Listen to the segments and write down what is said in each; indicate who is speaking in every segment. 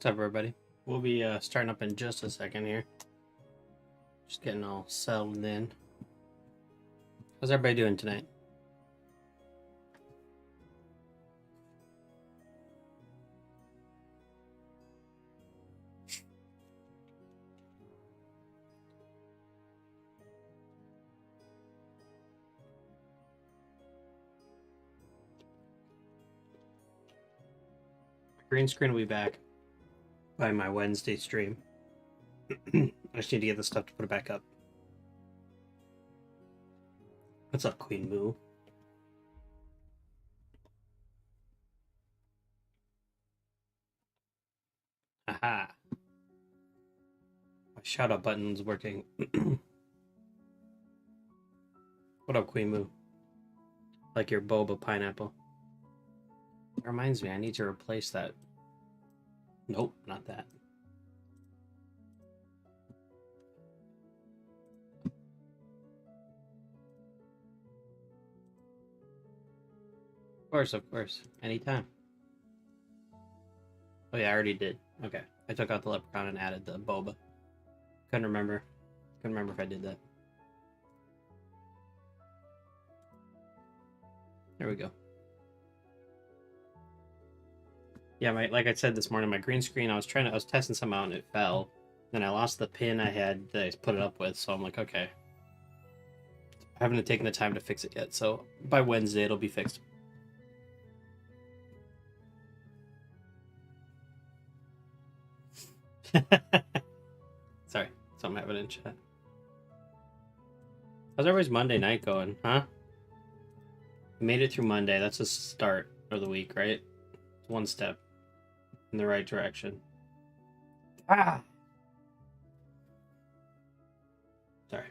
Speaker 1: What's up, everybody? We'll be starting up in just a second here. Just getting all settled in. How's everybody doing tonight? Green screen will be back by my Wednesday stream. I just need to get the stuff to put it back up. What's up, Queen Moo? Aha! My shout out button's working. What up, Queen Moo? Like your boba pineapple. That reminds me, I need to replace that. Nope, not that. Of course. Anytime. Oh yeah, I already did. Okay. I took out the leprechaun and added the boba. Couldn't remember if I did that. There we go. Yeah, like I said this morning, my green screen, I was testing something out and it fell. Then I lost the pin I had that I put it up with, so I'm like, okay. I haven't taken the time to fix it yet, so by Wednesday it'll be fixed. Sorry, something happened in chat. How's everybody's Monday night going, huh? We made it through Monday. That's a start of the week, right? It's one step in the right direction. Ah! Sorry.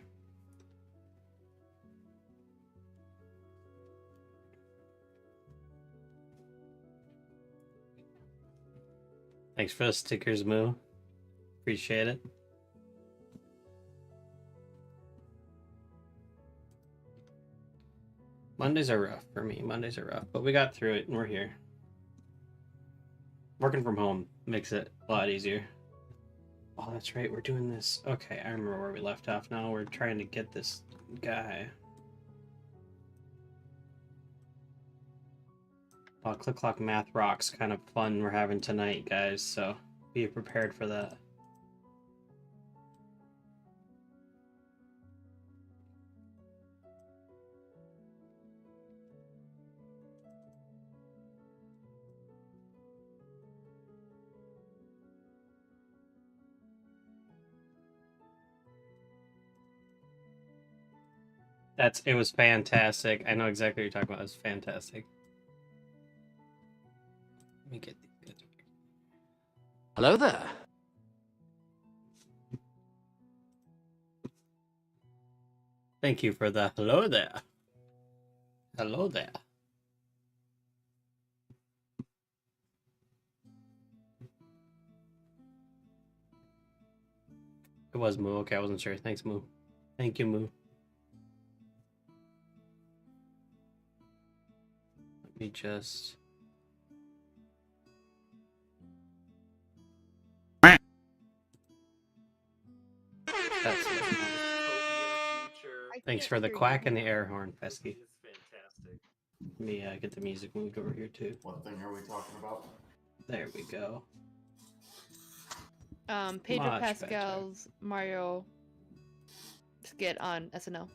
Speaker 1: Thanks for the stickers, Moo. Appreciate it. Mondays are rough for me. Mondays are rough, but we got through it and we're here. Working from home makes it a lot easier. Oh, that's right. We're doing this. Okay, I remember where we left off now. We're trying to get this guy. Oh, Click Clock Math Rocks kind of fun we're having tonight, guys, so be prepared for that. It was fantastic. I know exactly what you're talking about. It was fantastic. Let me get these guys.
Speaker 2: Hello there.
Speaker 1: Thank you for the hello there. Hello there. It was Moo. Okay, I wasn't sure. Thanks, Moo. Thank you, Moo. Let me just... That's Thanks for the quack and the air horn, Pesky.
Speaker 3: Fantastic.
Speaker 1: Let me get the music moved over here, too.
Speaker 4: What thing are we talking about?
Speaker 1: There we go.
Speaker 5: Pedro
Speaker 1: Much
Speaker 5: Pascal's Mario skit on SNL.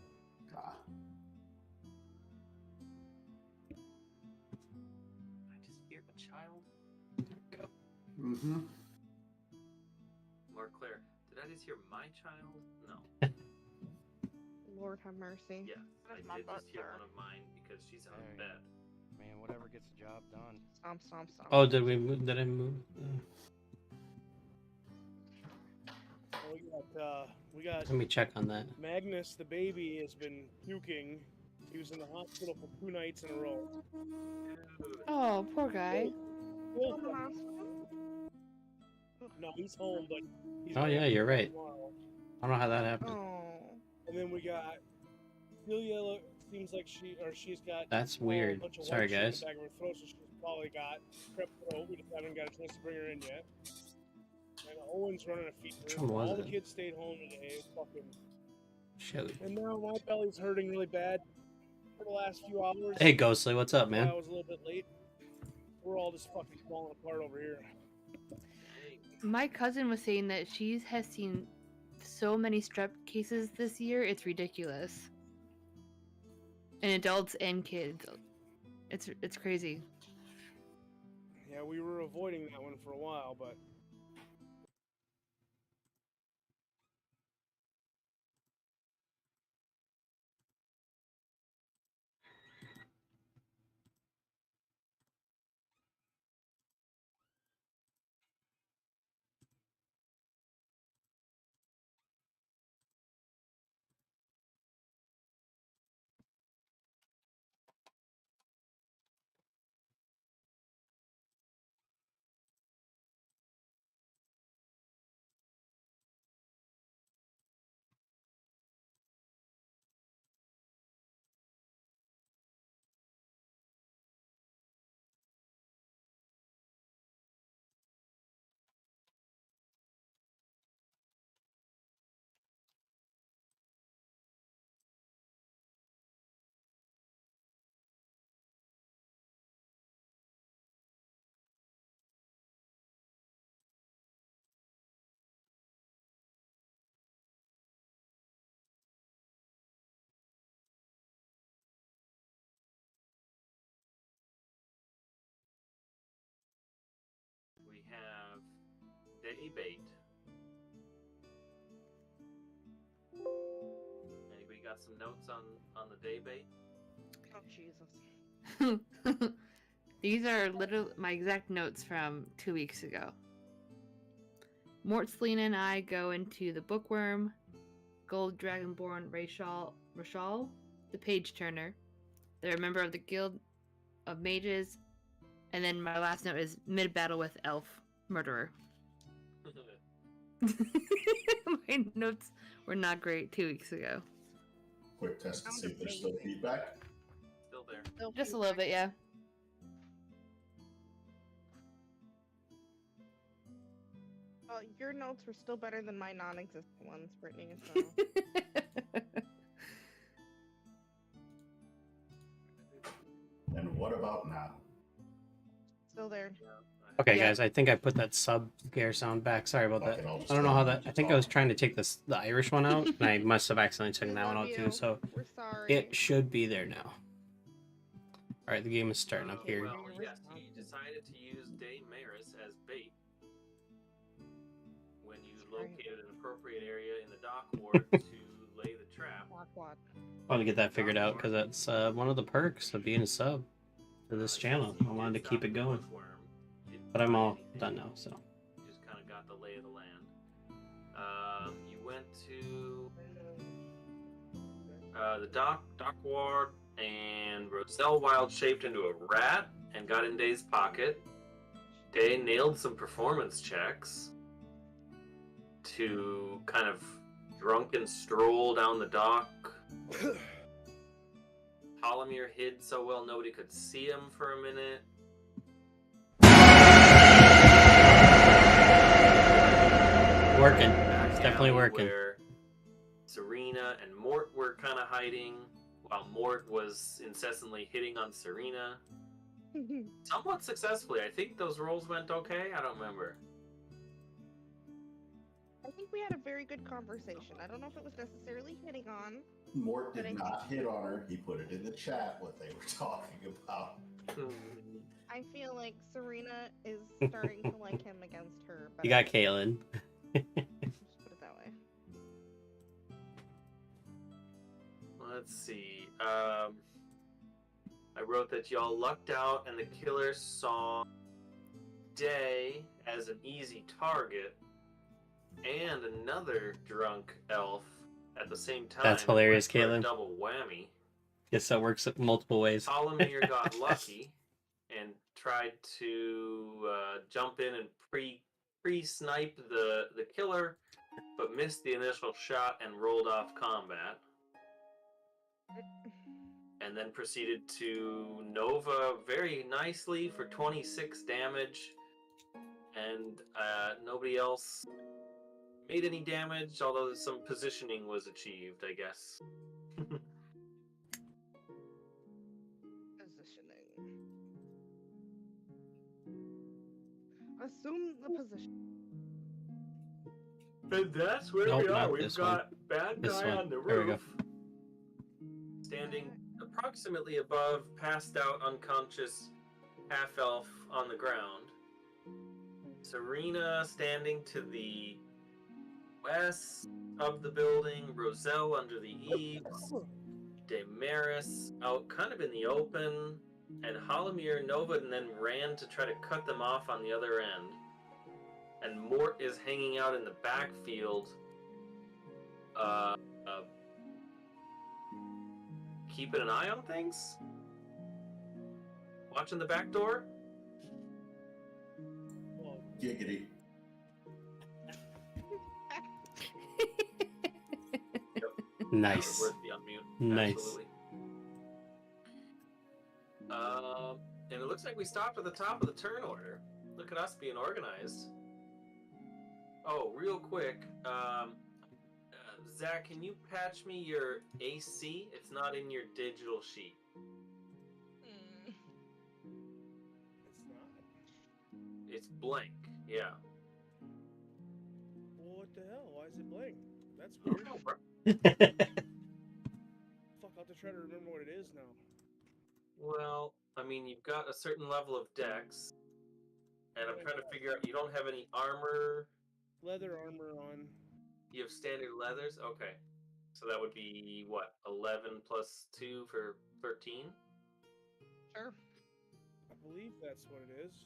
Speaker 4: Ah.
Speaker 3: I just hear a child.
Speaker 1: There we go.
Speaker 4: Mm-hmm.
Speaker 3: Mark Claire, did I just hear my child? No.
Speaker 6: Lord have mercy.
Speaker 3: Yes, I
Speaker 6: my
Speaker 3: did
Speaker 6: butt,
Speaker 3: just hear
Speaker 6: sir.
Speaker 3: one of mine because she's on
Speaker 7: Hey.
Speaker 3: bed.
Speaker 7: Man, whatever gets the job done.
Speaker 6: Stomp, stomp, stomp.
Speaker 1: Oh, did I move?
Speaker 8: We got
Speaker 1: Let me check on that.
Speaker 8: Magnus, the baby, has been puking. He was in the hospital for 2 nights in a row.
Speaker 5: Oh, poor guy.
Speaker 8: No, he's home, but he's
Speaker 1: Oh, yeah, you're right.
Speaker 8: tomorrow.
Speaker 1: I don't know how that happened.
Speaker 6: Oh.
Speaker 8: And then we got Celia. Seems like she's got.
Speaker 1: That's
Speaker 8: a
Speaker 1: weird.
Speaker 8: bunch of
Speaker 1: Sorry,
Speaker 8: white shit in
Speaker 1: guys.
Speaker 8: the back of her throat, so she's probably got strep throat. We just haven't got a chance to bring her in yet. And Owen's running a fever.
Speaker 1: Which one was
Speaker 8: All the
Speaker 1: it?
Speaker 8: kids stayed home today. Fucking.
Speaker 1: Shoot.
Speaker 8: And now my belly's hurting really bad for the last few hours.
Speaker 1: Hey, Ghostly, what's up,
Speaker 8: That's why
Speaker 1: man?
Speaker 8: I was a little bit late. We're all just fucking falling apart over here.
Speaker 5: My cousin was saying that she has seen so many strep cases this year, it's ridiculous. In adults and kids. It's crazy.
Speaker 8: Yeah, we were avoiding that one for a while, but
Speaker 3: We have day bait. Anybody got some notes on the day bait?
Speaker 6: Oh Jesus.
Speaker 5: These are literally my exact notes from 2 weeks ago. Mortslina and I go into the Bookworm, Gold Dragonborn Rashal, the Page Turner. They're a member of the Guild of Mages, and then my last note is mid-battle with Elf Murderer. My notes were not great 2 weeks ago.
Speaker 4: Quick test to see if there's still feedback.
Speaker 3: Still there.
Speaker 6: Still
Speaker 5: Just a little bit, yeah.
Speaker 6: Well, your notes were still better than my non-existent ones, Brittany. So
Speaker 4: And what about now?
Speaker 6: still there.
Speaker 1: Okay,
Speaker 5: Yeah.
Speaker 1: guys, I think I put that sub gear sound back. Sorry about that.
Speaker 4: Okay, I'll just
Speaker 1: I don't know
Speaker 4: tell
Speaker 1: how
Speaker 4: them
Speaker 1: that.
Speaker 4: to
Speaker 1: I think I was
Speaker 4: talk.
Speaker 1: trying to take the Irish one out, and I must have accidentally
Speaker 6: We
Speaker 1: taken that one
Speaker 6: love
Speaker 1: out
Speaker 6: you.
Speaker 1: too. So
Speaker 6: We're sorry.
Speaker 1: it should be there now. All right, the game is starting up here.
Speaker 3: Well, yes, he decided to use Dame Maris as bait when you
Speaker 6: right.
Speaker 3: located an appropriate area in the dock ward to lay the trap.
Speaker 6: Quad.
Speaker 1: I want to get that figured out because that's one of the perks of being a sub to this channel. I wanted to keep it going, but I'm all done now. So
Speaker 3: Just kind of got the lay of the land. You went to the dock ward, and Roselle wild shaped into a rat and got in Day's pocket. Day nailed some performance checks to kind of drunken stroll down the dock. Polymere hid so well nobody could see him for a minute.
Speaker 1: working.
Speaker 3: Back
Speaker 1: It's definitely
Speaker 3: alley
Speaker 1: working.
Speaker 3: Where Serena and Mort were kind of hiding, while Mort was incessantly hitting on Serena. Somewhat successfully. I think those rolls went okay. I don't remember.
Speaker 6: I think we had a very good conversation. I don't know if it was necessarily hitting on.
Speaker 4: Mort
Speaker 6: But I
Speaker 4: did
Speaker 6: think-
Speaker 4: not hit on her. He put it in the chat what they were talking about.
Speaker 6: I feel like Serena is starting to like him against her.
Speaker 1: You got
Speaker 6: better.
Speaker 1: Kaylin.
Speaker 6: Just put it that way.
Speaker 3: Let's see. I wrote that y'all lucked out and the killer saw Day as an easy target and another drunk elf at the same time.
Speaker 1: That's hilarious,
Speaker 3: Went for a
Speaker 1: Caitlin.
Speaker 3: double whammy.
Speaker 1: Guess that works multiple ways.
Speaker 3: Polymere got lucky and tried to jump in and pre-snipe the killer, but missed the initial shot and rolled off combat. And then proceeded to Nova very nicely for 26 damage And nobody else made any damage, although some positioning was achieved, I guess.
Speaker 6: Positioning. Assume the position.
Speaker 3: And that's where
Speaker 1: Nope,
Speaker 3: we are.
Speaker 1: not
Speaker 3: We've
Speaker 1: this one.
Speaker 3: got bad
Speaker 1: This
Speaker 3: guy
Speaker 1: one.
Speaker 3: on the
Speaker 1: There we go.
Speaker 3: roof, standing approximately above, passed out, unconscious half-elf on the ground. Serena standing to the west of the building. Roselle under the eaves. Damaris out kind of in the open. And Halamir, Nova, and then ran to try to cut them off on the other end. And Mort is hanging out in the backfield, keeping an eye on things, watching the back door.
Speaker 8: Well,
Speaker 4: Giggity.
Speaker 1: Nice.
Speaker 3: Worth the unmute.
Speaker 1: Nice.
Speaker 3: Absolutely. And it looks like we stopped at the top of the turn order. Look at us being organized. Oh, real quick, Zach, can you patch me your AC? It's not in your digital sheet.
Speaker 8: it's not.
Speaker 3: It's blank. Yeah.
Speaker 8: Well, what the hell? Why is it blank? That's weird.
Speaker 3: No, bro.
Speaker 8: Fuck, I'll have to try to remember what it is now.
Speaker 3: Well, I mean, you've got a certain level of dex, and I'm trying to figure out. You don't have any armor.
Speaker 8: Leather armor on.
Speaker 3: You have standard leathers. Okay, so that would be what 11 plus 2 for 13.
Speaker 6: Sure.
Speaker 8: I believe that's what it is.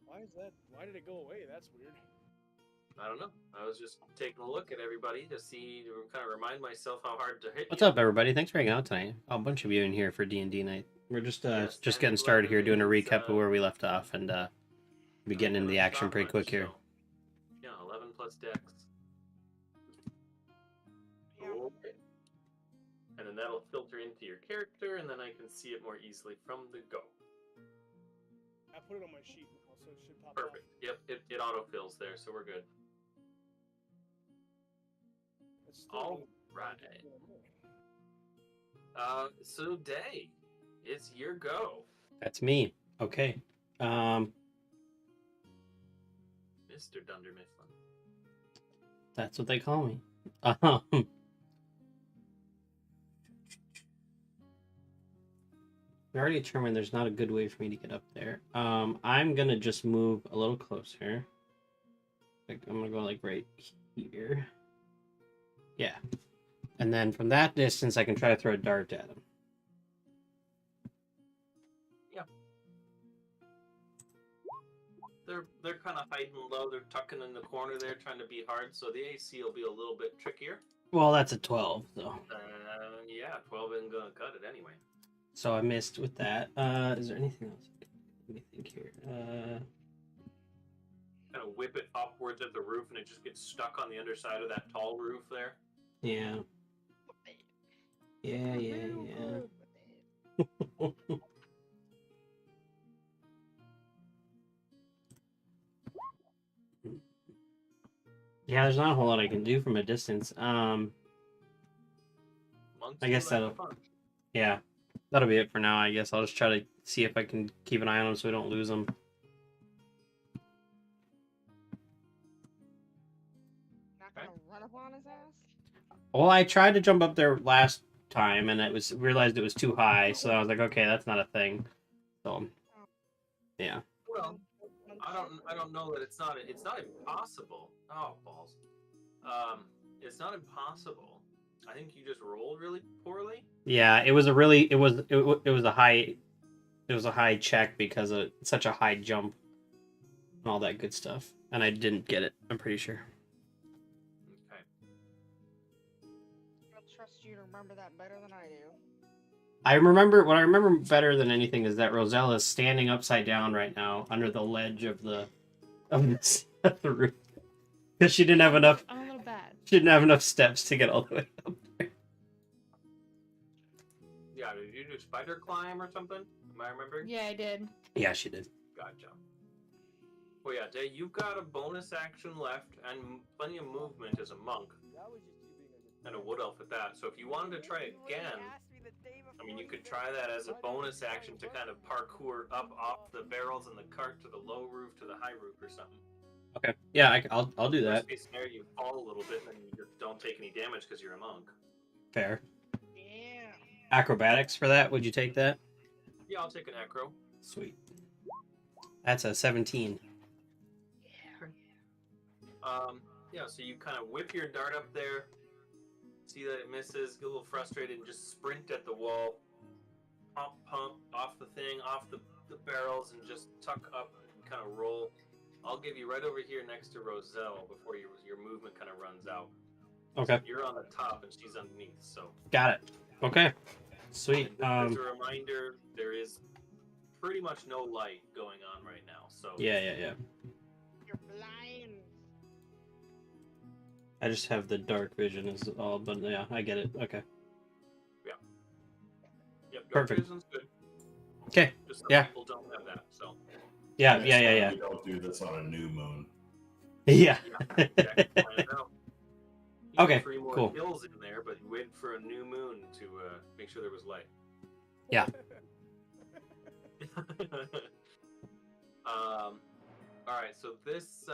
Speaker 8: Why is that? Why did it go away? That's weird.
Speaker 3: I don't know. I was just taking a look at everybody to see, to kind of remind myself how hard to hit.
Speaker 1: What's up, everybody? Thanks for hanging out tonight. A bunch of you in here for D&D night. We're just getting started here, doing a recap of where we left off, and be getting into the action pretty quick here.
Speaker 3: Yeah, 11 plus dex.
Speaker 6: Yeah.
Speaker 3: Okay. And then that'll filter into your character, and then I can see it more easily from the go.
Speaker 8: I put it on my sheet now, so it should pop
Speaker 3: Perfect. Yep, it autofills there, so we're good.
Speaker 8: off. It's still
Speaker 3: All right. So Day, it's your go,
Speaker 1: That's me. Okay.
Speaker 3: Mr. Dunder Mifflin.
Speaker 1: That's what they call me. We already determined there's not a good way for me to get up there. I'm gonna just move a little closer. Like I'm gonna go like right here. Yeah. And then from that distance I can try to throw a dart at him.
Speaker 3: They're kind of hiding low. They're tucking in the corner there, trying to be hard. So the AC will be a little bit trickier.
Speaker 1: Well, that's a 12, though.
Speaker 3: Yeah, 12 isn't gonna cut it anyway.
Speaker 1: So I missed with that. Is there anything else? Let me think here.
Speaker 3: Kind of whip it upwards at the roof, and it just gets stuck on the underside of that tall roof there.
Speaker 1: Yeah. Yeah. Yeah, there's not a whole lot I can do from a distance.
Speaker 3: Monks
Speaker 1: I guess
Speaker 3: do like
Speaker 1: that'll-
Speaker 3: a punch.
Speaker 1: Yeah, that'll be it for now. I guess I'll just try to see if I can keep an eye on him so we don't lose him.
Speaker 6: Not gonna run up on his ass.
Speaker 1: Well, I tried to jump up there last time, and realized it was too high. So I was like, okay, that's not a thing. So, yeah.
Speaker 3: Well, I don't know that it's not impossible. Oh balls. It's not impossible. I think you just rolled really poorly.
Speaker 1: Yeah, it was a high check because of such a high jump and all that good stuff, and I didn't get it. I'm pretty sure.
Speaker 3: Okay.
Speaker 6: I trust you to remember that better than I do.
Speaker 1: What I remember better than anything is that Roselle is standing upside down right now under the ledge of the roof because she didn't have enough.
Speaker 5: I'm a little bad.
Speaker 1: She didn't have enough steps to get all the way up there.
Speaker 3: Yeah, did you do spider climb or something? Am I remembering?
Speaker 5: Yeah, I did.
Speaker 1: Yeah, she did.
Speaker 3: Gotcha. Well, yeah, Day, you've got a bonus action left and plenty of movement as a monk. And a wood elf at that. So if you wanted to try again, I mean, you could try that as a bonus action to kind of parkour up off the barrels in the cart to the low roof to the high roof or something.
Speaker 1: Okay. Yeah, I'll do that.
Speaker 3: Worst case scenario, you fall a little bit and you just don't take any damage because you're a monk.
Speaker 1: Fair.
Speaker 6: Yeah.
Speaker 1: Acrobatics for that? Would you take that?
Speaker 3: Yeah, I'll take an acro.
Speaker 1: Sweet. That's a 17.
Speaker 3: Yeah, so you kind of whip your dart up there, see that it misses, get a little frustrated, and just sprint at the wall, pump off the thing, off the barrels, and just tuck up and kind of roll. I'll give you right over here next to Roselle before your movement kind of runs out.
Speaker 1: Okay.
Speaker 3: You're on the top and she's underneath, so.
Speaker 1: Got it. Okay. Sweet.
Speaker 3: As a reminder, there is pretty much no light going on right now, so.
Speaker 1: Yeah.
Speaker 6: You're blind.
Speaker 1: I just have the dark vision is all, but yeah, I get it. Okay.
Speaker 3: Yep, dark
Speaker 1: Perfect.
Speaker 3: vision's good.
Speaker 1: Okay.
Speaker 3: Just some
Speaker 1: Yeah.
Speaker 3: people don't have that, so.
Speaker 1: Yeah.
Speaker 4: Next time we don't do this on a new moon.
Speaker 1: Yeah.
Speaker 3: Plan it out. You
Speaker 1: Okay,
Speaker 3: have 3 more
Speaker 1: cool.
Speaker 3: hills in there, but you wait for a new moon to make sure there was light.
Speaker 1: Yeah.
Speaker 3: All right, so this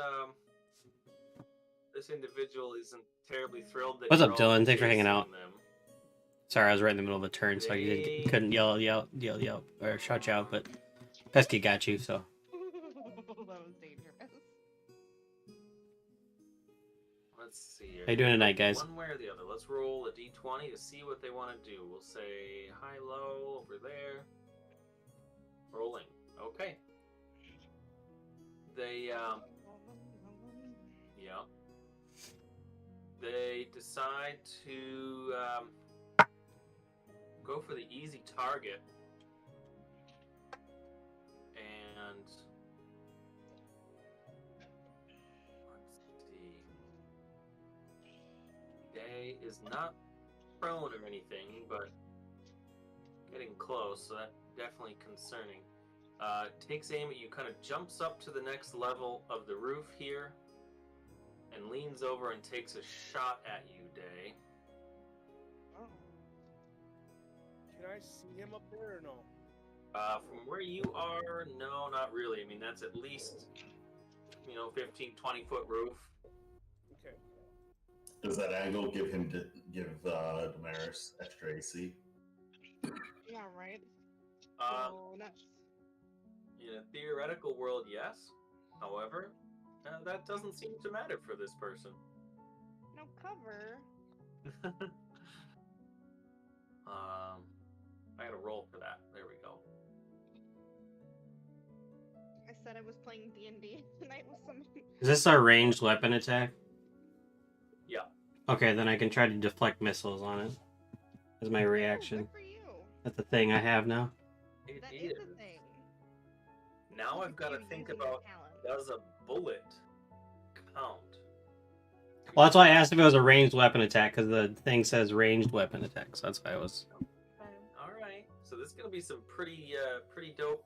Speaker 3: individual isn't terribly thrilled that
Speaker 1: What's
Speaker 3: you're
Speaker 1: up,
Speaker 3: all
Speaker 1: Dylan? Thanks for hanging
Speaker 3: chasing
Speaker 1: out.
Speaker 3: them.
Speaker 1: Sorry, I was right in the middle of a turn, so I couldn't yell, or shout you out, but Pesky got you, so.
Speaker 6: That was dangerous.
Speaker 3: Let's see here.
Speaker 1: How you doing tonight, guys?
Speaker 3: One way or the other. Let's roll a d20 to see what they want to do. We'll say high, low, over there. Rolling. Okay. They, yeah. They decide to go for the easy target. And let's see. Day is not prone or anything, but getting close, so that's definitely concerning. Takes aim at you, kind of jumps up to the next level of the roof here, and leans over and takes a shot at you, Day.
Speaker 8: Oh. Can I see him up there or no?
Speaker 3: From where you are, no, not really. I mean, that's at least, 15, 20-foot roof.
Speaker 8: Okay.
Speaker 4: Does that angle give Damaris extra AC?
Speaker 6: Yeah, right.
Speaker 3: Um,
Speaker 6: Nuts.
Speaker 3: In a theoretical world, yes. However, that doesn't seem to matter for this person.
Speaker 6: No cover.
Speaker 3: I gotta roll for that. There we go.
Speaker 6: I said I was playing D&D tonight with some.
Speaker 1: Is this our ranged weapon attack?
Speaker 3: Yeah.
Speaker 1: Okay, then I can try to deflect missiles on it as my reaction.
Speaker 6: Good for you.
Speaker 1: That's the thing I have now.
Speaker 6: That is a thing.
Speaker 3: Now I've got to think about, does a bullet count?
Speaker 1: Well, that's why I asked if it was a ranged weapon attack, because the thing says ranged weapon attack, so that's why I was.
Speaker 3: All right. So this is gonna be some pretty dope.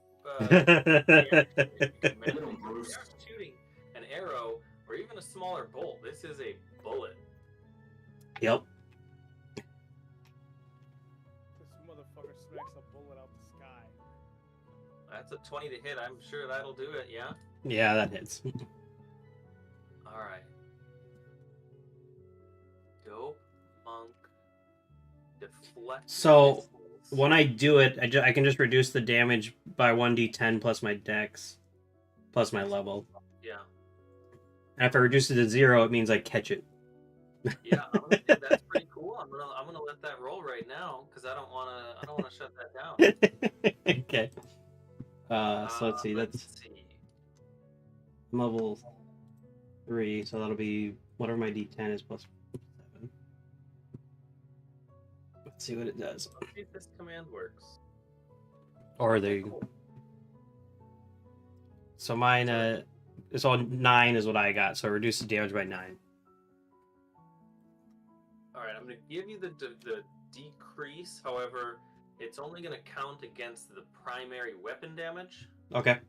Speaker 3: Shooting an arrow or even a smaller bolt. This is a bullet.
Speaker 1: Yep.
Speaker 8: This motherfucker smacks a bullet out the sky.
Speaker 3: That's a 20 to hit. I'm sure that'll do it. Yeah.
Speaker 1: Yeah, that hits.
Speaker 3: All right. Dope monk. Deflect.
Speaker 1: So,
Speaker 3: missiles.
Speaker 1: When I do it, I can just reduce the damage by 1d10 plus my dex, plus my level.
Speaker 3: Yeah.
Speaker 1: And if I reduce it to 0, it means I catch it.
Speaker 3: Yeah. I'm gonna say that's pretty cool. I'm gonna let that roll right now because I don't wanna shut that down.
Speaker 1: Okay. So let's see. That's level 3, so that'll be whatever my d10 is plus 7. Let's see what it does.
Speaker 3: Let's see if this command works.
Speaker 1: Or they. So mine, so 9 is what I got. So reduce the damage by 9.
Speaker 3: All right, I'm gonna give you the decrease. However, it's only gonna count against the primary weapon damage.
Speaker 1: Okay.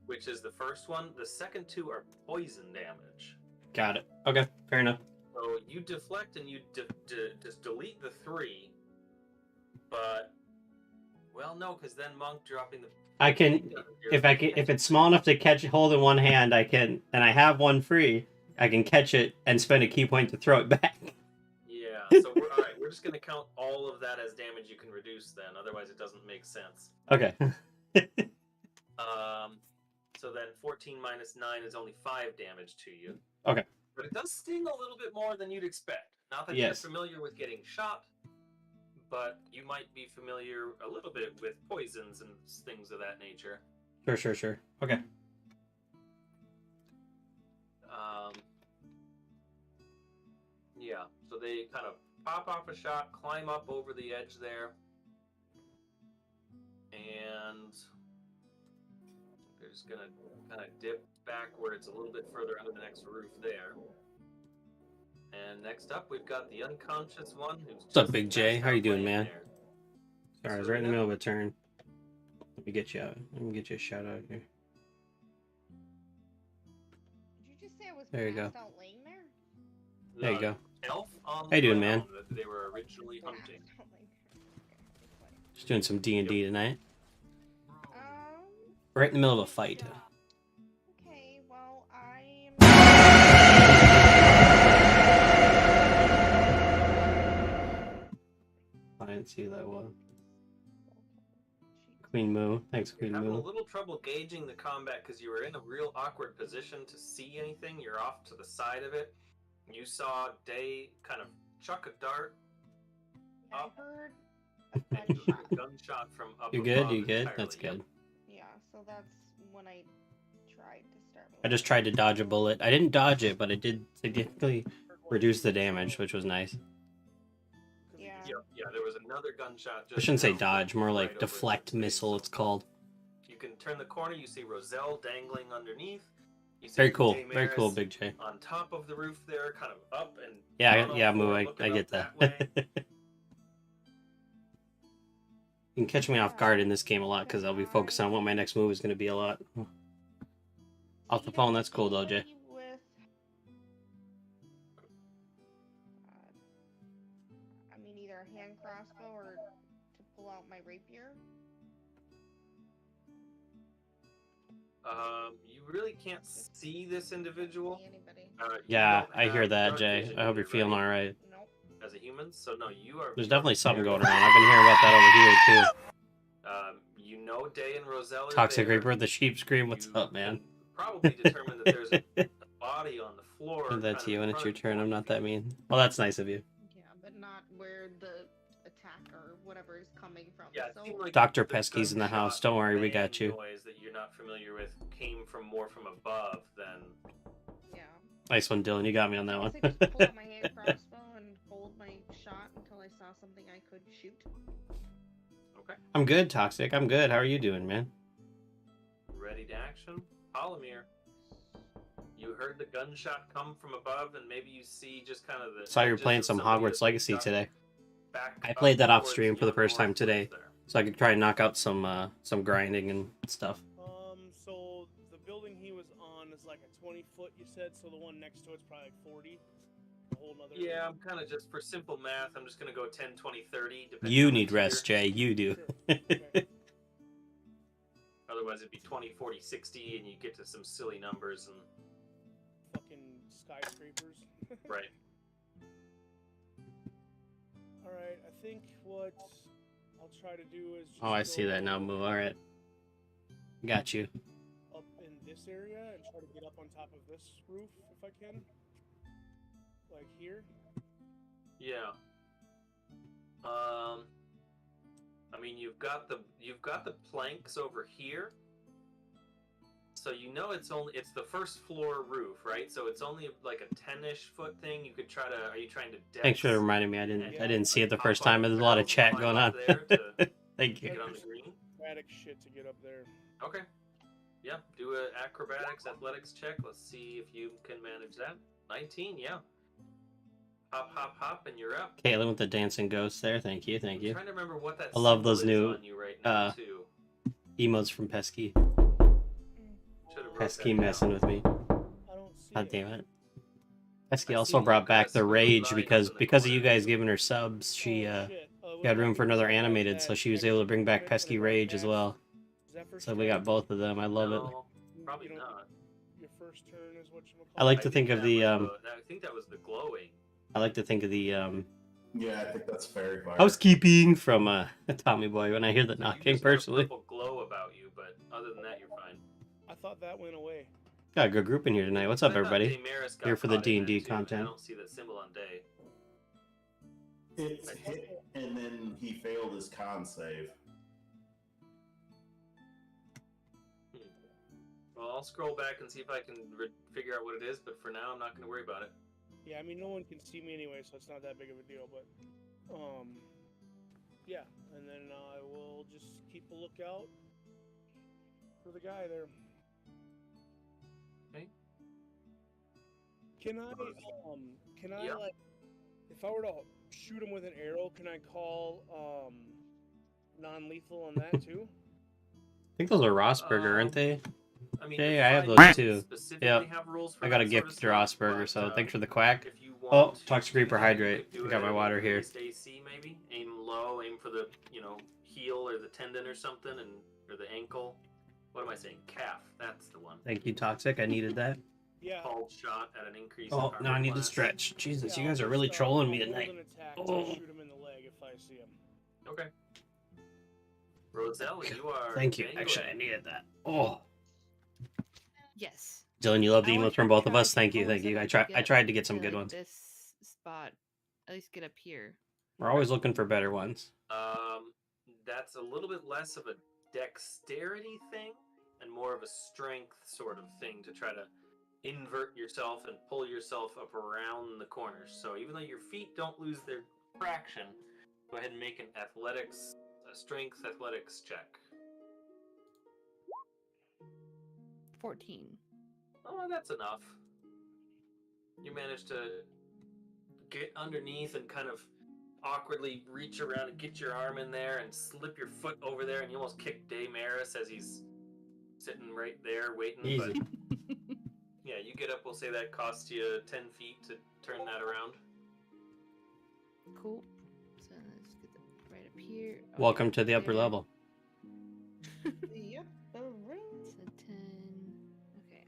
Speaker 3: which is the first one. The second two are poison damage.
Speaker 1: Got it. Okay, fair enough.
Speaker 3: So you deflect and you just delete the 3, but well, no, because then Monk dropping the.
Speaker 1: I can, if it's small enough to catch, hold in one hand, I can, and I have one free. I can catch it and spend a key point to throw it back.
Speaker 3: Yeah. So all right. We're just gonna count all of that as damage you can reduce. Then, otherwise, it doesn't make sense.
Speaker 1: Okay.
Speaker 3: So then 14 minus 9 is only 5 damage to you.
Speaker 1: Okay.
Speaker 3: But it does sting a little bit more than you'd expect. Not that
Speaker 1: Yes.
Speaker 3: you're familiar with getting shot, but you might be familiar a little bit with poisons and things of that nature.
Speaker 1: Sure. Okay.
Speaker 3: Yeah, so they kind of pop off a shot, climb up over the edge there, and they're just gonna kind of dip backwards a little bit further under the next roof there. And next up, we've got the unconscious one.
Speaker 1: What's up, Big J? How you doing, man?
Speaker 3: There.
Speaker 1: Sorry, I was right in the middle of a turn. Let me get you out. Let me get you a shout out here.
Speaker 6: Did you just say I was
Speaker 1: There you go.
Speaker 6: passed out laying there?
Speaker 1: There you go.
Speaker 3: Elf on
Speaker 1: How you doing,
Speaker 3: the
Speaker 1: man?
Speaker 3: ground that they were originally hunting.
Speaker 6: Passed out laying there.
Speaker 1: Just doing some D&D tonight.
Speaker 6: Um,
Speaker 1: Right in the middle of a fight.
Speaker 6: okay, well, I'm...
Speaker 1: I didn't see who that was. Queen Moo. Thanks,
Speaker 3: You're
Speaker 1: Queen
Speaker 3: having a
Speaker 1: Moo.
Speaker 3: little trouble gauging the combat because you were in a real awkward position to see anything. You're off to the side of it. You saw Day kind of chuck a dart.
Speaker 6: I
Speaker 3: Up.
Speaker 6: heard
Speaker 3: And
Speaker 6: a
Speaker 3: you heard
Speaker 6: gunshot.
Speaker 3: a gunshot from up
Speaker 1: You good?
Speaker 3: above
Speaker 1: You good?
Speaker 3: entirely.
Speaker 1: That's
Speaker 3: Yep.
Speaker 1: good.
Speaker 6: Yeah, so that's when I tried to start moving.
Speaker 1: I just tried to dodge a bullet. I didn't dodge it, but it did significantly reduce the damage, which was nice.
Speaker 6: Yeah.
Speaker 3: Yeah, there was another gunshot.
Speaker 1: I
Speaker 3: Just
Speaker 1: shouldn't say
Speaker 3: now,
Speaker 1: dodge, more
Speaker 3: right
Speaker 1: like
Speaker 3: over
Speaker 1: deflect
Speaker 3: his face.
Speaker 1: missile, it's called.
Speaker 3: You can turn the corner. You see Roselle dangling underneath. You see
Speaker 1: Very cool.
Speaker 3: Damaris
Speaker 1: Very cool, Big J.
Speaker 3: on top of the roof there, kind of up and
Speaker 1: Yeah,
Speaker 3: on all
Speaker 1: yeah,
Speaker 3: four,
Speaker 1: Moo, I
Speaker 3: looking
Speaker 1: get
Speaker 3: up
Speaker 1: that.
Speaker 3: way.
Speaker 1: You can catch me off guard in this game a lot because I'll be focused on what my next move is going to be a lot. Off the phone, that's cool though, Jay.
Speaker 6: With... I mean, either a hand crossbow or to pull out my rapier.
Speaker 3: You really can't see this individual.
Speaker 6: See anybody.
Speaker 3: You
Speaker 1: Yeah,
Speaker 3: don't
Speaker 1: I hear
Speaker 3: have
Speaker 1: that,
Speaker 3: dark
Speaker 1: Jay.
Speaker 3: vision
Speaker 1: I hope you're
Speaker 3: either,
Speaker 1: feeling
Speaker 3: right?
Speaker 1: alright.
Speaker 6: Nope.
Speaker 3: As a human, so no, you are.
Speaker 1: There's definitely something going around. I've been hearing about that over here too.
Speaker 3: You know, Day and Roselle are
Speaker 1: Toxic
Speaker 3: there.
Speaker 1: Reaper, the sheep scream. What's
Speaker 3: You
Speaker 1: up, man?
Speaker 3: can probably determine that there's a body on the floor.
Speaker 1: Give that
Speaker 3: kind
Speaker 1: to you
Speaker 3: of
Speaker 1: when
Speaker 3: in
Speaker 1: it's your
Speaker 3: front
Speaker 1: turn.
Speaker 3: of
Speaker 1: I'm
Speaker 3: you.
Speaker 1: not that mean. Well, that's nice of you.
Speaker 6: Yeah, but not where the attack or whatever is coming from.
Speaker 3: Yeah, it
Speaker 6: so
Speaker 3: seemed like
Speaker 1: Dr.
Speaker 3: the
Speaker 1: Pesky's in the
Speaker 3: gunshot
Speaker 1: house. Don't worry, we got
Speaker 3: bang
Speaker 1: you.
Speaker 3: Noise that you're not familiar with came from more from above than.
Speaker 6: yeah.
Speaker 1: Nice one, Dylan. You got me on that
Speaker 6: I
Speaker 1: one.
Speaker 6: guess I just pulled out my hand crossbow and hold my shot until I saw something I could shoot.
Speaker 3: Okay.
Speaker 1: I'm good, Toxic. I'm good. How are you doing, man?
Speaker 3: Ready to action, Polymere. You heard the gunshot come from above, and maybe you see just kind of the.
Speaker 1: Saw you were
Speaker 3: edges
Speaker 1: playing
Speaker 3: of
Speaker 1: some
Speaker 3: somebody
Speaker 1: Hogwarts
Speaker 3: that's
Speaker 1: Legacy
Speaker 3: ducked
Speaker 1: today.
Speaker 3: back
Speaker 1: I
Speaker 3: up
Speaker 1: played that off
Speaker 3: towards
Speaker 1: stream for the first time
Speaker 3: north
Speaker 1: today.
Speaker 3: there.
Speaker 1: So I could try and knock out some grinding and stuff.
Speaker 8: So the building he was on is like a 20-foot, you said. So the one next to it's probably like 40. A whole nother.
Speaker 3: Yeah, I'm kind of just for simple math. I'm just gonna go 10, 20, 30. depending
Speaker 1: You
Speaker 3: on
Speaker 1: need
Speaker 3: the
Speaker 1: rest,
Speaker 3: tier.
Speaker 1: Jay. You do.
Speaker 8: Sure. Okay.
Speaker 3: Otherwise, it'd be 20, 40, 60, and you get to some silly numbers. And
Speaker 8: Fucking skyscrapers.
Speaker 3: right.
Speaker 8: All right, I think what I'll try to do is. Just
Speaker 1: Oh, I see that now,
Speaker 8: go
Speaker 1: Moo. All right. Got you.
Speaker 8: up in this area and try to get up on top of this roof if I can. Like here.
Speaker 3: Yeah. I mean, you've got the planks over here, so you know it's the first floor roof, right? So it's only like a 10-ish foot thing. You could try to. Are you trying to?
Speaker 1: Thanks for reminding me. I didn't see it the first time. There's a lot of chat going on. Thank you.
Speaker 3: Get on the green.
Speaker 8: Acrobatic shit to get up there.
Speaker 3: Okay. Yeah. Do a acrobatics athletics check. Let's see if you can manage that. 19. Yeah. Hop, hop, hop, and you're up.
Speaker 1: Caitlin with the dancing ghost there. Thank you. Thank
Speaker 3: I'm
Speaker 1: you.
Speaker 3: trying to remember what that.
Speaker 1: I love those
Speaker 3: symbol is
Speaker 1: new,
Speaker 3: on you right now, too.
Speaker 1: Emotes from Pesky. Pesky messing with me.
Speaker 8: I don't see
Speaker 1: God
Speaker 8: it.
Speaker 1: damn it. Pesky
Speaker 3: I
Speaker 1: also
Speaker 3: see
Speaker 1: brought
Speaker 3: you,
Speaker 1: back
Speaker 3: Chris,
Speaker 1: the
Speaker 3: with the
Speaker 1: rage
Speaker 3: line
Speaker 1: because
Speaker 3: up in the
Speaker 1: of you
Speaker 3: corner.
Speaker 1: guys giving her subs. She
Speaker 8: Oh, shit. It
Speaker 1: got
Speaker 8: might
Speaker 1: room
Speaker 8: be
Speaker 1: for another
Speaker 8: because I got
Speaker 1: animated,
Speaker 8: that
Speaker 1: so she was
Speaker 8: extra
Speaker 1: able to bring back
Speaker 8: movement
Speaker 1: Pesky
Speaker 8: whenever I
Speaker 1: Rage as
Speaker 8: dash.
Speaker 1: well.
Speaker 8: Is that first
Speaker 1: So we
Speaker 8: turn?
Speaker 1: got both of them. I love it.
Speaker 3: No, probably
Speaker 8: You don't-
Speaker 3: not.
Speaker 8: Your first turn is what you
Speaker 1: I like to
Speaker 3: I
Speaker 1: think of
Speaker 3: that
Speaker 1: the
Speaker 3: was I think that was the glowing.
Speaker 1: I like to think of the
Speaker 4: Yeah, I think that's fairy fire.
Speaker 1: housekeeping from Tommy Boy when I hear the
Speaker 3: So you
Speaker 1: knocking
Speaker 3: just have a
Speaker 1: personally.
Speaker 3: purple glow about you, but other than that, you're fine.
Speaker 8: I thought that went away.
Speaker 1: Got a good group in here tonight. What's up,
Speaker 3: I thought
Speaker 1: everybody?
Speaker 3: Damaris got
Speaker 1: Here for the
Speaker 3: caught in
Speaker 1: D&D
Speaker 3: that too, and I
Speaker 1: content.
Speaker 3: don't see that symbol on Day.
Speaker 4: It hit, and then he failed his con save.
Speaker 3: Well, I'll scroll back and see if I can figure out what it is, but for now, I'm not going to worry about it.
Speaker 8: Yeah, I mean, no one can see me anyway, so it's not that big of a deal, but, yeah, and then I will just keep a lookout for the guy there.
Speaker 3: Okay.
Speaker 8: Can I,
Speaker 3: Yeah.
Speaker 8: like, if I were to shoot him with an arrow, can I call, non-lethal on that, too?
Speaker 1: I think those are Rossberger, aren't they?
Speaker 3: I mean,
Speaker 1: Okay,
Speaker 3: you're
Speaker 1: I have
Speaker 3: fine.
Speaker 1: those
Speaker 3: You
Speaker 1: too.
Speaker 3: don't specifically
Speaker 1: Yep.
Speaker 3: have rules for
Speaker 1: I got a
Speaker 3: that sort
Speaker 1: gift
Speaker 3: of
Speaker 1: to
Speaker 3: stuff,
Speaker 1: Rossberger,
Speaker 3: but,
Speaker 1: so thanks for the quack.
Speaker 3: If you
Speaker 1: Oh,
Speaker 3: want
Speaker 1: Toxic
Speaker 3: to do
Speaker 1: Reaper
Speaker 3: that,
Speaker 1: Hydrate.
Speaker 3: you could do
Speaker 1: I got
Speaker 3: it
Speaker 1: my
Speaker 3: at
Speaker 1: water here.
Speaker 3: increased AC maybe. Aim low, aim for the heel or the tendon or something, or the ankle. What am I saying? Calf. That's the one.
Speaker 1: Thank you, Toxic. I needed that.
Speaker 8: Yeah.
Speaker 3: Called shot at an increase.
Speaker 1: Oh,
Speaker 3: in
Speaker 1: now I
Speaker 3: armor
Speaker 1: need to
Speaker 3: class.
Speaker 1: stretch. Jesus,
Speaker 8: Yeah,
Speaker 1: you guys
Speaker 8: I'll
Speaker 1: are really
Speaker 8: just,
Speaker 1: trolling me
Speaker 8: I'll hold
Speaker 1: tonight.
Speaker 8: an attack
Speaker 1: Oh.
Speaker 8: to shoot him in the leg if I see him.
Speaker 3: Okay. Roselle, you are.
Speaker 1: Thank you.
Speaker 3: dangling.
Speaker 1: Actually, I needed that. Oh,
Speaker 5: Yes.
Speaker 1: Dylan, you love the
Speaker 5: I want
Speaker 1: emotes from
Speaker 5: to
Speaker 1: both of
Speaker 5: try
Speaker 1: us.
Speaker 5: to
Speaker 1: Thank you,
Speaker 5: almost
Speaker 1: thank you.
Speaker 5: like
Speaker 1: I tried to get some
Speaker 5: to,
Speaker 1: good
Speaker 5: like,
Speaker 1: ones.
Speaker 5: This spot, at least get up here.
Speaker 1: We're always looking for better ones.
Speaker 3: That's a little bit less of a dexterity thing and more of a strength sort of thing to try to invert yourself and pull yourself up around the corners. So even though your feet don't lose their traction, go ahead and make a strength athletics check.
Speaker 5: 14.
Speaker 3: Oh, that's enough. You managed to get underneath and kind of awkwardly reach around and get your arm in there and slip your foot over there, and you almost kick Damaris as he's sitting right there waiting.
Speaker 1: Easy.
Speaker 3: But yeah, you get up. We'll say that costs you 10 feet to turn that around.
Speaker 5: Cool. So let's get that right up here. Okay,
Speaker 1: Welcome to the upper
Speaker 5: there.
Speaker 1: level.
Speaker 6: Yep. Alright.
Speaker 5: So 10. Okay.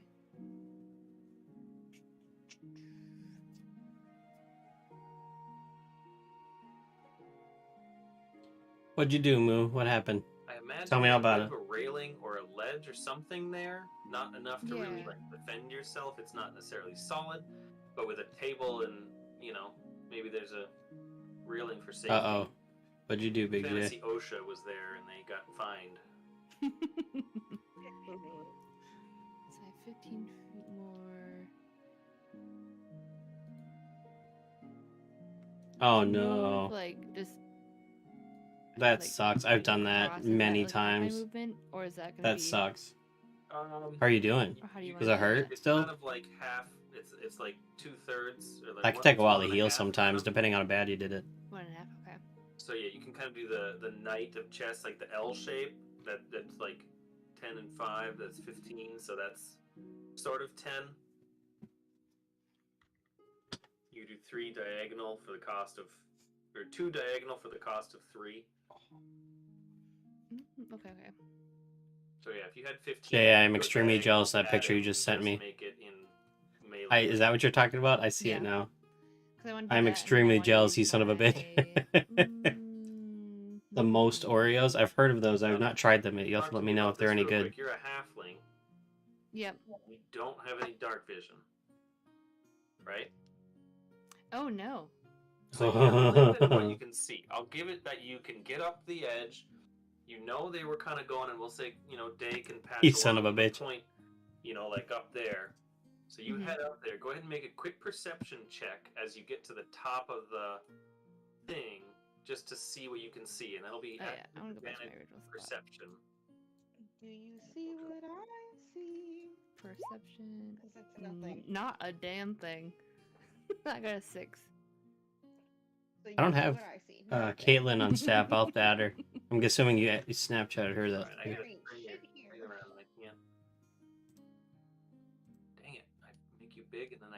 Speaker 1: What'd you do, Moo? What happened?
Speaker 3: I imagine
Speaker 1: Tell me all
Speaker 3: there's
Speaker 1: about
Speaker 3: a bit of a railing or a ledge or something there. Not enough to really
Speaker 5: Yeah.
Speaker 3: like defend yourself. It's not necessarily solid, but with a table and maybe there's a railing for safety.
Speaker 1: Uh-oh. What'd you do, Big J?
Speaker 3: Fantasy OSHA was there and they got fined.
Speaker 5: So I have 15 feet more.
Speaker 1: Oh,
Speaker 5: Can you
Speaker 1: no.
Speaker 5: move, like, just
Speaker 1: That
Speaker 5: like,
Speaker 1: sucks. I've done that
Speaker 5: across? Is
Speaker 1: many
Speaker 5: like, half my
Speaker 1: times.
Speaker 5: movement, or is that gonna
Speaker 1: That
Speaker 5: be?
Speaker 1: sucks.
Speaker 3: Um,
Speaker 1: How are you doing?
Speaker 5: Or how do you
Speaker 1: Does
Speaker 5: wanna
Speaker 1: it
Speaker 5: do
Speaker 1: hurt
Speaker 5: that?
Speaker 3: It's
Speaker 1: still?
Speaker 3: kind of like half. It's like 2/3 or like.
Speaker 1: That could
Speaker 3: one-
Speaker 1: take a while
Speaker 3: one
Speaker 1: to
Speaker 3: and
Speaker 1: heal
Speaker 3: half,
Speaker 1: sometimes, depending on how bad you did it.
Speaker 5: 1.5. Okay.
Speaker 3: So yeah, you can kind of do the knight of chess, like the L shape. That's like 10 and 5. That's 15. So that's sort of 10. You do 3 diagonal for the cost of, or 2 diagonal for the cost of 3.
Speaker 5: Okay. Okay.
Speaker 3: So yeah, if you had 15.
Speaker 1: Yeah, I'm
Speaker 3: go
Speaker 1: extremely
Speaker 3: diagonal,
Speaker 1: jealous of that
Speaker 3: add
Speaker 1: picture
Speaker 3: it,
Speaker 1: you just sent me.
Speaker 3: Make it in melee.
Speaker 1: Is that what you're talking about? I see
Speaker 5: Yeah.
Speaker 1: it now.
Speaker 5: 'Cause I wanna do
Speaker 1: I'm
Speaker 5: that, and then I
Speaker 1: extremely
Speaker 5: wanna
Speaker 1: jealous, you
Speaker 5: use
Speaker 1: son of a bitch. The most Oreos? I've heard of those. I've not tried them yet. You'll have to let me know if they're any good.
Speaker 3: Quick. You're a halfling.
Speaker 5: Yep.
Speaker 3: You don't have any dark vision, right?
Speaker 5: Oh no.
Speaker 3: So you have limited what you can see. I'll give it that you can get up the edge. You know they were kind of going, and we'll say, Day can pass
Speaker 1: You son of a
Speaker 3: along the
Speaker 1: bitch.
Speaker 3: point, like up there. So you
Speaker 5: Mhm.
Speaker 3: head up there. Go ahead and make a quick perception check as you get to the top of the thing, just to see what you can see, and that'll be
Speaker 5: Oh yeah. I wanna go back to my
Speaker 3: advantage
Speaker 5: original spot.
Speaker 3: perception.
Speaker 6: Do you see what I see?
Speaker 5: Perception.
Speaker 6: Because it's nothing.
Speaker 5: Not a damn thing. I got a 6.
Speaker 6: So you
Speaker 1: I don't
Speaker 6: see
Speaker 1: have,
Speaker 6: what I see. Nothing.
Speaker 1: Caitlin on staff. I'll have to add her. I'm assuming you Snapchatted her, though.
Speaker 3: Alright, I gotta
Speaker 6: Screen
Speaker 3: bring
Speaker 6: shit
Speaker 3: it
Speaker 6: here.
Speaker 3: around. I can't.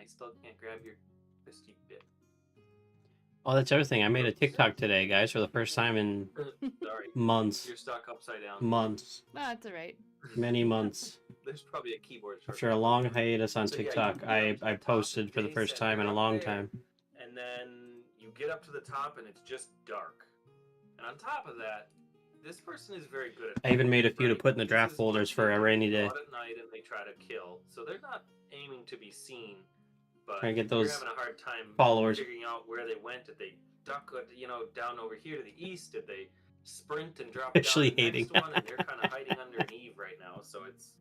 Speaker 3: I still can't grab your twisty bit.
Speaker 1: Oh, that's everything. I made a TikTok today, guys, for the first time in
Speaker 3: Sorry.
Speaker 1: months.
Speaker 3: You're stuck upside down.
Speaker 1: Months.
Speaker 5: No, that's alright.
Speaker 1: Many months.
Speaker 3: There's probably a keyboard shortcut.
Speaker 1: After a long hiatus on
Speaker 3: So, yeah, you
Speaker 1: TikTok,
Speaker 3: get up
Speaker 1: I
Speaker 3: to the top,
Speaker 1: posted for the
Speaker 3: Jay
Speaker 1: first
Speaker 3: said
Speaker 1: time in
Speaker 3: you're
Speaker 1: a
Speaker 3: up
Speaker 1: long
Speaker 3: there,
Speaker 1: time.
Speaker 3: And then you get up to the top and it's just dark. And on top of that, this person is very good at
Speaker 1: I even made a few to
Speaker 3: right?
Speaker 1: put in the
Speaker 3: This
Speaker 1: draft
Speaker 3: is
Speaker 1: folders
Speaker 3: what
Speaker 1: for
Speaker 3: they
Speaker 1: a
Speaker 3: do.
Speaker 1: rainy
Speaker 3: They
Speaker 1: day.
Speaker 3: go out at night and they try to kill. So they're not aiming to be seen. But
Speaker 1: Trying to get
Speaker 3: you're
Speaker 1: those
Speaker 3: having a hard time
Speaker 1: followers.
Speaker 3: figuring out where they went. Did they duck, down over here to the east? Did they sprint and drop
Speaker 1: Actually
Speaker 3: down the
Speaker 1: hating.
Speaker 3: next one? And they're kind of hiding under an eave right now. So it's,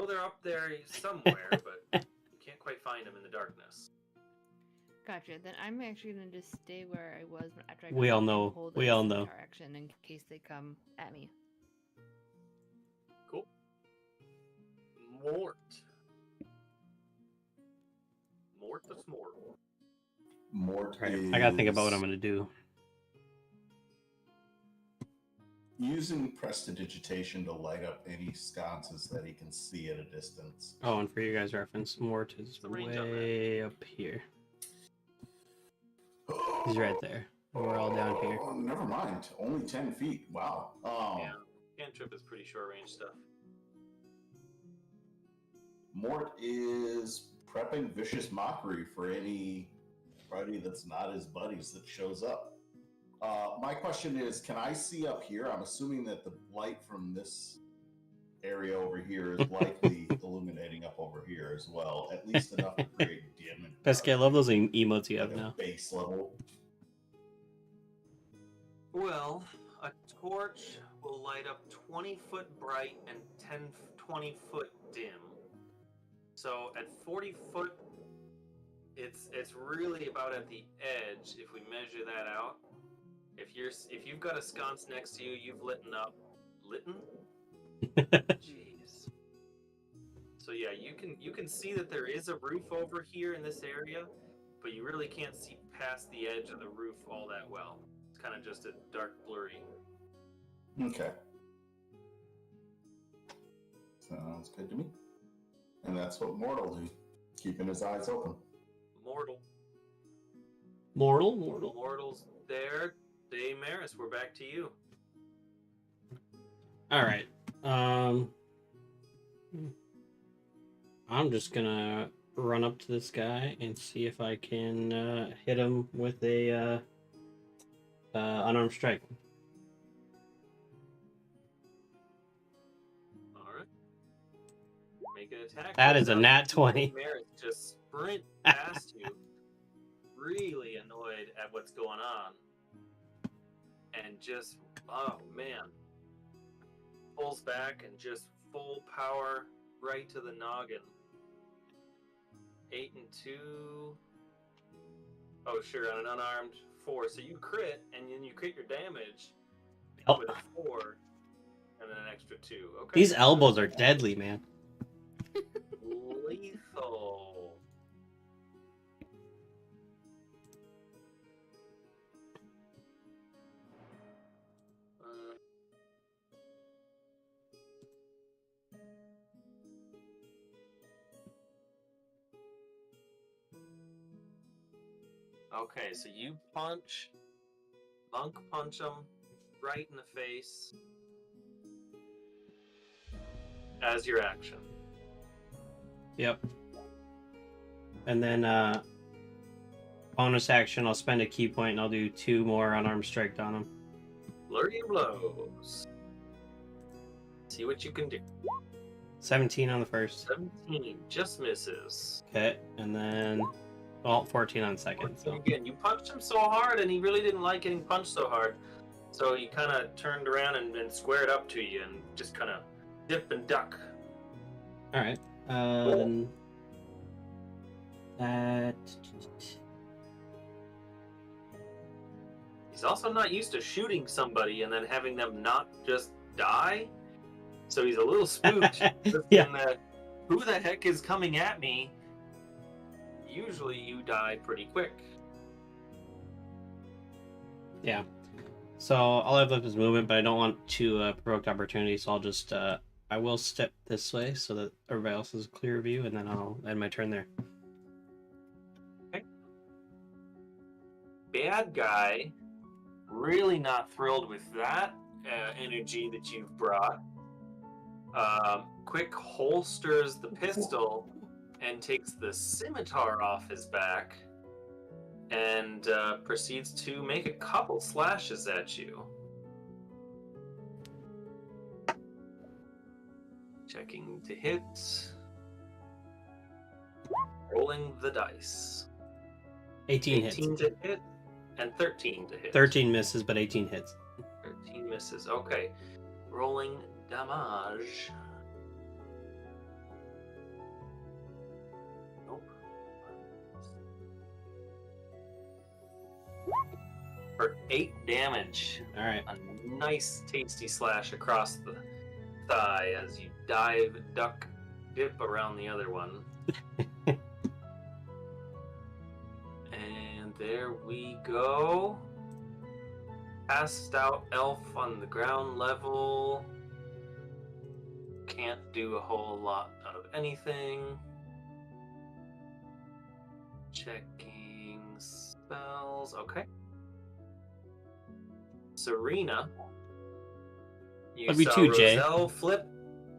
Speaker 3: they're up there somewhere, but you can't quite find them in the darkness.
Speaker 5: Gotcha. Then I'm actually gonna just stay where I was after I
Speaker 1: We
Speaker 5: got
Speaker 1: all
Speaker 5: back and
Speaker 1: know.
Speaker 5: hold
Speaker 1: We
Speaker 5: this
Speaker 1: all know.
Speaker 5: direction in case they come at me.
Speaker 3: Cool. Mort. Mortis Mort.
Speaker 4: Mort
Speaker 1: Right.
Speaker 4: is
Speaker 1: I gotta think about what I'm gonna do.
Speaker 4: using prestidigitation to light up any sconces that he can see at a distance.
Speaker 1: Oh, and for you guys' reference, Mort is
Speaker 3: the range on that?
Speaker 1: way up here. He's right there. We're all down here.
Speaker 4: Oh, never mind. Only 10 feet. Wow.
Speaker 3: Yeah. Cantrip is pretty short range stuff.
Speaker 4: Mort is prepping vicious mockery for anybody that's not his buddies that shows up. My question is, can I see up here? I'm assuming that the light from this area over here is likely illuminating up over here as well, at least enough to create dim and
Speaker 1: Pesky, I love those emotes you have
Speaker 4: like a
Speaker 1: now.
Speaker 4: base level.
Speaker 3: Well, a torch will light up 20 foot bright and 20 foot dim. So at 40 foot, it's really about at the edge if we measure that out. If you've got a sconce next to you, you've lit up. Litten? Jeez. So yeah, you can see that there is a roof over here in this area, but you really can't see past the edge of the roof all that well. It's kind of just a dark blurry.
Speaker 4: Okay. Sounds good to me. And that's what Mort will do, keeping his eyes open.
Speaker 3: Mortal.
Speaker 1: Mortal's
Speaker 3: there. Damaris, we're back to you.
Speaker 1: All right. I'm just gonna run up to this guy and see if I can hit him with a unarmed strike.
Speaker 3: All right. Make an attack.
Speaker 1: That is a nat 20.
Speaker 3: Damaris just sprint past you, really annoyed at what's going on. And just, oh man, pulls back and just full power right to the noggin. 8 and 2. Oh, sure, on an unarmed 4. So you crit, and then you crit your damage with a 4, and then an extra 2. Okay.
Speaker 1: These elbows are deadly, man.
Speaker 3: Lethal. Okay, so you monk punch him right in the face as your action.
Speaker 1: Yep. And then bonus action, I'll spend a key point and I'll do 2 more unarmed strike on him.
Speaker 3: Flurry of blows. See what you can do.
Speaker 1: 17 on the first.
Speaker 3: 17 just misses.
Speaker 1: Okay, and then 14 on the second. So.
Speaker 3: Again, you punched him so hard, and he really didn't like getting punched so hard. So he kind of turned around and squared up to you, and just kind of dip and duck.
Speaker 1: All right. That.
Speaker 3: He's also not used to shooting somebody and then having them not just die. So he's a little spooked.
Speaker 1: Yeah.
Speaker 3: Who the heck is coming at me? Usually you die pretty quick.
Speaker 1: Yeah. So all I've left is movement, but I don't want to provoke opportunity, so I'll just I will step this way so that everybody else has a clear view, and then I'll end my turn there.
Speaker 3: bad guy, really not thrilled with that energy that you've brought, quick holsters the pistol and takes the scimitar off his back and proceeds to make a couple slashes at you. Checking to hit. Rolling the dice.
Speaker 1: 18 hits.
Speaker 3: 18 to hit and 13 to hit.
Speaker 1: 13 misses, but 18 hits.
Speaker 3: 13 misses. Okay. Rolling damage. Nope. For 8 damage.
Speaker 1: All right.
Speaker 3: A nice tasty slash across the thigh as you dive, duck, dip around the other one. And there we go. Passed out elf on the ground level. Can't do a whole lot out of anything. Checking spells. Okay. Serena. You
Speaker 1: Love you
Speaker 3: saw
Speaker 1: too, Jay.
Speaker 3: Roselle flip.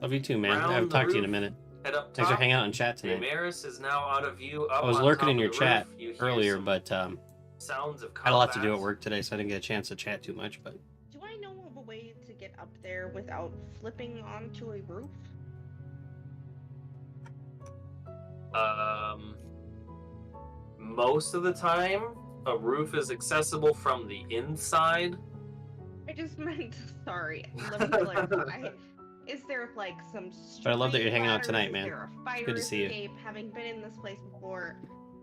Speaker 1: Love you too, man. I
Speaker 3: Round
Speaker 1: haven't
Speaker 3: the
Speaker 1: talked to you in a
Speaker 3: roof.
Speaker 1: minute.
Speaker 3: Head up
Speaker 1: Thanks for
Speaker 3: top.
Speaker 1: hanging out in chat tonight.
Speaker 3: Damaris is now out of view. Up
Speaker 1: I was
Speaker 3: on
Speaker 1: lurking
Speaker 3: top
Speaker 1: in
Speaker 3: of
Speaker 1: your
Speaker 3: the
Speaker 1: chat
Speaker 3: roof. You hear
Speaker 1: earlier,
Speaker 3: some
Speaker 1: but
Speaker 3: sounds of
Speaker 1: I had a lot to do
Speaker 3: combat.
Speaker 1: at work today, so I didn't get a chance to chat too much. But
Speaker 6: Do I know of a way to get up there without flipping onto a roof?
Speaker 3: Most of the time, a roof is accessible from the inside.
Speaker 6: I just meant, sorry, let me clarify. Is there like some
Speaker 1: But I love that you're hanging out
Speaker 6: ladders?
Speaker 1: tonight,
Speaker 6: Is
Speaker 1: man.
Speaker 6: there a fire
Speaker 1: good to see you.
Speaker 6: escape? Having been in this place before,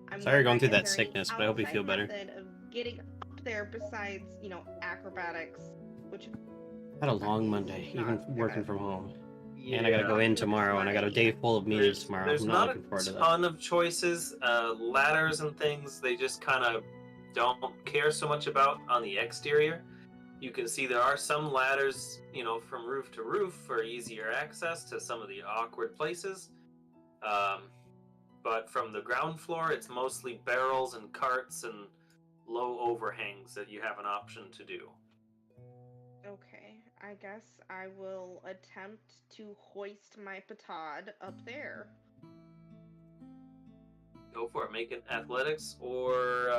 Speaker 6: I'm
Speaker 1: Sorry you're going through
Speaker 6: wondering,
Speaker 1: that
Speaker 6: is there any
Speaker 1: sickness, but I hope you feel
Speaker 6: outside
Speaker 1: better.
Speaker 6: method of getting up there besides, you know, acrobatics, which
Speaker 1: I had a long Monday,
Speaker 6: Not
Speaker 1: even
Speaker 6: gonna-
Speaker 1: working from home. And I gotta go in tomorrow, and I got a day full of meetings tomorrow.
Speaker 3: There's
Speaker 1: I'm
Speaker 3: not
Speaker 1: not looking forward to
Speaker 3: a
Speaker 1: that.
Speaker 3: ton of choices. Ladders and things, they just kind of don't care so much about on the exterior. You can see there are some ladders, you know, from roof to roof for easier access to some of the awkward places. But from the ground floor, it's mostly barrels and carts and low overhangs that you have an option to do.
Speaker 6: okay, I guess I will attempt to hoist my petard up there.
Speaker 3: Go for it. Make it athletics or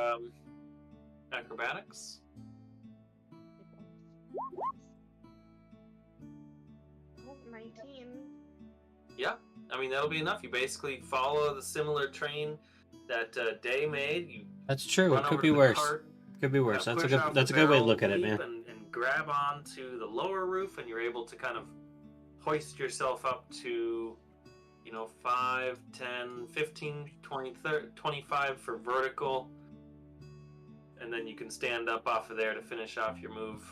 Speaker 3: acrobatics.
Speaker 6: Oh, 19.
Speaker 3: Yeah, I mean that'll be enough. You basically follow the similar train that Day made. You
Speaker 1: That's true.
Speaker 3: run
Speaker 1: It could
Speaker 3: over
Speaker 1: be
Speaker 3: to the
Speaker 1: worse.
Speaker 3: cart,
Speaker 1: Could be worse. That's a
Speaker 3: push
Speaker 1: good.
Speaker 3: off
Speaker 1: That's a
Speaker 3: the
Speaker 1: good way to
Speaker 3: barrel,
Speaker 1: look at it,
Speaker 3: leap,
Speaker 1: man.
Speaker 3: and grab onto the lower roof, and you're able to kind of hoist yourself up to, you know, 5, 10, 15, 20, 30, 25 for vertical, and then you can stand up off of there to finish off your move.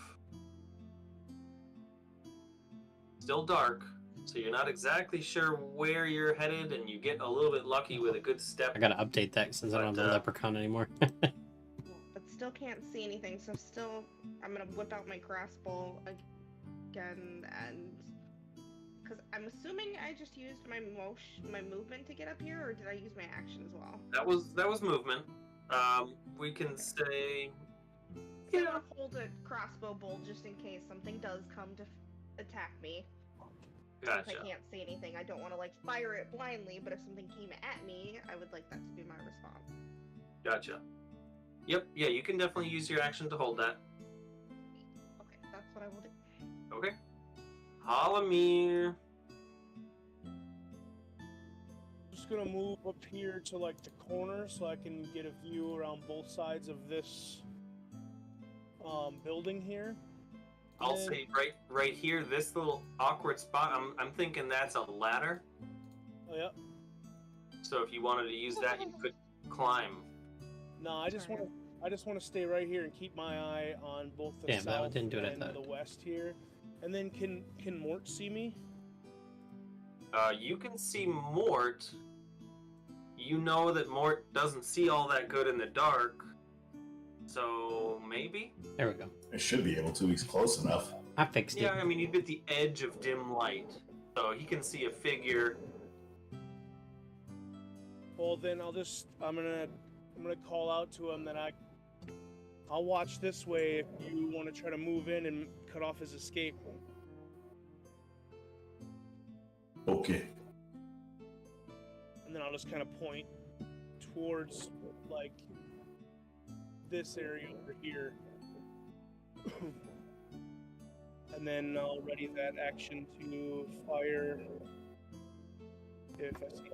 Speaker 3: Still dark, so you're not exactly sure where you're headed, and you get a little bit lucky with a good step.
Speaker 1: I gotta update that since I don't have the
Speaker 3: But,
Speaker 1: leprechaun anymore.
Speaker 6: But still can't see anything, so still, I'm gonna whip out my crossbow again, and because I'm assuming I just used my movement to get up here, or did I use my action as well?
Speaker 3: That was movement. We can say,
Speaker 6: So I'm
Speaker 3: yeah,
Speaker 6: gonna hold a crossbow bolt just in case something does come to attack me. Since
Speaker 3: gotcha.
Speaker 6: I can't see anything, I don't want to like fire it blindly, but if something came at me, I would like that to be my response.
Speaker 3: Gotcha. Yep, yeah, you can definitely use your action to hold that.
Speaker 6: Okay, that's what I will do.
Speaker 3: Okay. Halamir.
Speaker 8: Just gonna move up here to like the corner so I can get a view around both sides of this building here.
Speaker 3: I'll
Speaker 8: Yeah.
Speaker 3: say right here, this little awkward spot. I'm thinking that's a ladder.
Speaker 8: Oh yeah.
Speaker 3: So if you wanted to use that, you could climb.
Speaker 8: No, I just want to stay right here and keep my eye on both the
Speaker 1: Damn, that one
Speaker 8: south
Speaker 1: didn't do what I
Speaker 8: and
Speaker 1: thought.
Speaker 8: the west here. And then can Mort see me?
Speaker 3: You can see Mort. You know that Mort doesn't see all that good in the dark. So maybe.
Speaker 1: There we go.
Speaker 4: I should be able to. He's close enough.
Speaker 1: I fixed it.
Speaker 3: Yeah, I mean he'd be at the edge of dim light, so he can see a figure.
Speaker 8: Well, then I'm gonna call out to him that I'll watch this way if you want to try to move in and cut off his escape.
Speaker 4: Okay.
Speaker 8: And then I'll just kind of point towards, like, this area over here. And then I'll ready that action to fire if I see him.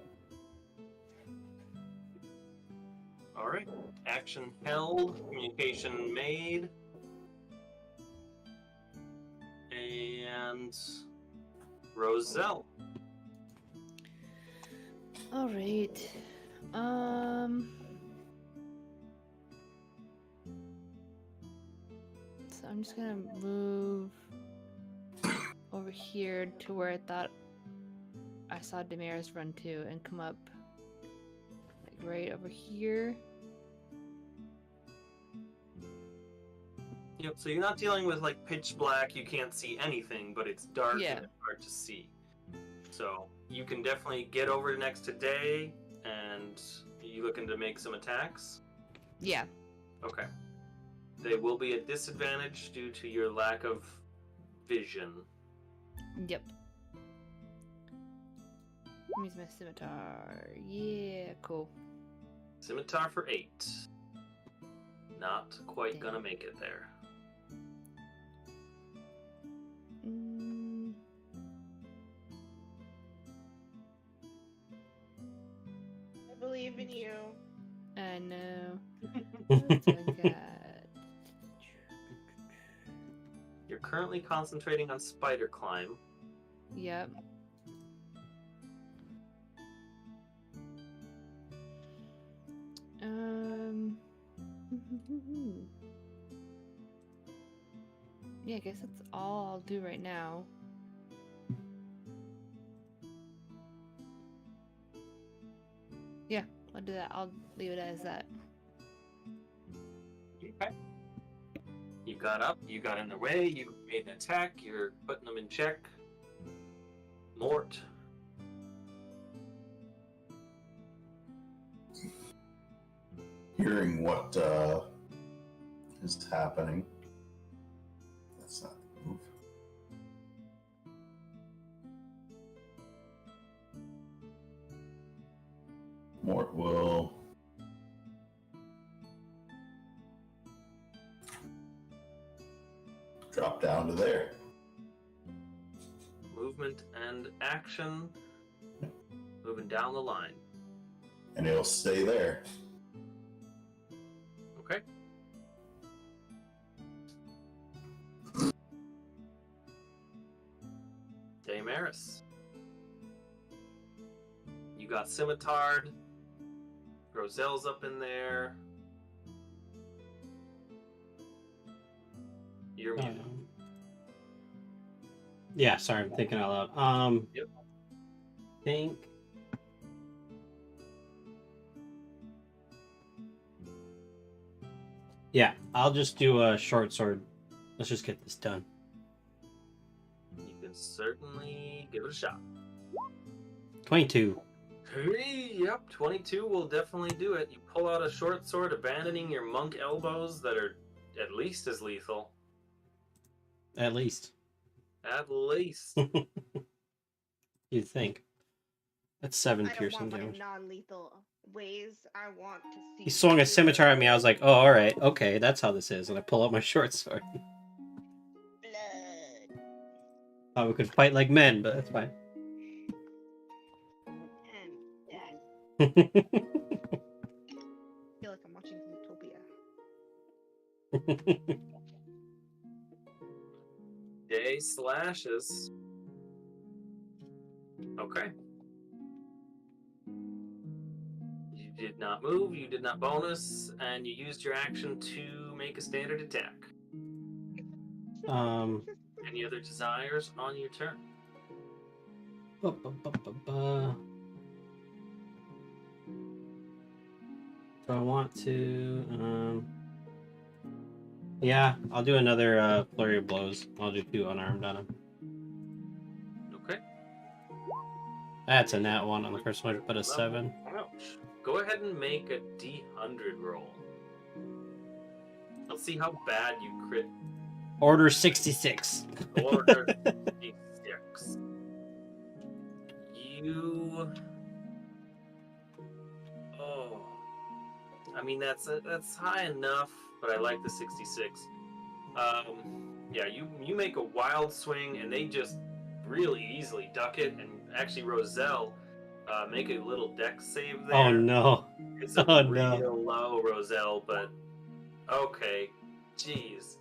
Speaker 3: All right. Action held. Communication made. And Roselle.
Speaker 5: All right. So I'm just gonna move over here to where I thought I saw Damaris run to and come up like right over here.
Speaker 3: Yep, so you're not dealing with like pitch black, you can't see anything, but it's dark
Speaker 5: Yeah.
Speaker 3: and it's hard to see. So you can definitely get over next to Day, and you looking to make some attacks?
Speaker 5: Yeah.
Speaker 3: Okay. They will be at disadvantage due to your lack of vision.
Speaker 5: Yep. Use my scimitar. Yeah, cool.
Speaker 3: Scimitar for 8. Not quite
Speaker 5: Damn.
Speaker 3: gonna make it there.
Speaker 6: I believe in you.
Speaker 5: I know. What do I got?
Speaker 3: You're currently concentrating on spider climb.
Speaker 5: Yep. Yeah, I guess that's all I'll do right now. Yeah, I'll do that. I'll leave it as that.
Speaker 3: Okay. You got up, you got in their way, you made an attack, you're putting them in check. Mort.
Speaker 4: Hearing what is happening. That's not the move. Mort will drop down to there.
Speaker 3: Movement and action. Moving down the line.
Speaker 4: And he'll stay there.
Speaker 3: Okay. Damaris. You got Scimitard. Roselle's up in there. You're muted.
Speaker 1: Yeah, sorry, I'm thinking out loud.
Speaker 3: Yep.
Speaker 1: Think. Yeah, I'll just do a short sword. Let's just get this done.
Speaker 3: You can certainly give it a shot.
Speaker 1: 22.
Speaker 3: Hey, yep, 22 will definitely do it. You pull out a short sword, abandoning your monk elbows that are at least as lethal.
Speaker 1: At least.
Speaker 3: At least.
Speaker 1: You'd think. That's 7
Speaker 6: I don't
Speaker 1: piercing
Speaker 6: want my
Speaker 1: damage.
Speaker 6: non-lethal ways. I want to see.
Speaker 1: He swung a scimitar at me. I was like, oh, alright, okay, that's how this is. And I pull out my short sword.
Speaker 6: Blood
Speaker 1: Thought we could fight like men, but that's fine.
Speaker 6: and death. I feel like I'm watching Zootopia.
Speaker 3: Day slashes. Okay. You did not move, you did not bonus, and you used your action to make a standard attack. Any other desires on your turn?
Speaker 1: Do I want to? Yeah, I'll do another flurry of blows. I'll do 2 unarmed on him.
Speaker 3: Okay.
Speaker 1: That's a nat 1 on the first one, but a 7.
Speaker 3: Ouch. Go ahead and make a D100 roll. Let's see how bad you crit.
Speaker 1: Order 66.
Speaker 3: Order 66. You. Oh. I mean, that's high enough, but I like the 66. Yeah, you make a wild swing, and they just really easily duck it. And actually, Roselle, make a little dex save there.
Speaker 1: Oh no.
Speaker 3: It's a
Speaker 1: Oh,
Speaker 3: real
Speaker 1: no.
Speaker 3: low, Roselle, but okay. Jeez.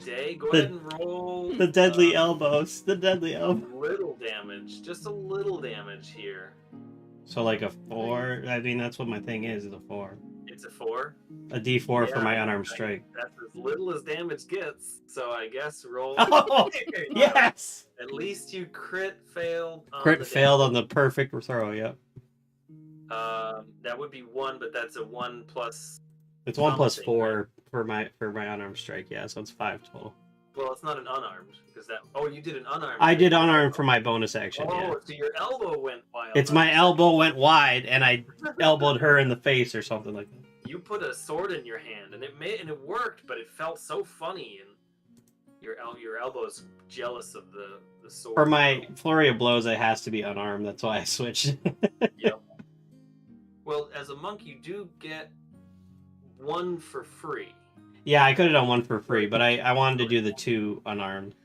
Speaker 3: Day, go ahead and roll.
Speaker 1: The deadly elbows. The deadly elbow.
Speaker 3: Little damage, just a little damage here.
Speaker 1: So like a 4. I mean, that's what my thing is a 4.
Speaker 3: It's a 4.
Speaker 1: A D4 for
Speaker 3: Yeah,
Speaker 1: my unarmed strike.
Speaker 3: That's as little as damage gets. So I guess roll.
Speaker 1: Oh, yes.
Speaker 3: At least you crit failed.
Speaker 1: Crit failed on the perfect throw. Yep.
Speaker 3: That would be 1, but that's a 1 plus.
Speaker 1: It's 1 plus
Speaker 3: something,
Speaker 1: 4 for my unarmed strike. Yeah, so it's 5 total.
Speaker 3: Well, it's not an unarmed because that. Oh, you did an unarmed.
Speaker 1: I did unarmed for my bonus action.
Speaker 3: Oh,
Speaker 1: Yeah.
Speaker 3: so your elbow went wild.
Speaker 1: It's my elbow went wide, and I elbowed her in the face or something like that.
Speaker 3: You put a sword in your hand, and it worked, but it felt so funny, and your elbow's jealous of the sword.
Speaker 1: For my flurry of blows, it has to be unarmed. That's why I switched.
Speaker 3: Yep. Well, as a monk, you do get 1 for free.
Speaker 1: Yeah, I could have done 1 for free, but I wanted to do the 2 unarmed.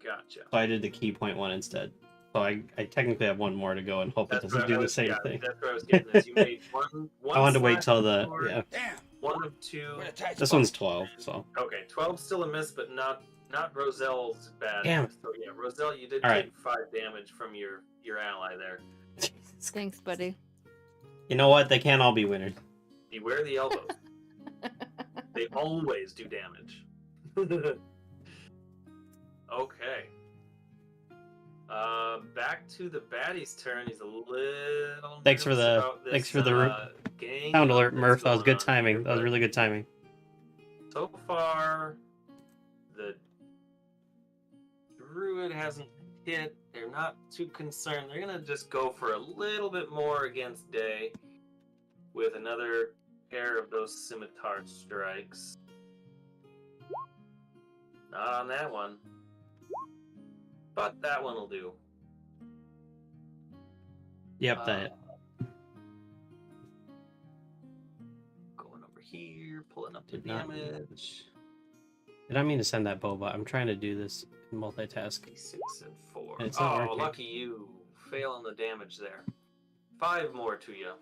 Speaker 3: Gotcha.
Speaker 1: So I did the key point 1 instead. So I technically have 1 more to go and hope it doesn't do the same thing.
Speaker 3: That's what I was getting. Is you made one
Speaker 1: I wanted to wait till
Speaker 3: sword,
Speaker 1: yeah.
Speaker 2: Damn.
Speaker 3: 1 of 2.
Speaker 1: This one's 12, so.
Speaker 3: Okay, 12 still a miss, but not Roselle's bad.
Speaker 1: Damn.
Speaker 3: So yeah, Roselle, you did
Speaker 1: All
Speaker 3: take
Speaker 1: right.
Speaker 3: 5 damage from your ally there.
Speaker 5: Thanks, buddy.
Speaker 1: You know what? They can't all be winners.
Speaker 3: Beware the elbows. They always do damage. Okay. Back to the baddie's turn. He's a little.
Speaker 1: Thanks for
Speaker 3: nervous
Speaker 1: the-
Speaker 3: about this,
Speaker 1: thanks for the
Speaker 3: gang
Speaker 1: Sound
Speaker 3: up
Speaker 1: alert,
Speaker 3: that's
Speaker 1: Murph. That was
Speaker 3: going
Speaker 1: good
Speaker 3: on here,
Speaker 1: timing. That was
Speaker 3: but
Speaker 1: really good timing.
Speaker 3: So far, the druid hasn't hit. They're not too concerned. They're gonna just go for a little bit more against Day with another pair of those scimitar strikes. Not on that one, but that one will do.
Speaker 1: Yep, that.
Speaker 3: Going over here, pulling up the
Speaker 1: Did not-
Speaker 3: damage.
Speaker 1: Did I mean to send that bow, but I'm trying to do this in multitask.
Speaker 3: 6 and 4.
Speaker 1: It's not
Speaker 3: Oh,
Speaker 1: working.
Speaker 3: lucky you. Fail on the damage there. 5 more to you.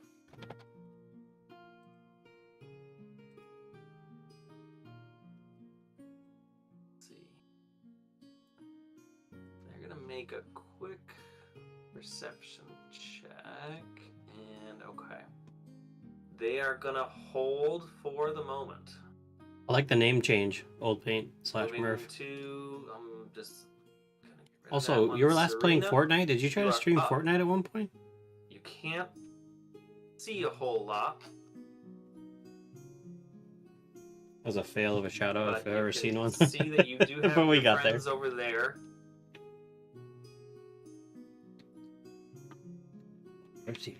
Speaker 3: Let's see. They're gonna make a quick perception check. And okay. They are gonna hold for the moment.
Speaker 1: I like the name change. Old Paint /
Speaker 3: Moving
Speaker 1: Murph.
Speaker 3: to, just gonna get rid of that
Speaker 1: Also,
Speaker 3: one.
Speaker 1: you were last playing
Speaker 3: Serena,
Speaker 1: Fortnite. Did you try
Speaker 3: you
Speaker 1: to
Speaker 3: are
Speaker 1: stream
Speaker 3: up.
Speaker 1: Fortnite at one point?
Speaker 3: You can't see a whole lot.
Speaker 1: That was a fail of a shout out
Speaker 3: But
Speaker 1: if I've
Speaker 3: you
Speaker 1: ever
Speaker 3: can
Speaker 1: seen one.
Speaker 3: see that you do have
Speaker 1: But we
Speaker 3: your
Speaker 1: got there.
Speaker 3: friends over there.
Speaker 1: Where's he?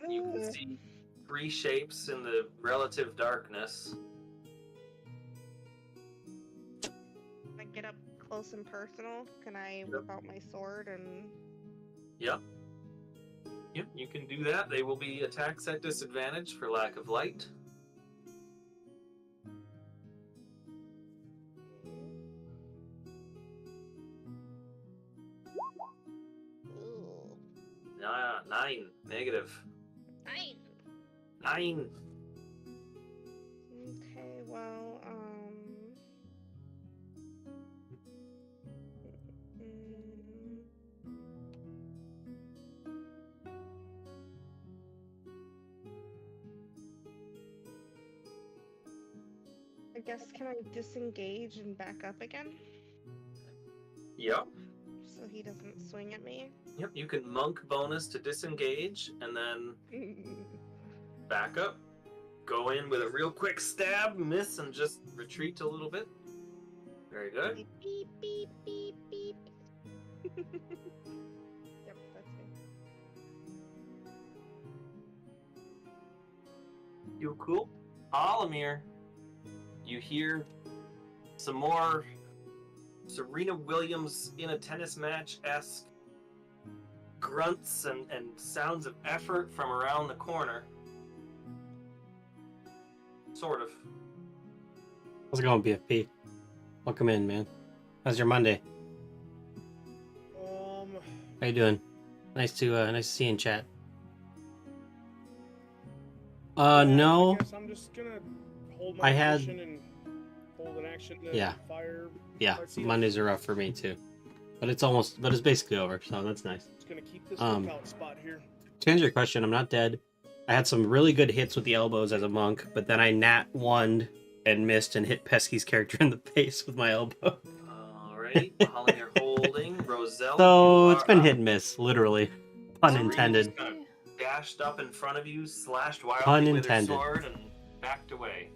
Speaker 3: You can see 3 shapes in the relative darkness.
Speaker 6: I get up close and personal. Can I whip out my sword and?
Speaker 3: Yep. Yep, you can do that. They will be attacks at disadvantage for lack of light.
Speaker 6: Ooh,
Speaker 3: 9. Negative.
Speaker 6: 9.
Speaker 3: 9.
Speaker 6: Okay, well, mm, I guess can I disengage and back up again
Speaker 3: Yep.
Speaker 6: so he doesn't swing at me?
Speaker 3: Yep, you can monk bonus to disengage and then back up. Go in with a real quick stab, miss, and just retreat a little bit. Very good.
Speaker 6: Beep, beep, beep, beep, beep. Yep, that's me.
Speaker 3: You cool? Alamir, you hear some more Serena Williams in a tennis match-esque grunts and sounds of effort from around the corner. Sort of.
Speaker 1: How's it going, BFP? Welcome in, man. How's your Monday? How you doing? Nice to see you in chat. No.
Speaker 8: I guess I'm just gonna hold
Speaker 1: I
Speaker 8: my
Speaker 1: had-
Speaker 8: position and hold an action to
Speaker 1: Yeah.
Speaker 8: fire.
Speaker 1: Yeah,
Speaker 8: Let's see.
Speaker 1: Mondays are rough for me too. But it's basically over, so that's nice.
Speaker 8: Just gonna keep this lookout spot here.
Speaker 1: To answer your question, I'm not dead. I had some really good hits with the elbows as a monk, but then I nat 1'd and missed and hit Pesky's character in the face with my elbow.
Speaker 3: Alrighty, Alamir holding. Roselle.
Speaker 1: So
Speaker 3: you
Speaker 1: it's
Speaker 3: are
Speaker 1: been
Speaker 3: up.
Speaker 1: hit and miss, literally. Pun
Speaker 3: Serena
Speaker 1: intended.
Speaker 3: just kinda dashed up in front of you, slashed wildly
Speaker 1: Pun
Speaker 3: with her
Speaker 1: intended.
Speaker 3: sword, and backed away.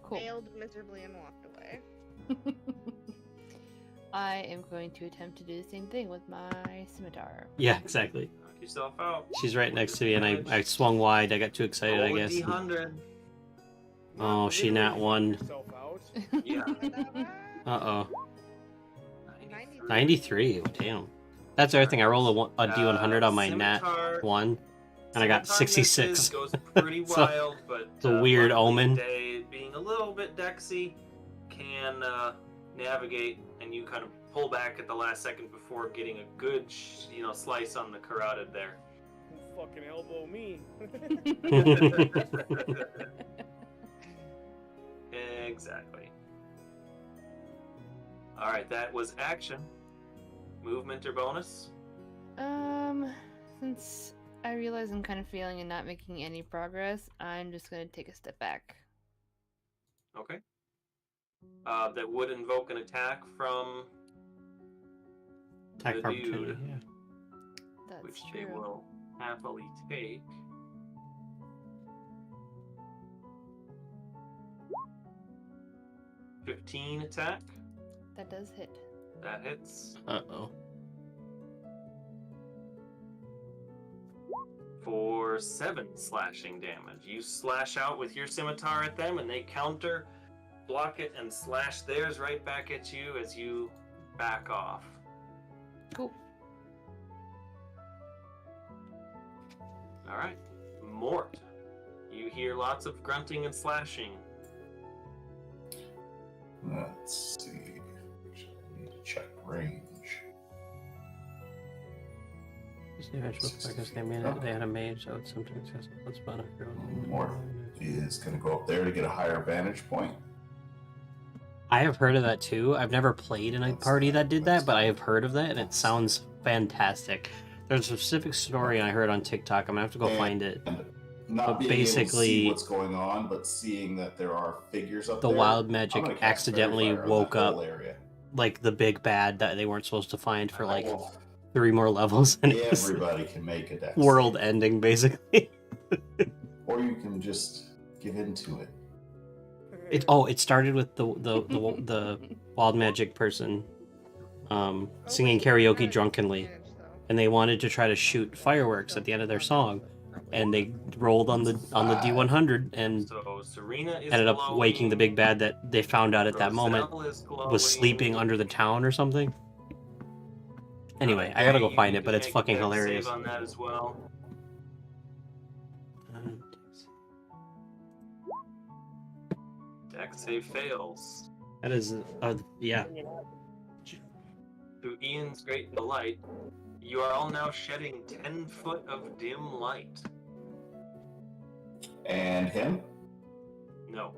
Speaker 5: Cool.
Speaker 6: Failed miserably and walked away.
Speaker 5: I am going to attempt to do the same thing with my scimitar.
Speaker 1: Yeah, exactly.
Speaker 3: Knock yourself out.
Speaker 1: She's right next to me, and I swung wide. I got too excited, I
Speaker 3: Roll a
Speaker 1: guess.
Speaker 3: D100.
Speaker 1: Oh,
Speaker 8: Not
Speaker 1: she
Speaker 8: literally
Speaker 1: nat one.
Speaker 8: knock yourself out.
Speaker 3: Yeah.
Speaker 1: Uh-oh.
Speaker 3: 93.
Speaker 1: 93. Damn. That's the other thing. I rolled a D100 on my nat
Speaker 3: Scimitar-
Speaker 1: 1, and I got
Speaker 3: Scimitar
Speaker 1: 66.
Speaker 3: misses, goes pretty
Speaker 1: So,
Speaker 3: wild, but
Speaker 1: it's a weird
Speaker 3: luckily
Speaker 1: omen.
Speaker 3: Day, being a little bit dexy, can navigate, and you kind of pull back at the last second before getting a good, slice on the carotid there.
Speaker 8: Don't fucking elbow me.
Speaker 3: Exactly. All right, that was action. Movement or bonus?
Speaker 5: Since I realize I'm kind of failing and not making any progress, I'm just gonna take a step back.
Speaker 3: Okay. That would invoke an attack from
Speaker 1: Attack
Speaker 3: the
Speaker 1: of opportunity,
Speaker 3: dude,
Speaker 1: yeah.
Speaker 5: That's
Speaker 3: which
Speaker 5: true.
Speaker 3: they will happily take. $15 attack.
Speaker 5: That does hit.
Speaker 3: That hits.
Speaker 1: Uh-oh.
Speaker 3: For 7 slashing damage. You slash out with your scimitar at them, and they counter, block it, and slash theirs right back at you as you back off.
Speaker 5: Cool.
Speaker 3: Alright. Mort. You hear lots of grunting and slashing.
Speaker 4: Let's see. I need to check range.
Speaker 1: They had a mage, so it's sometimes has a spot
Speaker 4: Mort is going to go up there to get a higher vantage point.
Speaker 1: I have heard of that too. I've never played in a party that did that, but I have heard of that, and it sounds fantastic. There's a specific story I heard on TikTok. I'm gonna have to go find it.
Speaker 4: And not
Speaker 1: But
Speaker 4: being able to
Speaker 1: basically-
Speaker 4: see what's going on, but seeing that there are figures up
Speaker 1: The
Speaker 4: there.
Speaker 1: wild
Speaker 4: I'm
Speaker 1: magic
Speaker 4: gonna cast
Speaker 1: accidentally
Speaker 4: Fairy Fire on
Speaker 1: woke
Speaker 4: that whole
Speaker 1: up
Speaker 4: area.
Speaker 1: like the big bad that they weren't supposed to find for like
Speaker 4: Well,
Speaker 1: 3 more levels, and it was
Speaker 4: everybody can make a dex
Speaker 1: world
Speaker 4: save.
Speaker 1: ending basically.
Speaker 4: Or you can just give into it.
Speaker 1: It started with the wild magic person singing karaoke drunkenly, and they wanted to try to shoot fireworks at the end of their song, and they rolled on the D100 and
Speaker 3: So Serena is
Speaker 1: ended up
Speaker 3: glowing,
Speaker 1: waking the big bad that they found out at that moment
Speaker 3: Roselle is glowing.
Speaker 1: was sleeping under the town or something. Anyway, I gotta go
Speaker 3: You
Speaker 1: find
Speaker 3: need
Speaker 1: it, but
Speaker 3: to
Speaker 1: it's
Speaker 3: make a
Speaker 1: fucking
Speaker 3: dex
Speaker 1: hilarious.
Speaker 3: Save on that as well. Dex save fails.
Speaker 1: That is, yeah.
Speaker 3: To Ian's great delight, you are all now shedding 10 foot of dim light.
Speaker 4: And him?
Speaker 3: No.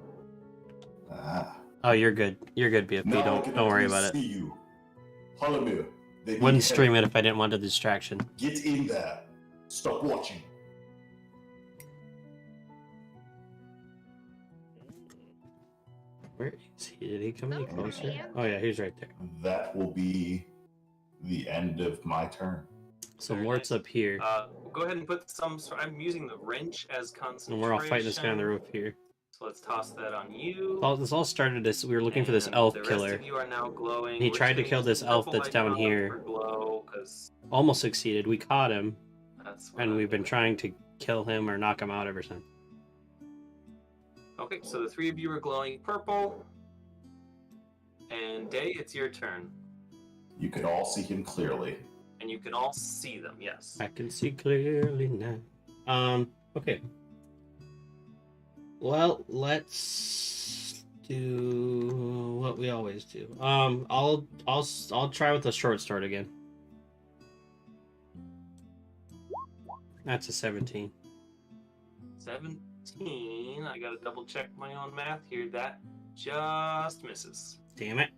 Speaker 4: Ah.
Speaker 1: Oh, you're good. You're good, BFP.
Speaker 4: Now I
Speaker 1: Don't
Speaker 4: can
Speaker 1: worry
Speaker 4: actually
Speaker 1: about it.
Speaker 4: see you. Halamir, they need
Speaker 1: Wouldn't
Speaker 4: help.
Speaker 1: stream it if I didn't want a distraction.
Speaker 4: Get in there. Stop watching.
Speaker 1: Where is he? Did he come any
Speaker 6: Those
Speaker 1: closer?
Speaker 6: hands.
Speaker 1: Oh yeah, he's right there.
Speaker 4: That will be the end of my turn.
Speaker 1: So
Speaker 3: Very
Speaker 1: Mort's
Speaker 3: nice.
Speaker 1: up here,
Speaker 3: Go ahead and put some. I'm using the wrench as concentration.
Speaker 1: and we're all fighting this guy on the roof here.
Speaker 3: So let's toss that on you.
Speaker 1: This all started as we were looking for this
Speaker 3: And
Speaker 1: elf
Speaker 3: the rest
Speaker 1: killer.
Speaker 3: of you are now glowing.
Speaker 1: He
Speaker 3: We're
Speaker 1: tried to
Speaker 3: just
Speaker 1: kill
Speaker 3: gonna
Speaker 1: this
Speaker 3: use
Speaker 1: elf
Speaker 3: purple
Speaker 1: that's down
Speaker 3: light
Speaker 1: here.
Speaker 3: for glow, 'cause
Speaker 1: Almost succeeded. We caught him,
Speaker 3: that's what
Speaker 1: and
Speaker 3: I'm
Speaker 1: we've been
Speaker 3: doing.
Speaker 1: trying to kill him or knock him out ever since.
Speaker 3: Okay, so the three of you are glowing purple. And Day, it's your turn.
Speaker 4: You can all see him clearly.
Speaker 3: And you can all see them, yes.
Speaker 1: I can see clearly now. Okay. Well, let's do what we always do. I'll try with the short sword again. That's a 17.
Speaker 3: 17. I gotta double check my own math here. That just misses.
Speaker 1: Damn it.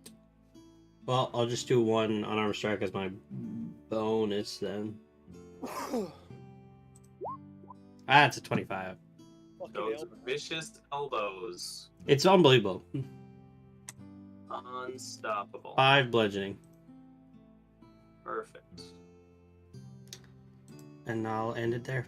Speaker 1: Well, I'll just do one unarmed strike as my bonus then. That's a 25.
Speaker 8: Fucking
Speaker 3: Those
Speaker 8: hell.
Speaker 3: vicious elbows.
Speaker 1: It's unbelievable.
Speaker 3: Unstoppable.
Speaker 1: 5 bludgeoning.
Speaker 3: Perfect.
Speaker 1: And I'll end it there.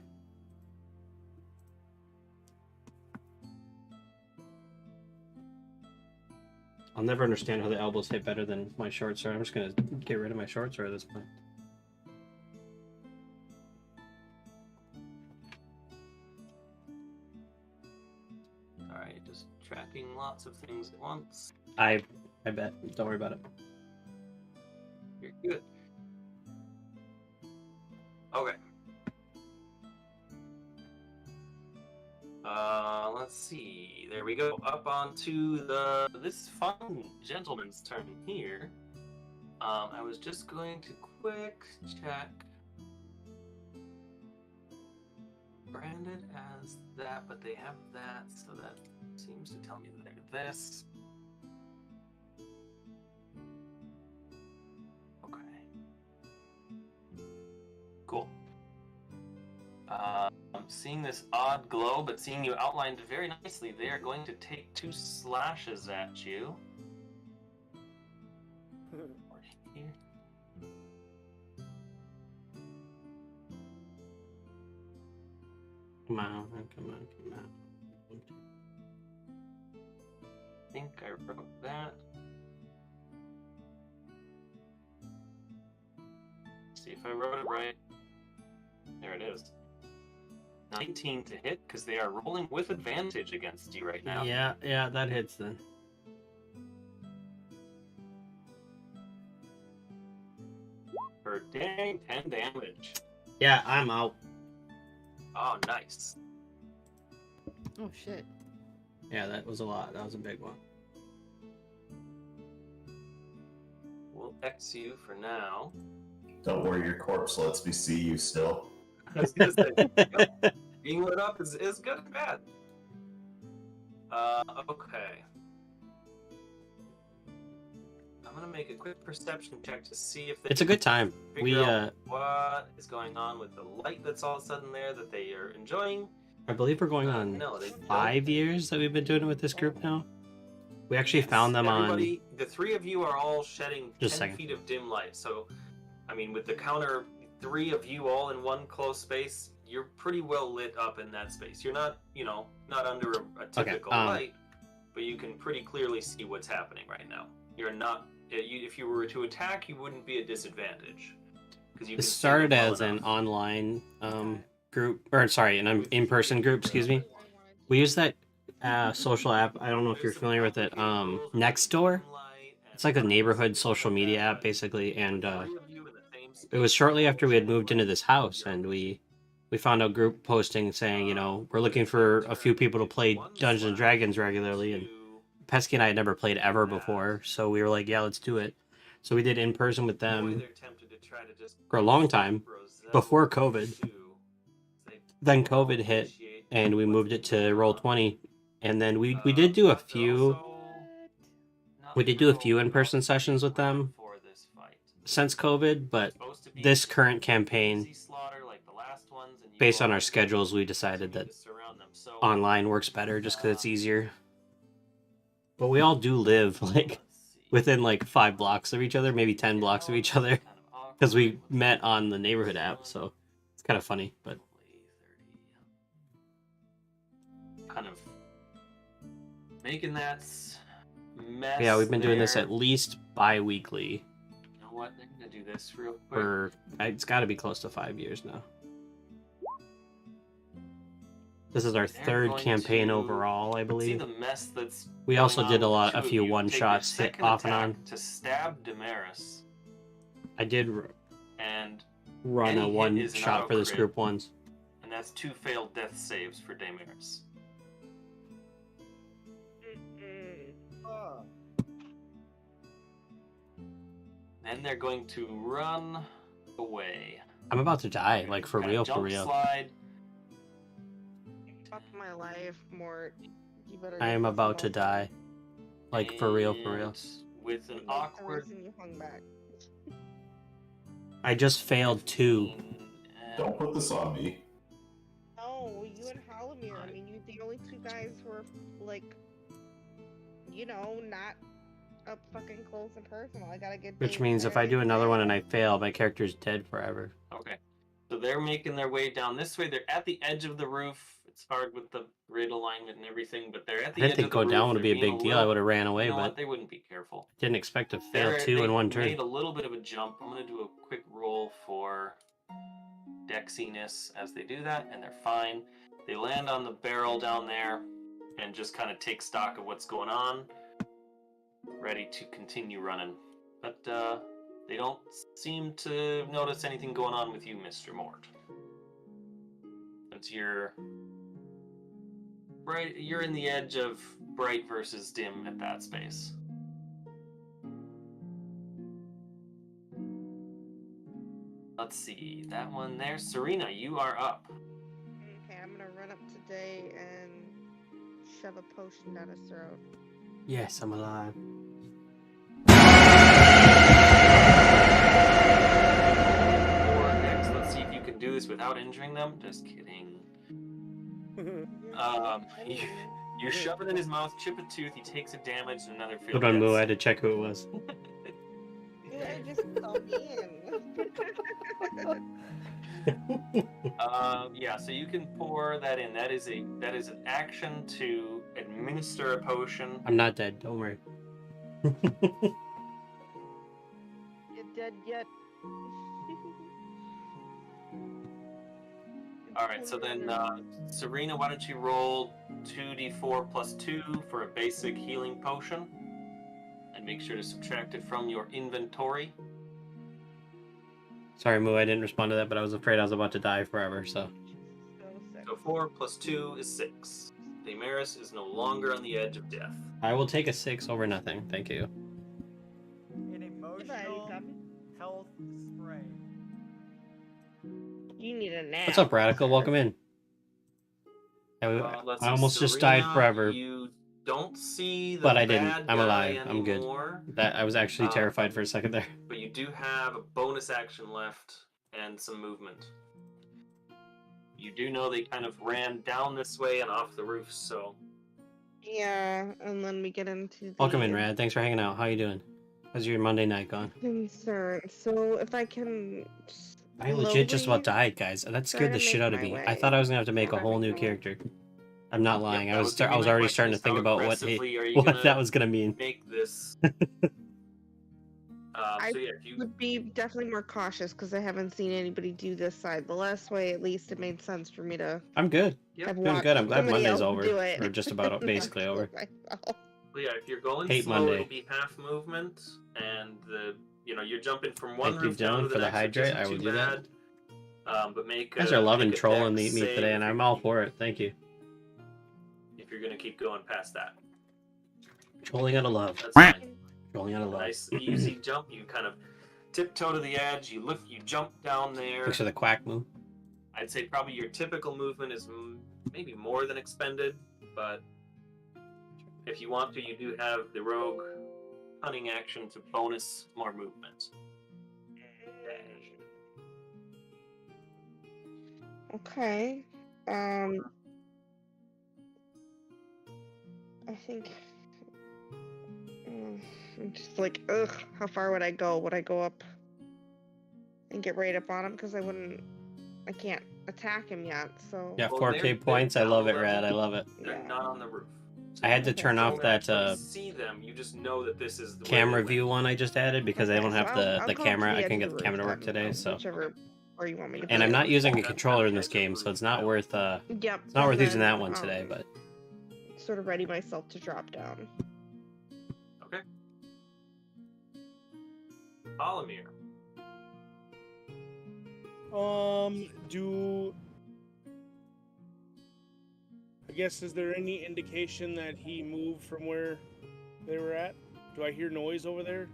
Speaker 1: I'll never understand how the elbows hit better than my short sword. I'm just gonna get rid of my short sword at this point.
Speaker 3: Alright, just tracking lots of things at once.
Speaker 1: I bet. Don't worry about it.
Speaker 3: You're good. Okay. Let's see. There we go. Up onto this fun gentleman's turn here. I was just going to quick check. Branded as that, but they have that, so that seems to tell me that they're this. Okay. Cool. I'm seeing this odd glow, but seeing you outlined very nicely, they are going to take 2 slashes at you. Or here.
Speaker 1: Come on, come on, come on.
Speaker 3: I think I wrote that. See if I wrote it right. There it is. 19 to hit, because they are rolling with advantage against you right now.
Speaker 1: Yeah, that hits then.
Speaker 3: For dang 10 damage.
Speaker 1: Yeah, I'm out.
Speaker 3: Oh, nice.
Speaker 5: Oh shit.
Speaker 1: Yeah, that was a lot. That was a big one.
Speaker 3: We'll X you for now.
Speaker 4: Don't worry, your corpse lets me see you still.
Speaker 3: I was gonna say, yep, being lit up is good and bad. Okay. I'm gonna make a quick perception check to see if they
Speaker 1: It's a good time.
Speaker 3: figure out what is going on with the light that's all of a sudden there that they are enjoying.
Speaker 1: I believe we're going on
Speaker 3: No, they don't.
Speaker 1: 5 years that we've been doing it with this group now. We actually found them
Speaker 3: Everybody, the 3 of you are all shedding
Speaker 1: Just a
Speaker 3: 10
Speaker 1: second.
Speaker 3: feet of dim light. So, I mean, with the counter 3 of you all in one close space, you're pretty well lit up in that space. You're not, not under a typical light, but you can pretty clearly see what's happening right now. You're not. If you were to attack, you wouldn't be at disadvantage. Because you.
Speaker 1: This started as an online group, or sorry, an in-person group. Excuse me. We use that social app. I don't know if you're familiar with it. Nextdoor. It's like a neighborhood social media app, basically, and it was shortly after we had moved into this house, and we found a group posting saying, we're looking for a few people to play Dungeons and Dragons regularly, and Pesky and I had never played ever before, so we were like, yeah, let's do it. So we did in person with them for a long time before COVID. Then COVID hit, and we moved it to Roll20, and then we did do a few. We did do a few in-person sessions with them since COVID, but this current campaign, based on our schedules, we decided that online works better just because it's easier. But we all do live within 5 blocks of each other, maybe 10 blocks of each other, because we met on the neighborhood app, so it's kind of funny, but
Speaker 3: kind of making that mess.
Speaker 1: yeah, we've been doing this
Speaker 3: there.
Speaker 1: at least bi-weekly
Speaker 3: You know what? I'm gonna do this real quick.
Speaker 1: it's got to be close to 5 years now. This is our
Speaker 3: They're
Speaker 1: third
Speaker 3: going
Speaker 1: campaign
Speaker 3: to-
Speaker 1: overall, I
Speaker 3: See
Speaker 1: believe.
Speaker 3: the mess that's
Speaker 1: We
Speaker 3: going
Speaker 1: also
Speaker 3: on
Speaker 1: did
Speaker 3: with the
Speaker 1: a
Speaker 3: two of
Speaker 1: few
Speaker 3: you.
Speaker 1: one
Speaker 3: Take
Speaker 1: shots
Speaker 3: your
Speaker 1: hit
Speaker 3: second
Speaker 1: off and
Speaker 3: attack
Speaker 1: on.
Speaker 3: to stab Damaris,
Speaker 1: I did
Speaker 3: and
Speaker 1: run
Speaker 3: any
Speaker 1: a
Speaker 3: hit
Speaker 1: one
Speaker 3: is an
Speaker 1: shot for this
Speaker 3: auto-crit.
Speaker 1: group once.
Speaker 3: and that's 2 failed death saves for Damaris. Then they're going to run away.
Speaker 1: I'm about to die, like for
Speaker 3: Kinda
Speaker 1: real,
Speaker 3: jump
Speaker 1: for real.
Speaker 3: Slide.
Speaker 6: Fuck my life, Mort. You better
Speaker 1: I
Speaker 6: get
Speaker 1: am
Speaker 6: this
Speaker 1: about to
Speaker 6: motion.
Speaker 1: die. Like for real, for real.
Speaker 3: And with an
Speaker 6: Like the
Speaker 3: awkward
Speaker 6: reason you hung back.
Speaker 1: I just failed 2.
Speaker 3: 15,
Speaker 4: Don't put this on me.
Speaker 6: No, you and Halamir. I mean, you're the only two guys who are, like, you know, not up fucking close and personal. I gotta get.
Speaker 1: Which
Speaker 6: Dave
Speaker 1: means if I do
Speaker 6: Ferris
Speaker 1: another one and I
Speaker 6: back.
Speaker 1: fail, my character's dead forever.
Speaker 3: Okay. So they're making their way down this way. They're at the edge of the roof. It's hard with the grid alignment and everything, but they're at
Speaker 1: I
Speaker 3: the
Speaker 1: didn't
Speaker 3: edge
Speaker 1: think
Speaker 3: of the
Speaker 1: go
Speaker 3: roof.
Speaker 1: down would
Speaker 3: They're
Speaker 1: be a
Speaker 3: being
Speaker 1: big deal. I
Speaker 3: little-
Speaker 1: would have ran
Speaker 3: You
Speaker 1: away,
Speaker 3: know
Speaker 1: but
Speaker 3: what? They wouldn't be careful.
Speaker 1: didn't expect to fail
Speaker 3: They
Speaker 1: 2 in one turn.
Speaker 3: made a little bit of a jump. I'm going to do a quick roll for dexiness as they do that, and they're fine. They land on the barrel down there and just kind of take stock of what's going on, ready to continue running. But they don't seem to notice anything going on with you, Mr. Mort. Since you're in the edge of bright versus dim at that space. Let's see, that one there. Serena, you are up.
Speaker 6: Okay, I'm gonna run up today and shove a potion down his throat.
Speaker 1: Yes, I'm alive.
Speaker 3: Or next, let's see if you can do this without injuring them. Just kidding. You shove it in his mouth, chip a tooth, he takes a damage, and another field.
Speaker 1: Hold on, Moo. I had to check who it was.
Speaker 6: You are just so mean.
Speaker 3: Yeah, so you can pour that in. That is an action to administer a potion.
Speaker 1: I'm not dead. Don't worry.
Speaker 6: You dead yet?
Speaker 3: All right, so then Serena, why don't you roll 2d4 plus 2 for a basic healing potion, and make sure to subtract it from your inventory.
Speaker 1: Sorry, Moo. I didn't respond to that, but I was afraid I was about to die forever. So
Speaker 3: So 4 plus 2 is 6. Damaris is no longer on the edge of death.
Speaker 1: I will take a 6 over nothing. Thank you.
Speaker 7: An emotional health spray.
Speaker 6: You need a nap.
Speaker 1: What's up, Radical? Welcome in.
Speaker 3: Let's
Speaker 1: I
Speaker 3: see,
Speaker 1: almost just died
Speaker 3: Serena,
Speaker 1: forever,
Speaker 3: You don't see the
Speaker 1: but I didn't.
Speaker 3: bad
Speaker 1: I'm
Speaker 3: guy
Speaker 1: alive. I'm good.
Speaker 3: anymore,
Speaker 1: That I was actually terrified for a second there.
Speaker 3: but you do have a bonus action left and some movement. You do know they kind of ran down this way and off the roof, so
Speaker 6: Yeah, and then we get into the
Speaker 1: Welcome in, Rad. Thanks for hanging out. How you doing? How's your Monday night going?
Speaker 6: concern. So if I can
Speaker 1: I legit just about
Speaker 6: slowly
Speaker 1: died, guys. That
Speaker 6: try
Speaker 1: scared
Speaker 6: to
Speaker 1: the shit
Speaker 6: make
Speaker 1: out of
Speaker 6: my
Speaker 1: me.
Speaker 6: way
Speaker 1: I thought I was gonna have to make a
Speaker 6: without
Speaker 1: whole new
Speaker 6: having to-
Speaker 1: character. I'm not lying.
Speaker 3: Yep,
Speaker 1: I was
Speaker 3: that
Speaker 1: I was
Speaker 3: my
Speaker 1: already
Speaker 3: question,
Speaker 1: starting to
Speaker 3: is
Speaker 1: think
Speaker 3: how
Speaker 1: about
Speaker 3: aggressively are you
Speaker 1: what
Speaker 3: gonna
Speaker 1: that was gonna mean.
Speaker 3: make this.
Speaker 6: I
Speaker 3: So yeah, if you
Speaker 6: would be definitely more cautious because I haven't seen anybody do this side. The last way, at least, it made sense for me to
Speaker 1: I'm good.
Speaker 3: Yep.
Speaker 6: have
Speaker 1: Doing
Speaker 6: watched
Speaker 1: good. I'm glad
Speaker 6: somebody
Speaker 1: Monday's
Speaker 6: else
Speaker 1: over,
Speaker 6: do it.
Speaker 1: or just about basically
Speaker 6: Not
Speaker 1: over.
Speaker 6: do it myself.
Speaker 3: Well, yeah, if you're going
Speaker 1: Hate
Speaker 3: slow,
Speaker 1: Monday.
Speaker 3: it'll be half movement, and you're jumping from one
Speaker 1: Thank you,
Speaker 3: roof down to
Speaker 1: Dylan,
Speaker 3: the
Speaker 1: for the
Speaker 3: next, which
Speaker 1: hydrate.
Speaker 3: isn't
Speaker 1: I will
Speaker 3: too
Speaker 1: do that.
Speaker 3: bad. But make
Speaker 1: You guys are loving
Speaker 3: make a
Speaker 1: trolling
Speaker 3: dex
Speaker 1: me
Speaker 3: save
Speaker 1: today, and I'm all for it. Thank you.
Speaker 3: if you're gonna keep going past that.
Speaker 1: Trolling out of love.
Speaker 3: That's fine.
Speaker 1: Trolling out of love.
Speaker 3: Nice easy jump. You kind of tiptoe to the edge. You jump down there.
Speaker 1: Thanks for the quack move.
Speaker 3: I'd say probably your typical movement is maybe more than expended, but if you want to, you do have the rogue hunting action to bonus more movement.
Speaker 6: Okay. I think. I'm just like, ugh. How far would I go? Would I go up and get right up on him? Because I can't attack him yet. So.
Speaker 1: Yeah,
Speaker 3: Well,
Speaker 1: 4K
Speaker 3: they're
Speaker 1: points. I love it,
Speaker 3: down
Speaker 1: Rad. I
Speaker 3: level.
Speaker 1: love it.
Speaker 3: They're
Speaker 6: Yeah.
Speaker 3: not on the roof.
Speaker 1: I had to
Speaker 6: Okay,
Speaker 1: turn
Speaker 6: so
Speaker 1: off
Speaker 3: You
Speaker 1: that
Speaker 3: don't actually see them. You just know that this is the way
Speaker 1: camera
Speaker 3: they
Speaker 1: view
Speaker 3: went.
Speaker 1: one I just added because I
Speaker 6: Okay,
Speaker 1: don't
Speaker 6: so
Speaker 1: have
Speaker 6: I'll
Speaker 1: the
Speaker 6: go up to
Speaker 1: camera. I
Speaker 6: edge
Speaker 1: couldn't
Speaker 6: of
Speaker 1: get the
Speaker 6: roof
Speaker 1: camera to work
Speaker 6: then,
Speaker 1: today, so
Speaker 6: Whichever Or you want me to?
Speaker 1: And I'm not using a
Speaker 3: That's
Speaker 1: controller in
Speaker 3: the
Speaker 1: this
Speaker 3: edge of
Speaker 1: game,
Speaker 3: the
Speaker 1: so it's
Speaker 3: roof
Speaker 1: not
Speaker 3: tile.
Speaker 1: worth
Speaker 6: Yep.
Speaker 1: it's not worth
Speaker 6: and
Speaker 1: using
Speaker 6: then,
Speaker 1: that one today. But
Speaker 6: sort of ready myself to drop down.
Speaker 3: Okay. Olimir.
Speaker 8: I guess, is there any indication that he moved from where they were at? Do I hear noise over there?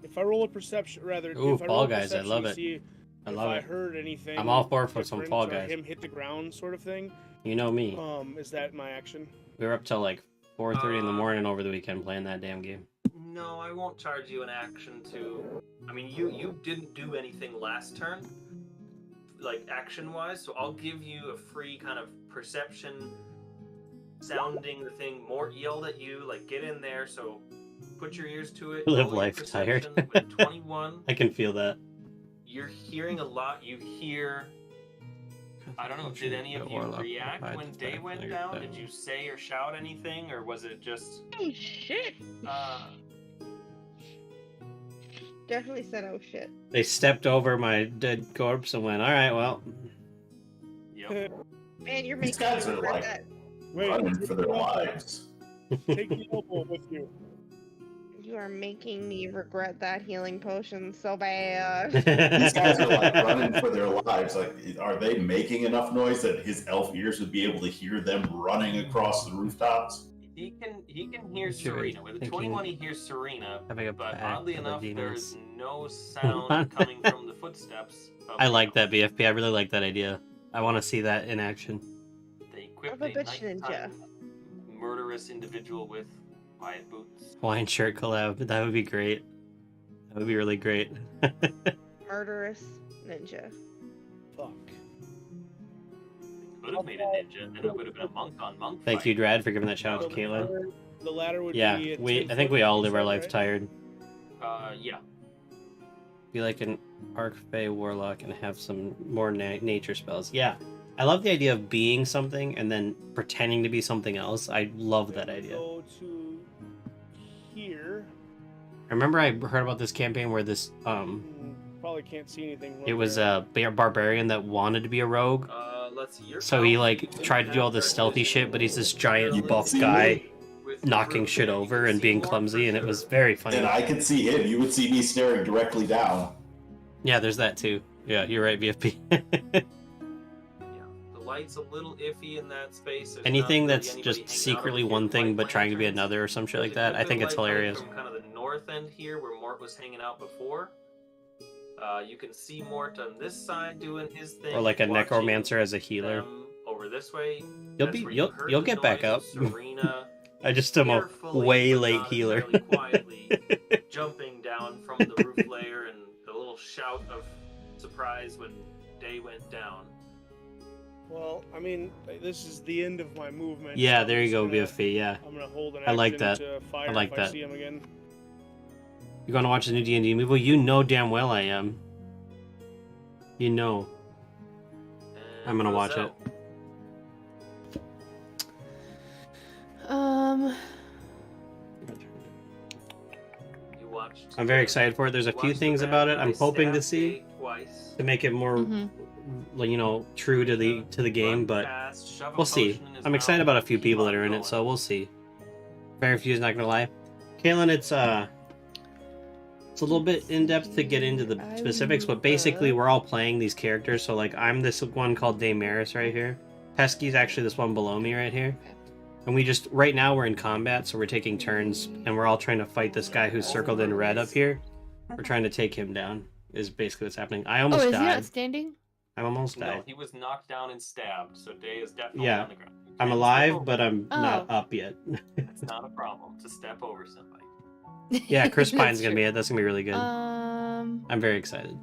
Speaker 8: If I roll a perception, rather,
Speaker 1: Ooh,
Speaker 8: if I
Speaker 1: Fall
Speaker 8: roll a
Speaker 1: Guys, I
Speaker 8: perception
Speaker 1: love
Speaker 8: to
Speaker 1: it.
Speaker 8: see
Speaker 1: I
Speaker 8: if
Speaker 1: love
Speaker 8: I
Speaker 1: it.
Speaker 8: heard anything.
Speaker 1: I'm all for some
Speaker 8: different,
Speaker 1: Fall
Speaker 8: or
Speaker 1: Guys.
Speaker 8: him hit the ground, sort of thing.
Speaker 1: You know me.
Speaker 8: Is that my action?
Speaker 1: We were up till like 4:30 in the morning over the weekend playing that damn game.
Speaker 3: No, I won't charge you an action to. I mean, you didn't do anything last turn, like action-wise. So I'll give you a free kind of perception, sounding the thing. Mort yelled at you, like get in there. So put your ears to it.
Speaker 1: Live
Speaker 3: roll your
Speaker 1: life tired.
Speaker 3: perception with 21.
Speaker 1: I can feel that.
Speaker 3: You're hearing a lot. You hear. I don't know. Did any of you react when day went down? Did you say or shout anything, or was it just?
Speaker 6: Oh shit! Definitely said oh shit.
Speaker 1: They stepped over my dead corpse and went, all right, well.
Speaker 3: Yep.
Speaker 6: Man, you're
Speaker 4: These
Speaker 6: making me
Speaker 4: guys are
Speaker 6: regret
Speaker 4: like
Speaker 6: that.
Speaker 4: running for their lives.
Speaker 8: Take the elbow with you.
Speaker 6: You are making me regret that healing potion so bad.
Speaker 4: These guys are like running for their lives. Like, are they making enough noise that his elf ears would be able to hear them running across the rooftops?
Speaker 3: He can hear Serena. With a 21, he hears Serena. But oddly enough, there's no sound coming from the footsteps.
Speaker 1: I like that BFP. I really like that idea. I want to see that in action.
Speaker 3: They equipped
Speaker 6: Of a
Speaker 3: a
Speaker 6: bitch ninja.
Speaker 3: nighttime murderous individual with quiet boots.
Speaker 1: Hawaiian shirt collab. That would be great. That would be really great.
Speaker 6: Murderous ninja.
Speaker 8: Fuck.
Speaker 3: Could have made a ninja, and then it would have been a monk on monk.
Speaker 1: Thank you, Drad, for giving that shout out to Caitlin.
Speaker 8: The ladder would
Speaker 1: Yeah,
Speaker 8: be.
Speaker 1: I think we all live our lives tired.
Speaker 3: Yeah.
Speaker 1: Be like an Archfey Warlock and have some more nature spells. Yeah. I love the idea of being something and then pretending to be something else. I love that idea.
Speaker 8: Go to here.
Speaker 1: I remember I heard about this campaign where this
Speaker 8: Probably can't see anything.
Speaker 1: it was a barbarian that wanted to be a rogue.
Speaker 3: Let's see.
Speaker 1: So he like tried to do all this stealthy shit, but he's this giant buff guy knocking shit over and being clumsy, and it was very funny.
Speaker 4: And I could see him. You would see me staring directly down.
Speaker 1: Yeah, there's that too. Yeah, you're right, BFP.
Speaker 3: The light's a little iffy in that space. There's
Speaker 1: Anything
Speaker 3: not really
Speaker 1: that's
Speaker 3: anybody
Speaker 1: just
Speaker 3: hanging out
Speaker 1: secretly
Speaker 3: over
Speaker 1: one
Speaker 3: here.
Speaker 1: thing
Speaker 3: Light
Speaker 1: but trying to be
Speaker 3: lanterns.
Speaker 1: another or some shit like
Speaker 3: There's
Speaker 1: that,
Speaker 3: a
Speaker 1: I
Speaker 3: good
Speaker 1: think it's
Speaker 3: light coming
Speaker 1: hilarious.
Speaker 3: From kind of the north end here, where Mort was hanging out before. You can see Mort on this side doing his thing.
Speaker 1: Or like a
Speaker 3: watching
Speaker 1: necromancer as a healer.
Speaker 3: them over this way.
Speaker 1: You'll get back up.
Speaker 3: Serena,
Speaker 1: I just am a
Speaker 3: carefully,
Speaker 1: way
Speaker 3: but
Speaker 1: late
Speaker 3: not
Speaker 1: healer.
Speaker 3: entirely quietly jumping down from the roof layer, and a little shout of surprise when day went down.
Speaker 8: Well, I mean, this is the end of my movement.
Speaker 1: Yeah,
Speaker 8: so
Speaker 1: there you go,
Speaker 8: I'm gonna-
Speaker 1: BFP. Yeah,
Speaker 8: I'm gonna hold an
Speaker 1: I like
Speaker 8: action
Speaker 1: that.
Speaker 8: to fire
Speaker 1: I like
Speaker 8: if
Speaker 1: that.
Speaker 8: I see him again.
Speaker 1: you're gonna watch the new D&D movie. Well, you know damn well I am. You know.
Speaker 3: And
Speaker 1: I'm gonna watch
Speaker 3: Roselle.
Speaker 1: it.
Speaker 3: You watched.
Speaker 1: I'm very excited for it. There's a few
Speaker 3: watched
Speaker 1: things
Speaker 3: the
Speaker 1: about
Speaker 3: bad
Speaker 1: it I'm
Speaker 3: guy
Speaker 1: hoping to
Speaker 3: stab
Speaker 1: see
Speaker 3: Day twice.
Speaker 1: to make it more, you know, true to the game.
Speaker 3: Run
Speaker 1: But
Speaker 3: fast, shove a
Speaker 1: we'll see.
Speaker 3: potion in his
Speaker 1: I'm excited
Speaker 3: mouth,
Speaker 1: about a few
Speaker 3: keep
Speaker 1: people
Speaker 3: on
Speaker 1: that are in it,
Speaker 3: going.
Speaker 1: so we'll see. Very few is not gonna lie. Kaylin, it's a little bit in depth to get into the specifics, but basically we're all playing these characters. So like I'm this one called Damaris right here. Pesky's actually this one below me right here. And we just right now we're in combat, so we're taking turns, and we're all trying to fight this guy who's circled in red up here. We're trying to take him down. Is basically what's happening. I almost
Speaker 5: is he
Speaker 1: died.
Speaker 5: not standing?
Speaker 1: I almost
Speaker 3: No,
Speaker 1: died.
Speaker 3: he was knocked down and stabbed, so Day is definitely
Speaker 1: Yeah.
Speaker 3: on the ground. You
Speaker 1: I'm
Speaker 3: can
Speaker 1: alive,
Speaker 3: step
Speaker 1: but
Speaker 3: over.
Speaker 1: I'm not up yet.
Speaker 3: It's not a problem to step over somebody.
Speaker 1: Yeah, Chris
Speaker 5: That's
Speaker 1: Pine's gonna be
Speaker 5: true.
Speaker 1: it. That's gonna be really good. I'm very excited.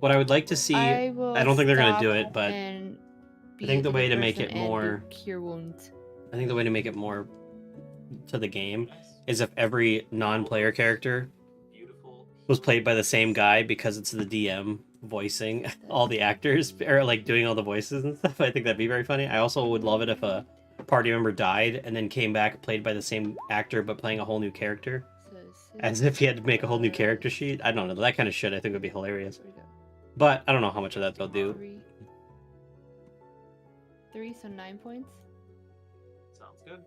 Speaker 1: What I would like to see,
Speaker 5: I will
Speaker 1: don't think they're gonna do
Speaker 5: stop
Speaker 1: it, but
Speaker 5: and
Speaker 1: I think the
Speaker 5: be
Speaker 1: way to make
Speaker 5: person
Speaker 1: it
Speaker 5: and do
Speaker 1: more,
Speaker 5: cure wounds.
Speaker 1: I think the way to make it more to the game is if every non-player character
Speaker 3: Beautiful.
Speaker 1: was played by the same guy, because it's the DM voicing all the actors or like doing all the voices and stuff. I think that'd be very funny. I also would love it if a party member died and then came back played by the same actor but playing a whole new character,
Speaker 5: So
Speaker 1: as if he had to make a whole new character sheet. I don't know, that kind of shit I think would be hilarious. But I don't know how much of that they'll do.
Speaker 5: Three, so 9 points.
Speaker 3: Sounds good.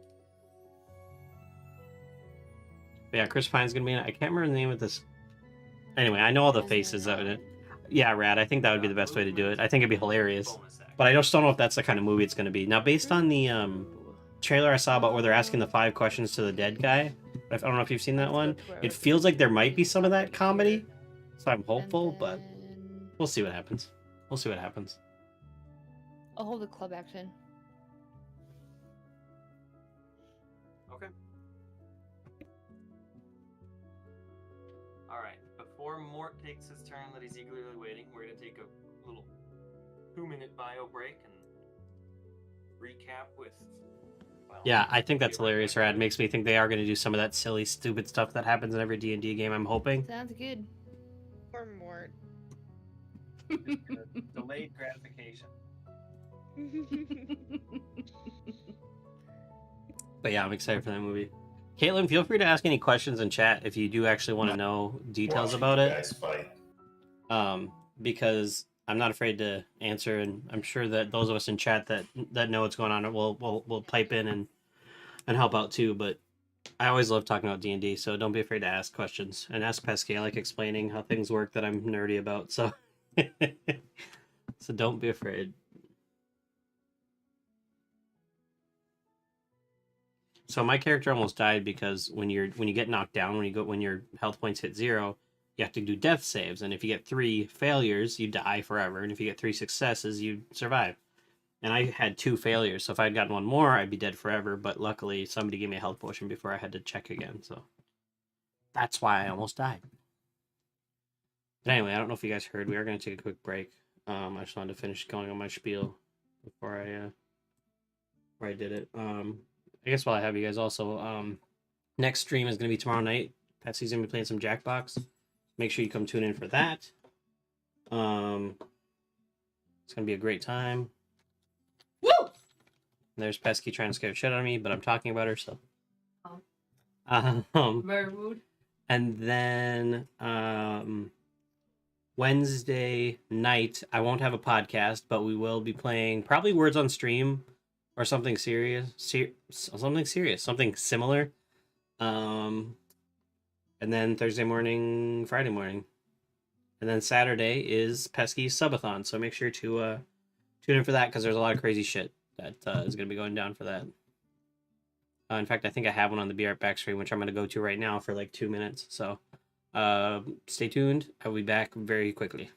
Speaker 1: But yeah, Chris Pine's gonna be in it. I can't remember the name of this. Anyway, I know all the faces of it. Yeah, Rad. I think that would be the best way to do it. I think it'd be hilarious. But I just don't know if that's the kind of movie it's gonna be. Now, based on the trailer I saw about where they're asking the 5 questions to the dead guy, I don't know if you've seen that one. It feels like there might be some of that comedy, so I'm hopeful, but we'll see what happens. We'll see what happens.
Speaker 5: I'll hold the club action.
Speaker 3: Okay. All right. Before Mort takes his turn that he's eagerly waiting, we're gonna take a little 2-minute bio break and recap with. Well,
Speaker 1: Yeah, I think that's hilarious, Rad. Makes me think they are going to do some of that silly, stupid stuff that happens in every D&D game. I'm hoping.
Speaker 5: Sounds good.
Speaker 6: Or more.
Speaker 7: Delayed gratification.
Speaker 1: But yeah, I'm excited for that movie. Caitlin, feel free to ask any questions in chat if you do actually want to know details
Speaker 4: Watching
Speaker 1: about
Speaker 4: you
Speaker 1: it.
Speaker 4: guys fight.
Speaker 1: Because I'm not afraid to answer, and I'm sure that those of us in chat that know what's going on will pipe in and help out too. But I always love talking about D&D, so don't be afraid to ask questions and ask Pesky. I like explaining how things work that I'm nerdy about. So, so don't be afraid. So my character almost died because when you get knocked down, when your health points hit 0, you have to do death saves, and if you get 3 failures, you die forever, and if you get 3 successes, you survive. And I had 2 failures, so if I'd gotten one more, I'd be dead forever. But luckily, somebody gave me a health potion before I had to check again, so that's why I almost died. But anyway, I don't know if you guys heard, we are going to take a quick break. I just wanted to finish going on my spiel before I did it. I guess while I have you guys also, next stream is going to be tomorrow night. Patsy's going to be playing some Jackbox. Make sure you come tune in for that. It's going to be a great time. Woo! There's Pesky trying to scare the shit out of me, but I'm talking about her, so.
Speaker 5: Very rude.
Speaker 1: And then Wednesday night, I won't have a podcast, but we will be playing probably Words on Stream or something serious, something similar. And then Thursday morning, Friday morning. And then Saturday is Pesky's subathon, so make sure to tune in for that, because there's a lot of crazy shit that is going to be going down for that. In fact, I think I have one on the BR back stream, which I'm going to go to right now for like 2 minutes. So stay tuned. I'll be back very quickly.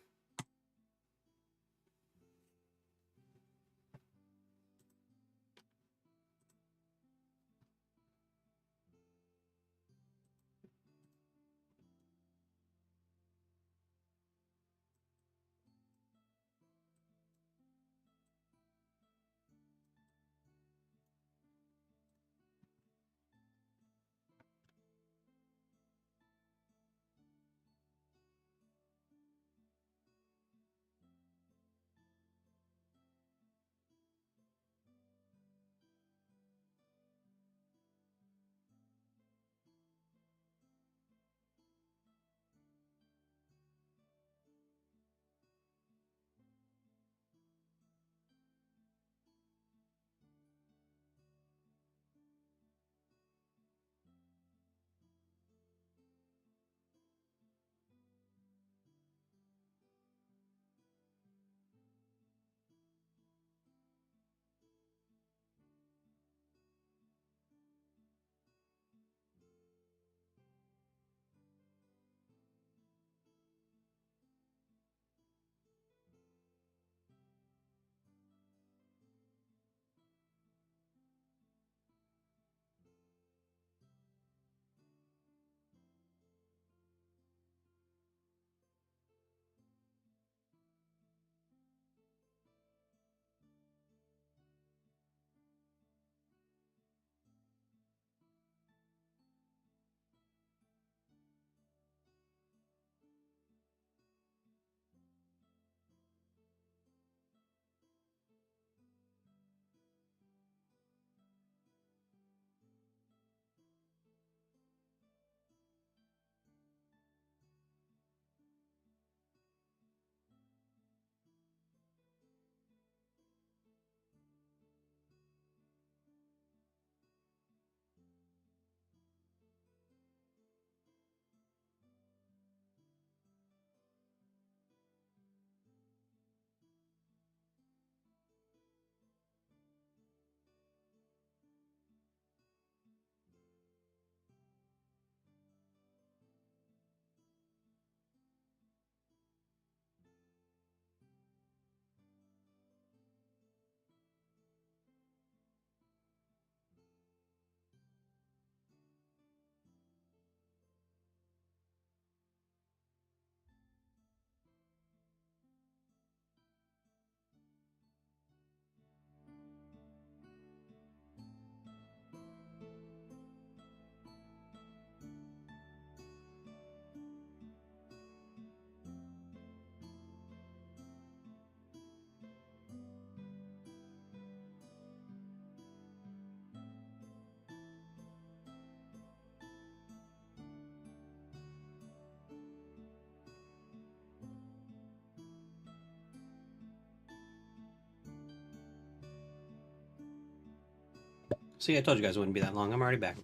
Speaker 1: See, I told you guys it wouldn't be that long. I'm already back.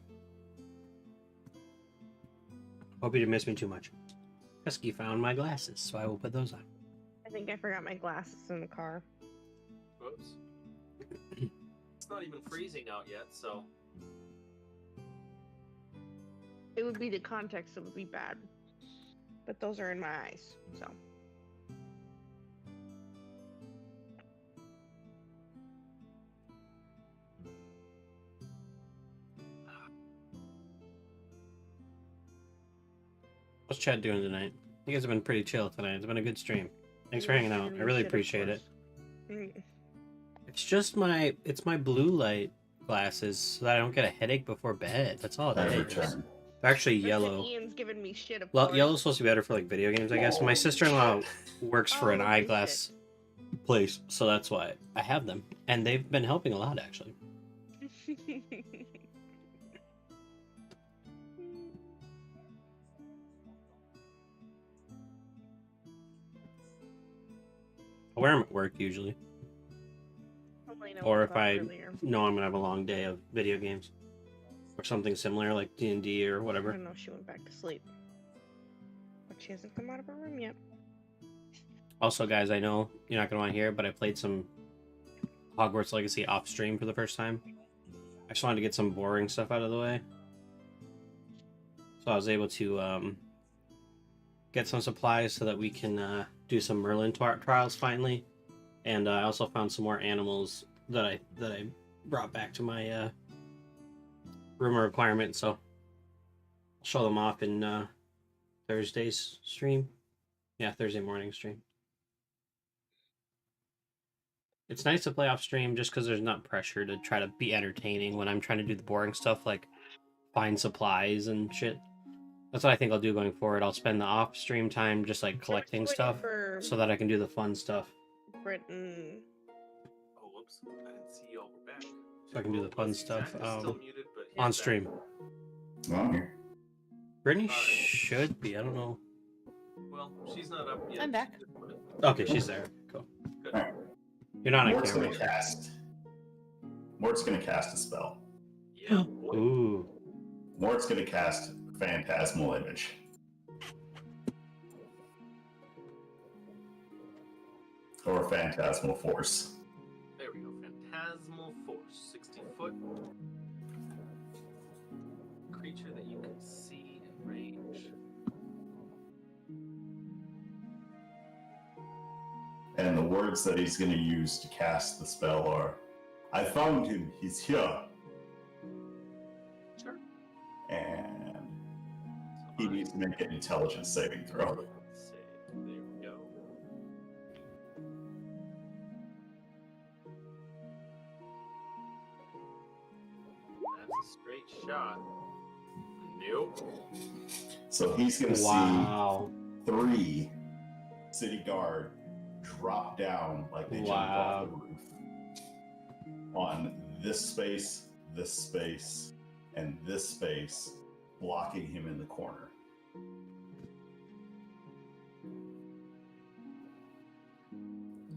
Speaker 1: Hope you didn't miss me too much. Pesky found my glasses, so I will put those on.
Speaker 6: I think I forgot my glasses in the car.
Speaker 3: Whoops. It's not even freezing out yet, so.
Speaker 6: It would be the context that would be bad. But those are in my eyes, so.
Speaker 1: What's Chad doing tonight? You guys have been pretty chill tonight. It's been a good stream. Thanks for hanging out. I really appreciate it. It's just my blue light glasses so that I don't get a headache before bed. That's all it is. They're actually yellow.
Speaker 6: Ian's giving me shit.
Speaker 1: Well, yellow's supposed to be better for like video games, I guess. My sister-in-law works for an eyeglass place, so that's why I have them, and they've been helping a lot actually. I wear them at work usually. Or if I know I'm gonna have a long day of video games. Or something similar like D&D or whatever.
Speaker 6: I don't know if she went back to sleep. But she hasn't come out of her room yet.
Speaker 1: Also, guys, I know you're not gonna want to hear it, but I played some Hogwarts Legacy off stream for the first time. I just wanted to get some boring stuff out of the way. So I was able to get some supplies so that we can do some Merlin trials finally. And I also found some more animals that I brought back to my rumor requirement. So I'll show them off in Thursday's stream. Yeah, Thursday morning stream. It's nice to play off stream just because there's not pressure to try to be entertaining when I'm trying to do the boring stuff like find supplies and shit. That's what I think I'll do going forward. I'll spend the off stream time just like collecting stuff so that I can do the fun stuff.
Speaker 6: Britain.
Speaker 3: Oh, whoops. I didn't see y'all were back.
Speaker 1: So I can do the fun stuff
Speaker 3: Still muted, but
Speaker 1: on stream.
Speaker 4: I'm here.
Speaker 1: Brittany should be. I don't know.
Speaker 3: Well, she's not up yet.
Speaker 5: I'm back.
Speaker 1: Okay, she's there. Cool.
Speaker 3: Good.
Speaker 4: All right.
Speaker 1: You're not on
Speaker 4: Mort's
Speaker 1: camera.
Speaker 4: gonna cast. Mort's gonna cast a spell.
Speaker 3: Yeah. Boy.
Speaker 1: Ooh.
Speaker 4: Mort's gonna cast Phantasmal Image. Or Phantasmal Force.
Speaker 3: There we go. Phantasmal Force. 60 foot. Creature that you can see in range.
Speaker 4: And the words that he's going to use to cast the spell are, I found him, he's here.
Speaker 3: Sure.
Speaker 4: And he needs to make an intelligence saving throw.
Speaker 3: There we go. That's a straight shot. Nope.
Speaker 4: So he's going to
Speaker 1: Wow.
Speaker 4: see 3 city guard drop down like they jumped off the roof on this space, and this space, blocking him in the corner.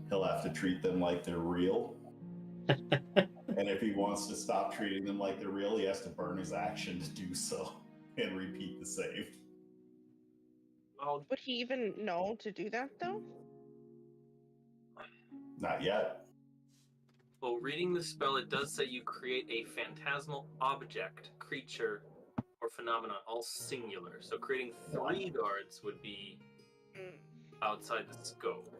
Speaker 4: He'll have to treat them like they're real. And if he wants to stop treating them like they're real, he has to burn his action to do so and repeat the save.
Speaker 3: Well,
Speaker 6: Would he even know to do that, though?
Speaker 4: Not yet.
Speaker 3: well, reading the spell, it does say you create a phantasmal object, creature, or phenomenon, all singular. So creating 3 guards would be outside the scope.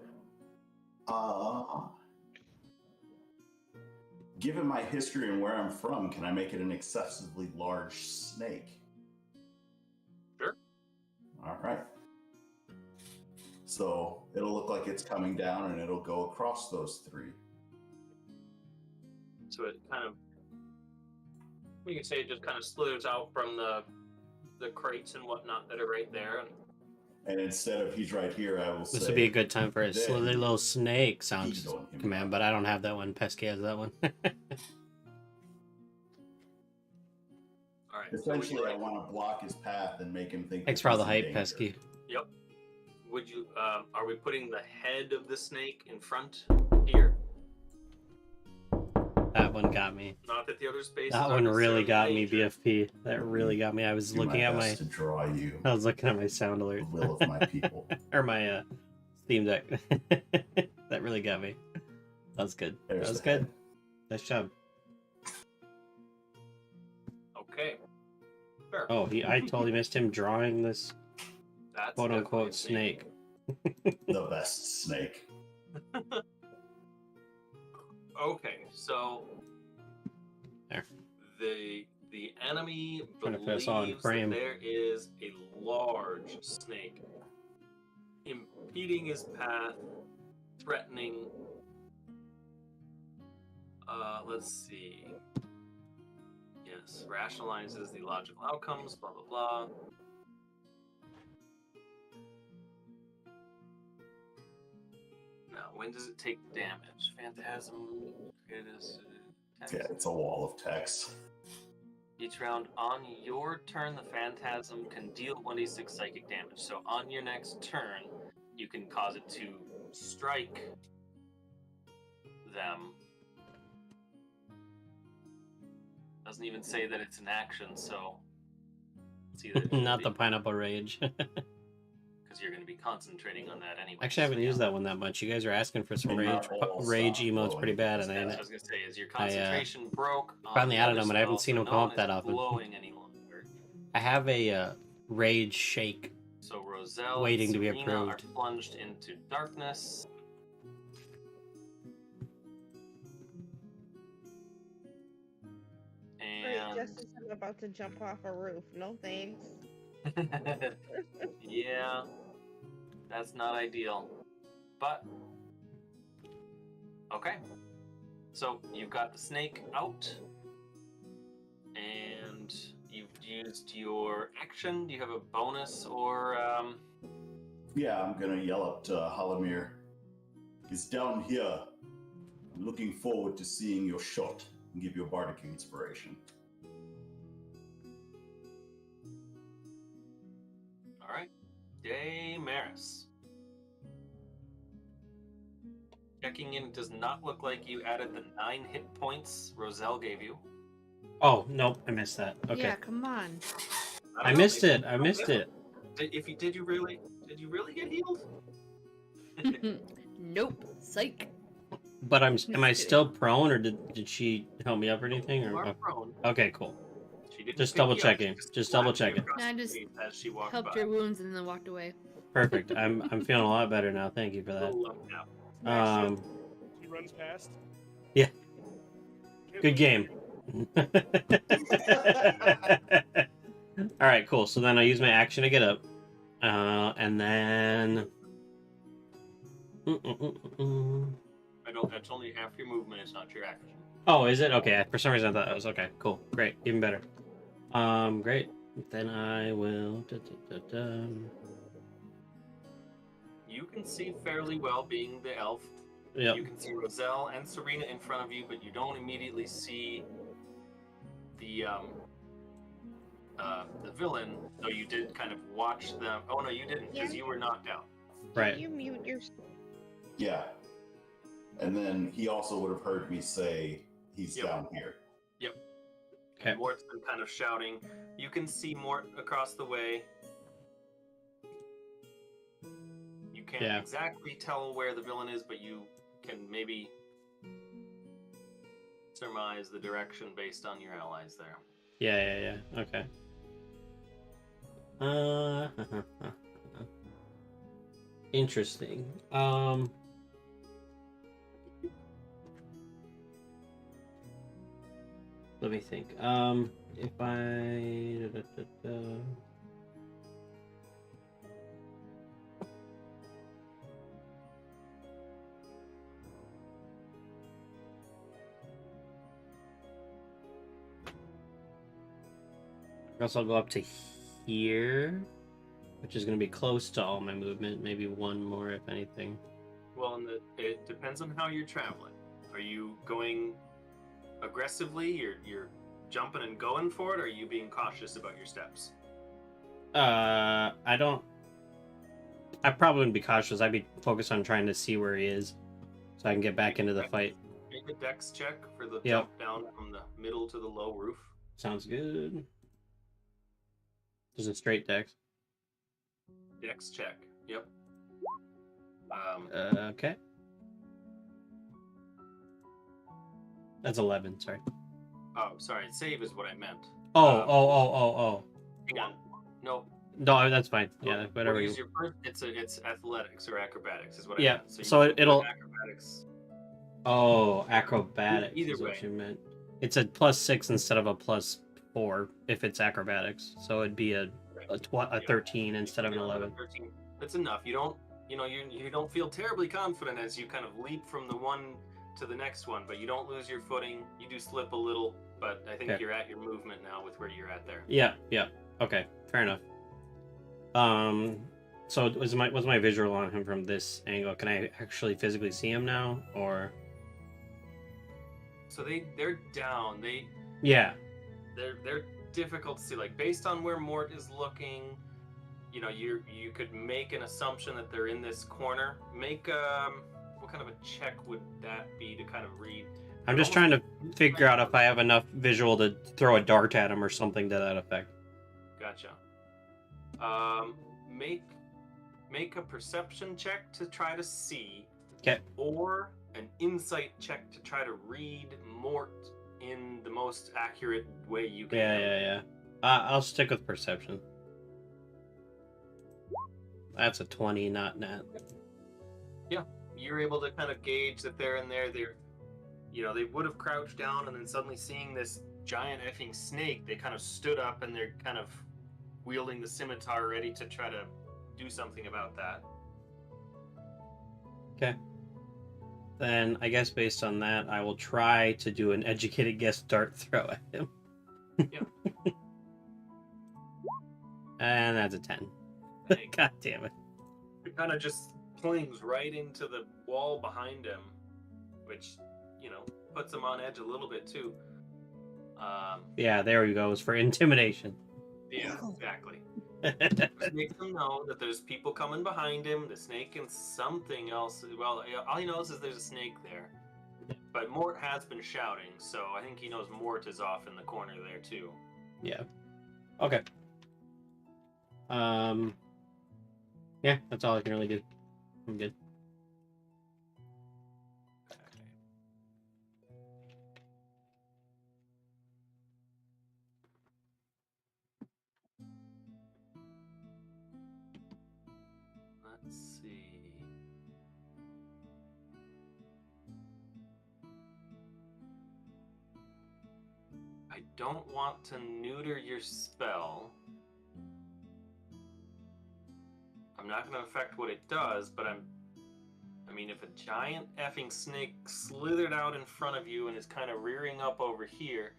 Speaker 4: Given my history and where I'm from, can I make it an excessively large snake?
Speaker 3: Sure.
Speaker 4: All right. So it'll look like it's coming down and it'll go across those 3.
Speaker 3: So it kind of, you can say it just kind of slithers out from the crates and whatnot that are right there.
Speaker 4: And instead of he's right here, I will say...
Speaker 1: This would be a good time for a
Speaker 4: then
Speaker 1: slithery little snake sounds
Speaker 4: he's going him
Speaker 1: command,
Speaker 4: down.
Speaker 1: but I don't have that one. Pesky has that one.
Speaker 3: All right.
Speaker 4: Essentially, I want to block his path and make him think...
Speaker 1: Thanks
Speaker 4: that
Speaker 1: for all the
Speaker 4: he's in
Speaker 1: hype,
Speaker 4: danger.
Speaker 1: Pesky.
Speaker 3: Yep. Would you, are we putting the head of the snake in front here?
Speaker 1: That one got me.
Speaker 3: Not that the other spaces
Speaker 1: That
Speaker 3: are
Speaker 1: one really
Speaker 3: necessarily
Speaker 1: got me,
Speaker 3: danger.
Speaker 1: BFP. That really got me. I was
Speaker 4: Do
Speaker 1: looking
Speaker 4: my
Speaker 1: at
Speaker 4: best
Speaker 1: my
Speaker 4: to draw you
Speaker 1: I was looking at my sound
Speaker 4: the
Speaker 1: alert.
Speaker 4: will of my people.
Speaker 1: Or my Steam Deck. That really got me. That was good.
Speaker 4: There's
Speaker 1: That was
Speaker 4: the
Speaker 1: good.
Speaker 4: head.
Speaker 1: Nice job.
Speaker 3: Okay. Fair.
Speaker 1: Oh, I totally missed him drawing this
Speaker 3: That's
Speaker 1: quote unquote
Speaker 3: definitely a
Speaker 1: snake.
Speaker 4: The best snake.
Speaker 3: Okay, so
Speaker 1: There.
Speaker 3: the enemy
Speaker 1: Trying to put us all in
Speaker 3: believes
Speaker 1: frame.
Speaker 3: that there is a large snake impeding his path, threatening. Let's see. Yes, rationalizes the logical outcomes. Blah blah blah. Now, when does it take damage? Phantasm. It is.
Speaker 4: Yeah, it's a wall of text.
Speaker 3: Each round on your turn, the Phantasm can deal 1d6 psychic damage. So on your next turn, you can cause it to strike them. Doesn't even say that it's an action, so it's either
Speaker 1: Not the pineapple rage.
Speaker 3: because you're going to be concentrating on that anyway.
Speaker 1: Actually, I haven't used that one that much. You guys are asking for some
Speaker 4: Maybe
Speaker 1: rage
Speaker 4: not all
Speaker 1: rage
Speaker 4: stop
Speaker 1: emotes
Speaker 4: blowing.
Speaker 1: pretty bad, and
Speaker 3: That's what I
Speaker 1: I
Speaker 3: was going to say. Is your concentration broke? On
Speaker 1: finally
Speaker 3: the
Speaker 1: added
Speaker 3: other
Speaker 1: them, but I haven't
Speaker 3: spell,
Speaker 1: seen
Speaker 3: so
Speaker 1: them come
Speaker 3: no
Speaker 1: up
Speaker 3: one
Speaker 1: that
Speaker 3: is
Speaker 1: often.
Speaker 3: Blowing any longer.
Speaker 1: I have a rage shake.
Speaker 3: So Roselle
Speaker 1: Waiting
Speaker 3: and
Speaker 1: to be
Speaker 3: Serena are
Speaker 1: approved.
Speaker 3: plunged into darkness. And
Speaker 6: Just as I'm about to jump off a roof. No thanks.
Speaker 3: yeah, that's not ideal. But okay. So you've got the snake out, and you've used your action. Do you have a bonus or
Speaker 4: Yeah, I'm gonna yell up to Halamir. He's down here. I'm looking forward to seeing your shot and give you a bardic inspiration.
Speaker 3: all right, Damaris. Checking in, it does not look like you added the 9 hit points Roselle gave you.
Speaker 1: Oh nope, I missed that. Okay,
Speaker 5: Yeah, come on.
Speaker 3: I
Speaker 1: I
Speaker 3: don't know,
Speaker 1: missed
Speaker 3: maybe
Speaker 1: it. I missed it.
Speaker 3: Did you really get healed?
Speaker 5: Nope. Psych.
Speaker 1: But am I
Speaker 5: kidding.
Speaker 1: still prone, or did she help me up or anything?
Speaker 3: You
Speaker 1: Or
Speaker 3: are prone.
Speaker 1: okay, cool.
Speaker 3: She didn't
Speaker 1: Just
Speaker 3: pick
Speaker 1: double
Speaker 3: you up,
Speaker 1: checking.
Speaker 3: she
Speaker 1: Just double
Speaker 3: slapped you
Speaker 1: checking.
Speaker 3: across
Speaker 5: No, I
Speaker 3: the
Speaker 5: just
Speaker 3: face as she walked
Speaker 5: Helped
Speaker 3: by.
Speaker 5: your wounds and then walked away.
Speaker 1: Perfect. I'm feeling a lot better now. Thank you for that.
Speaker 3: Little lump now.
Speaker 8: He runs past.
Speaker 1: Yeah.
Speaker 8: Okay,
Speaker 1: Good game. All right, cool. So then I use my action to get up, and then.
Speaker 3: That's only half your movement. It's not your action.
Speaker 1: Oh, is it? Okay. For some reason I thought that was okay. Cool. Great. Even better. Great. Then I will.
Speaker 3: You can see fairly well, being the elf.
Speaker 1: Yep.
Speaker 3: You can see Roselle and Serena in front of you, but you don't immediately see the villain. Though you did kind of watch them. Oh no, you didn't, because you were knocked out.
Speaker 1: Right.
Speaker 6: Did you mute your...
Speaker 4: Yeah. And then he also would have heard me say he's
Speaker 3: Yep.
Speaker 4: down here.
Speaker 1: Okay.
Speaker 3: Mort's been kind of shouting. You can see Mort across the way. You can't
Speaker 1: Yeah.
Speaker 3: exactly tell where the villain is, but you can maybe surmise the direction based on your allies there.
Speaker 1: Yeah. Okay. Interesting. Let me think. If I I guess I'll go up to here, which is going to be close to all my movement. Maybe one more, if anything.
Speaker 3: Well, and it depends on how you're traveling. Are you going aggressively? You're jumping and going for it, or are you being cautious about your steps?
Speaker 1: I probably wouldn't be cautious. I'd be focused on trying to see where he is, so I can get back into the fight.
Speaker 3: Make a dex check for the
Speaker 1: Yep.
Speaker 3: jump down from the middle to the low roof.
Speaker 1: Sounds good. Just a straight dex.
Speaker 3: Dex check. Yep.
Speaker 1: Okay. That's 11. Sorry.
Speaker 3: Oh, sorry. Save is what I meant.
Speaker 1: Oh.
Speaker 3: Hang on. Nope.
Speaker 1: No, that's fine. Yeah, whatever.
Speaker 3: What
Speaker 1: You...
Speaker 3: is your first? It's athletics or acrobatics is what
Speaker 1: Yeah,
Speaker 3: I meant.
Speaker 1: so
Speaker 3: you
Speaker 1: it'll-
Speaker 3: acrobatics.
Speaker 1: Oh, acrobatics
Speaker 3: Either
Speaker 1: is what
Speaker 3: way.
Speaker 1: you meant. It's a +6 instead of a +4 if it's acrobatics. So it'd be a 13 instead of an 11.
Speaker 3: 13. That's enough. You don't, you don't feel terribly confident as you kind of leap from the one to the next one, but you don't lose your footing. You do slip a little, but I think
Speaker 1: Okay.
Speaker 3: you're at your movement now with where you're at there.
Speaker 1: Yeah. Okay, fair enough. So was my visual on him from this angle? Can I actually physically see him now, or?
Speaker 3: So they're down.
Speaker 1: Yeah.
Speaker 3: They're difficult to see. Like based on where Mort is looking, you could make an assumption that they're in this corner. Make what kind of a check would that be to kind of read?
Speaker 1: I'm just trying to figure out if I have enough visual to throw a dart at him or something to that effect.
Speaker 3: Gotcha. Make a perception check to try to see.
Speaker 1: Okay.
Speaker 3: Or an insight check to try to read Mort in the most accurate way you can.
Speaker 1: Yeah. I'll stick with perception. That's a 20, not nat.
Speaker 3: Yeah, you're able to kind of gauge that they're in there. They would have crouched down, and then suddenly seeing this giant effing snake, they kind of stood up and they're kind of wielding the scimitar, ready to try to do something about that.
Speaker 1: Okay. Then I guess based on that, I will try to do an educated guess dart throw at him.
Speaker 3: Yeah.
Speaker 1: And that's a 10. God damn it.
Speaker 3: It kind of just plings right into the wall behind him, which, puts him on edge a little bit too.
Speaker 1: Yeah, there we go. It was for intimidation.
Speaker 3: Yeah, exactly. Just makes him know that there's people coming behind him, the snake and something else. Well, all he knows is there's a snake there. But Mort has been shouting, so I think he knows Mort is off in the corner there too.
Speaker 1: Yeah. Okay. Yeah, that's all I can really do. I'm good.
Speaker 3: Let's see. I don't want to neuter your spell. I'm not going to affect what it does, but if a giant effing snake slithered out in front of you and is kind of rearing up over here,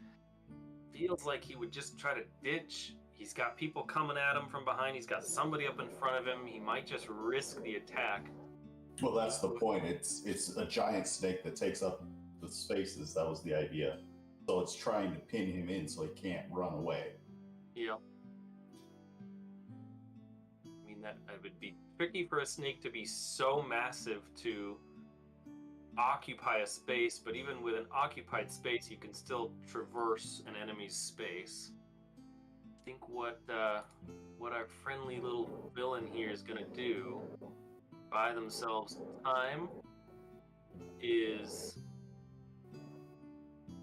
Speaker 3: feels like he would just try to ditch. He's got people coming at him from behind. He's got somebody up in front of him. He might just risk the attack.
Speaker 4: Well, that's the point. It's a giant snake that takes up the spaces. That was the idea. So it's trying to pin him in so he can't run away.
Speaker 3: Yeah. That it would be tricky for a snake to be so massive to occupy a space, but even with an occupied space, you can still traverse an enemy's space. I think what our friendly little villain here is going to do, buy themselves time, is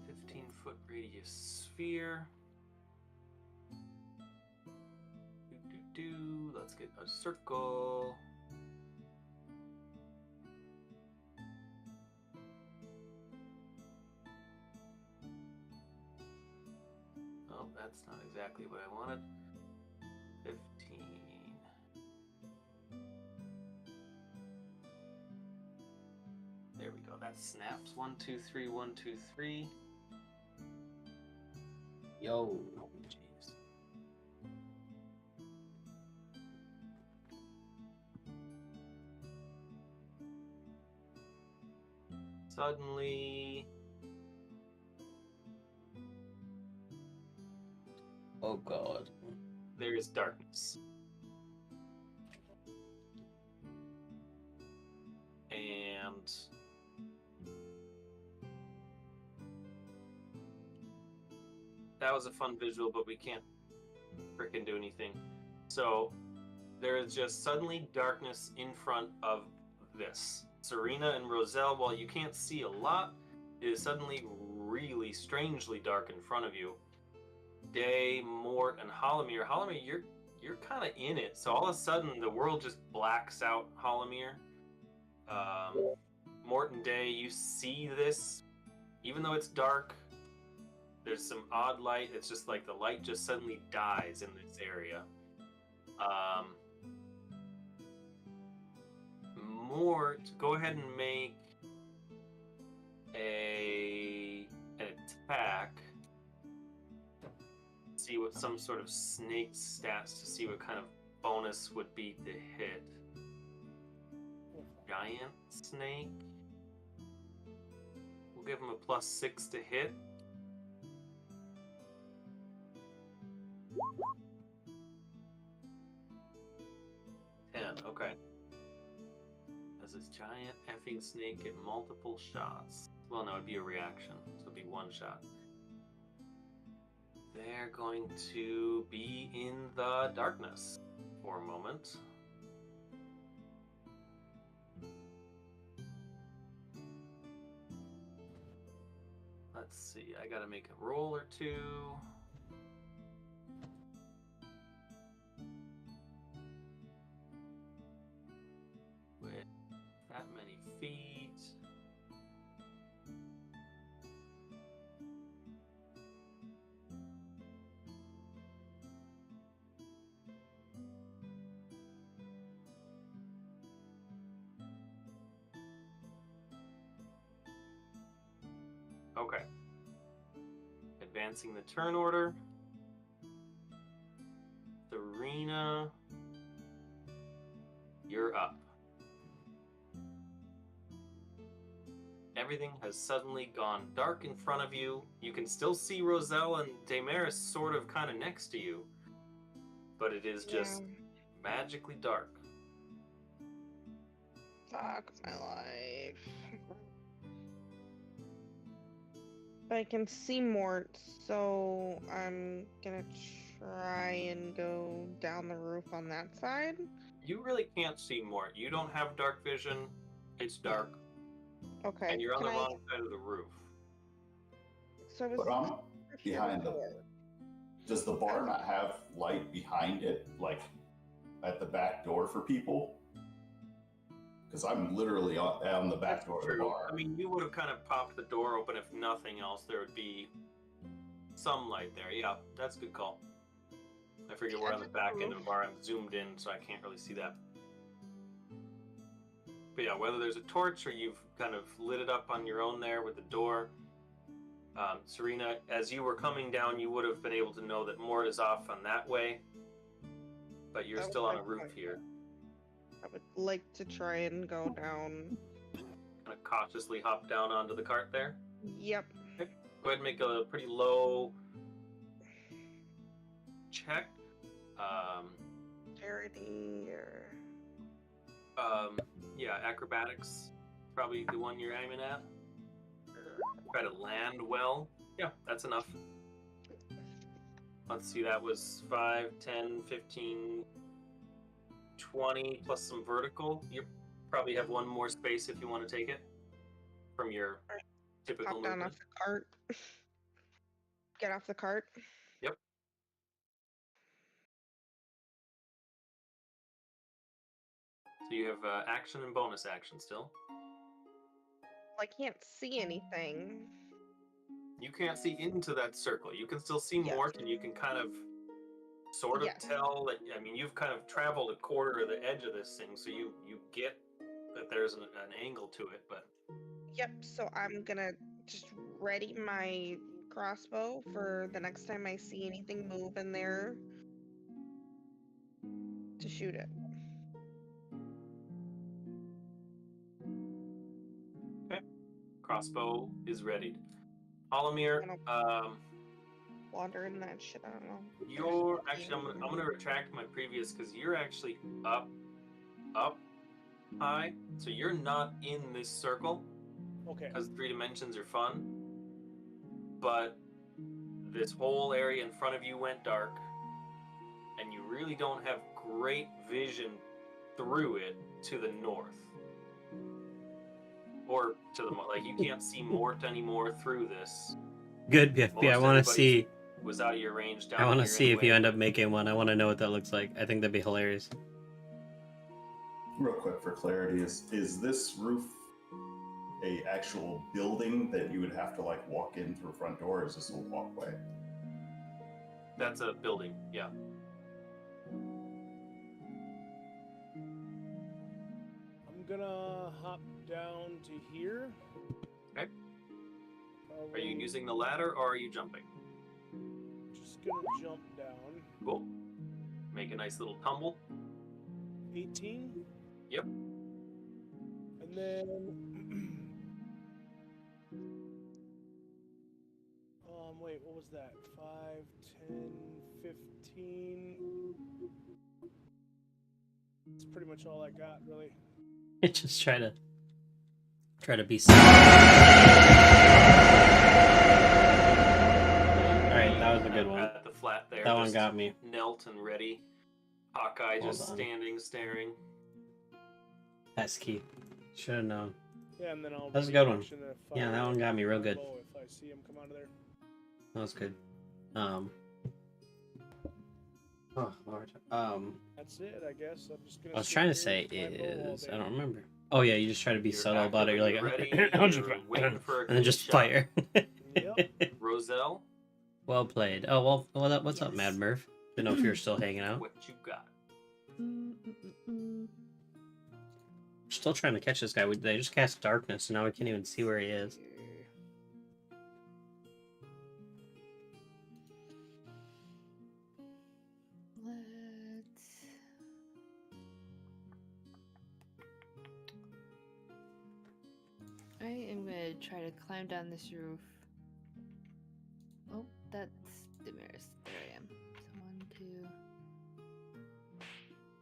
Speaker 3: 15-foot radius sphere. Let's get a circle. Oh, that's not exactly what I wanted. 15. There we go. That snaps. 1, 2, 3, 1, 2, 3.
Speaker 1: Yo.
Speaker 3: Jeez. Suddenly,
Speaker 1: Oh god.
Speaker 3: there is darkness. And that was a fun visual, but we can't frickin' do anything. So there is just suddenly darkness in front of this. Serena and Roselle, while you can't see a lot, it is suddenly really strangely dark in front of you. Day, Mort, and Hollomere. Hollomere, you're kind of in it. So all of a sudden, the world just blacks out Hollomere. Mort and Day, you see this, even though it's dark. There's some odd light. It's just like the light just suddenly dies in this area. Mort, go ahead and make an attack. See what some sort of snake stats to see what kind of bonus would be to hit. Giant snake. We'll give him a +6 to hit. Okay. Does this giant effing snake get multiple shots? Well, no, it'd be a reaction, so it'd be one shot. They're going to be in the darkness for a moment. Let's see, I gotta make a roll or two. With that many feet. Okay. Advancing the turn order. Serena, you're up. Everything has suddenly gone dark in front of you. You can still see Roselle and Damaris sort of kind of next to you, but it is just magically dark.
Speaker 6: Fuck my life. I can see Mort, so I'm gonna try and go down the roof on that side.
Speaker 3: You really can't see Mort. You don't have dark vision. It's dark.
Speaker 6: Okay.
Speaker 3: And you're on the wrong side of the roof.
Speaker 6: So I was
Speaker 4: But I'm behind the... Does the bar not have light behind it, like at the back door for people? Because I'm literally on the back door of the bar.
Speaker 3: I mean, you would have kind of popped the door open. If nothing else, there would be some light there. Yeah, that's a good call. I figure we're on the back end of the bar. I'm zoomed in, so I can't really see that. But yeah, whether there's a torch or you've kind of lit it up on your own there with the door. Serena, as you were coming down, you would have been able to know that Mort is off on that way. But you're still on a roof here.
Speaker 6: I would like to try and go down.
Speaker 3: Kind of cautiously hop down onto the cart there?
Speaker 6: Yep.
Speaker 3: Okay. Go ahead and make a pretty low check.
Speaker 6: Charity or...
Speaker 3: yeah, acrobatics. Probably the one you're aiming at. Try to land well. Yeah, that's enough. Let's see, that was 5, 10, 15... 20 plus some vertical. You probably have one more space if you want to take it from your typical
Speaker 6: Hop down
Speaker 3: movement.
Speaker 6: off the cart. Get off the cart.
Speaker 3: Yep. So you have action and bonus action still.
Speaker 6: I can't see anything.
Speaker 3: You can't see into that circle. You can still see Mort, and you can kind of sort of tell that. I mean, you've kind of traveled a quarter of the edge of this thing, so you get that there's an angle to it. But
Speaker 6: yep. So I'm gonna just ready my crossbow for the next time I see anything move in there to shoot it.
Speaker 3: Okay. Crossbow is readied. Hollomere,
Speaker 6: water in that shit. I don't know.
Speaker 3: You're actually. I'm gonna retract my previous because you're actually up high, so you're not in this circle.
Speaker 8: Okay.
Speaker 3: Because 3 dimensions are fun, but this whole area in front of you went dark, and you really don't have great vision through it to the north. Or to the like, you can't see Mort anymore through this.
Speaker 1: Good, BFB. I
Speaker 3: Most
Speaker 1: want to
Speaker 3: everybody
Speaker 1: see.
Speaker 3: Was out of your range down
Speaker 1: I want to
Speaker 3: here
Speaker 1: see if you
Speaker 3: anyway,
Speaker 1: end up
Speaker 3: but-
Speaker 1: making one. I want to know what that looks like. I think that'd be hilarious.
Speaker 4: Real quick for clarity, is this roof a actual building that you would have to like walk in through a front door, or is this a walkway?
Speaker 3: That's a building, yeah.
Speaker 8: I'm gonna hop down to here.
Speaker 3: Okay. Are you
Speaker 8: Probably
Speaker 3: using the ladder or are you jumping?
Speaker 8: Just gonna jump down.
Speaker 3: Cool. Make a nice little tumble.
Speaker 8: 18.
Speaker 3: Yep.
Speaker 8: And then wait, what was that? 5, 10, 15. That's pretty much all I got, really.
Speaker 1: Just try to be. Alright, that was a good one.
Speaker 3: At the flat there.
Speaker 1: That one
Speaker 3: just
Speaker 1: got me.
Speaker 3: Knelt and ready. Hawkeye just
Speaker 1: Hold on.
Speaker 3: standing, staring.
Speaker 1: That's key. Should have known.
Speaker 8: Yeah, and then I'll.
Speaker 1: That was a good one.
Speaker 8: action to
Speaker 1: Yeah,
Speaker 8: fire
Speaker 1: that one got me real good.
Speaker 8: bow if I see him come out of there.
Speaker 1: That was good. Oh Lord.
Speaker 8: That's it, I guess. I'm just gonna.
Speaker 1: I was
Speaker 8: sit
Speaker 1: trying to
Speaker 8: here
Speaker 1: say
Speaker 8: with my bow all
Speaker 1: is
Speaker 8: day.
Speaker 1: I don't remember. Oh yeah, you just try to be
Speaker 3: You're
Speaker 1: subtle about it. You're like,
Speaker 3: actively ready,
Speaker 1: I'll just
Speaker 3: you're waiting for a
Speaker 1: and then just
Speaker 3: shot.
Speaker 1: fire.
Speaker 8: Yep.
Speaker 3: Roselle,
Speaker 1: Well played. Oh well, what's up,
Speaker 5: Yes.
Speaker 1: Mad Murph? Didn't know if you were still hanging out.
Speaker 3: what you got?
Speaker 1: Still trying to catch this guy. They just cast darkness, and now we can't even see where he is.
Speaker 5: Let's. I am gonna try to climb down this roof. Oh, that's Damaris. There I am. So 1, 2,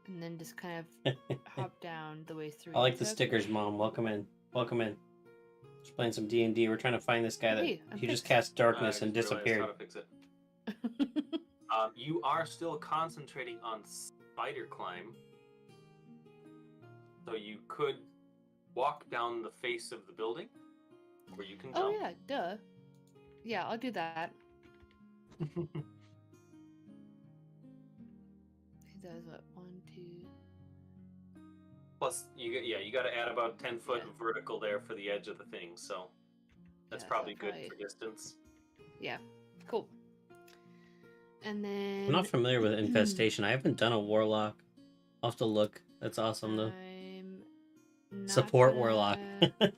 Speaker 5: and then just kind of hop down the way through.
Speaker 1: I like the
Speaker 5: took.
Speaker 1: stickers, Mom. Welcome in. Welcome in. Just playing some D&D. We're trying to find this guy that
Speaker 5: Hey, I'm
Speaker 1: he just
Speaker 5: fixed.
Speaker 1: cast darkness
Speaker 3: I
Speaker 1: and
Speaker 3: just realized
Speaker 1: disappeared.
Speaker 3: how to fix it. You are still concentrating on spider climb, so you could walk down the face of the building, or you can jump.
Speaker 5: Oh yeah, duh. Yeah, I'll do that. That was what 1, 2.
Speaker 3: Plus, you got to add about 10 foot
Speaker 5: Yeah.
Speaker 3: vertical there for the edge of the thing, so that's
Speaker 5: Yeah, so
Speaker 3: probably good
Speaker 5: probably-
Speaker 3: for distance.
Speaker 5: Yeah, cool. And then
Speaker 1: I'm not familiar with infestation. I haven't done a warlock. I'll have to look. That's awesome though.
Speaker 5: I'm not
Speaker 1: Support
Speaker 5: gonna-
Speaker 1: warlock.
Speaker 5: I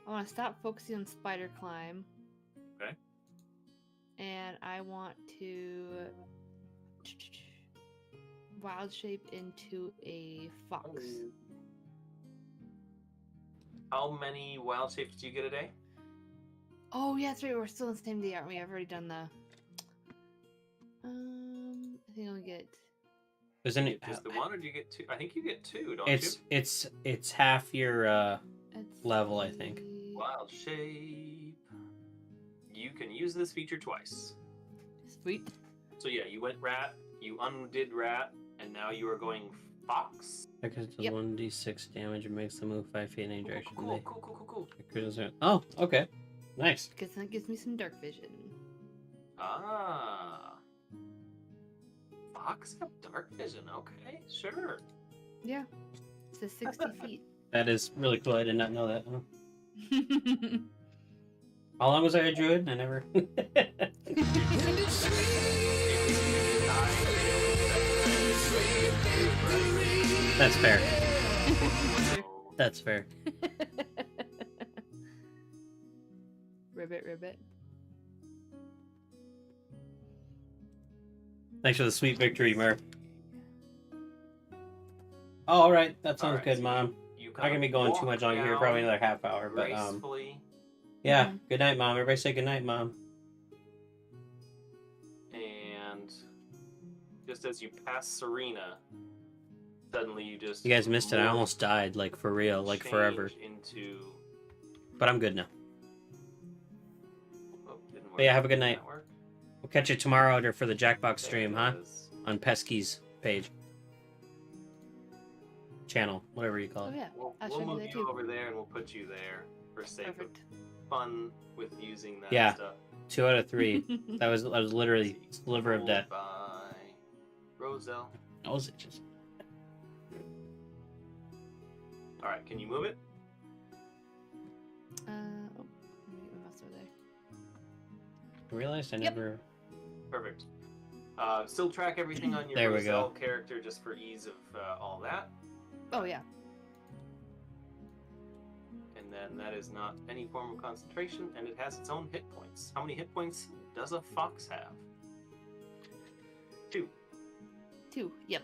Speaker 5: want to stop focusing on spider climb.
Speaker 3: Okay.
Speaker 5: And I want to wild shape into a fox.
Speaker 3: How many wild shapes do you get a day?
Speaker 5: Oh yeah, that's right. We're still in the same day, aren't we? I've already done the. I think I'll get.
Speaker 1: Isn't it?
Speaker 3: Just the one, or do you get two? I think you get two, don't
Speaker 1: It's half your
Speaker 5: Let's
Speaker 1: level, I think.
Speaker 5: see.
Speaker 3: you? Wild shape. You can use this feature twice.
Speaker 5: Sweet.
Speaker 3: So yeah, you went rat, you undid rat, and now you are going fox.
Speaker 1: Because it does
Speaker 5: Yep.
Speaker 1: 1d6 damage and makes them move 5 feet in any direction.
Speaker 3: Cool, cool, cool, cool, cool.
Speaker 1: Oh, okay. Nice.
Speaker 5: Because that gives me some dark vision.
Speaker 3: Ah. Fox have dark vision. Okay, sure.
Speaker 5: Yeah. It says 60 feet.
Speaker 1: That is really cool. I did not know that. Huh? How long was I a druid? I never. That's fair. That's fair.
Speaker 5: Ribbit.
Speaker 1: Thanks for the sweet victory, Murph. Oh, all right. That sounds
Speaker 3: Alright,
Speaker 1: good,
Speaker 3: so
Speaker 1: Mom.
Speaker 3: You
Speaker 1: Not gonna be going too much longer here. Probably another half hour. But
Speaker 3: gracefully,
Speaker 1: yeah.
Speaker 5: Mhm.
Speaker 1: Good night, Mom. Everybody say good night, Mom.
Speaker 3: and just as you pass Serena, suddenly you just.
Speaker 1: You guys missed it. I
Speaker 3: morph,
Speaker 1: almost died, like for real, like forever.
Speaker 3: change Into.
Speaker 1: But I'm good now.
Speaker 3: Oh, didn't work.
Speaker 1: But yeah, have a good night.
Speaker 3: That work?
Speaker 1: We'll catch you tomorrow for the Jackbox
Speaker 3: There
Speaker 1: stream,
Speaker 3: it
Speaker 1: huh?
Speaker 3: is.
Speaker 1: On Pesky's page. Channel, whatever you call
Speaker 5: Oh
Speaker 1: it.
Speaker 5: yeah,
Speaker 3: We'll
Speaker 5: I'll show you
Speaker 3: move
Speaker 5: that
Speaker 3: you
Speaker 5: too.
Speaker 3: over there and we'll put you there for sake
Speaker 5: Perfect.
Speaker 3: of fun with using that
Speaker 1: Yeah.
Speaker 3: stuff.
Speaker 1: 2 out of 3. That was literally sliver of death.
Speaker 3: By Roselle.
Speaker 1: That was it just.
Speaker 3: All right, can you move it?
Speaker 5: Oh, let me get my mouse over there.
Speaker 1: I realized I
Speaker 5: Yep.
Speaker 1: never.
Speaker 3: Perfect. Still track everything on your
Speaker 1: There we
Speaker 3: Roselle
Speaker 1: go.
Speaker 3: character just for ease of all that.
Speaker 5: Oh yeah.
Speaker 3: And then that is not any form of concentration, and it has its own hit points. How many hit points does a fox have? 2.
Speaker 5: 2. Yep.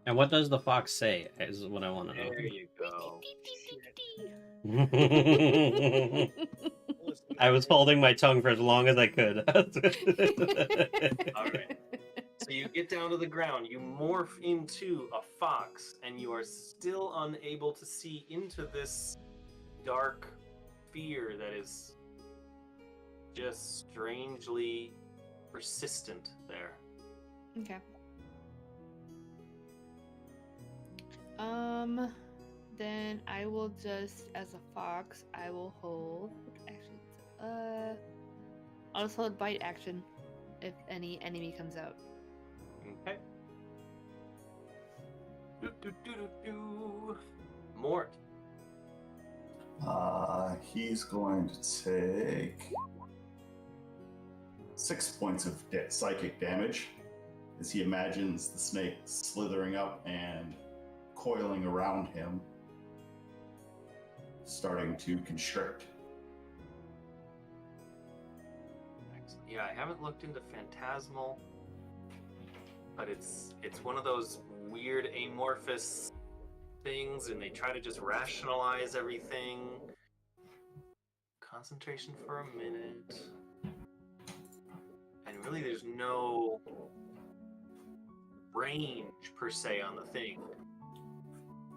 Speaker 1: And what does the fox say? Is what I want to know.
Speaker 3: There you go.
Speaker 1: I was holding my tongue for as long as I could.
Speaker 3: All right. So you get down to the ground, you morph into a fox, and you are still unable to see into this dark fear that is just strangely persistent there.
Speaker 5: Okay. Then I will just, as a fox, I will hold. Actually, I'll just hold bite action if any enemy comes out.
Speaker 3: Okay. Do. Mort.
Speaker 4: He's going to take 6 points of psychic damage as he imagines the snake slithering up and coiling around him, starting to constrict.
Speaker 3: Excellent. Yeah, I haven't looked into Phantasmal, but it's one of those weird amorphous things, and they try to just rationalize everything. Concentration for a minute. And really there's no range per se on the thing.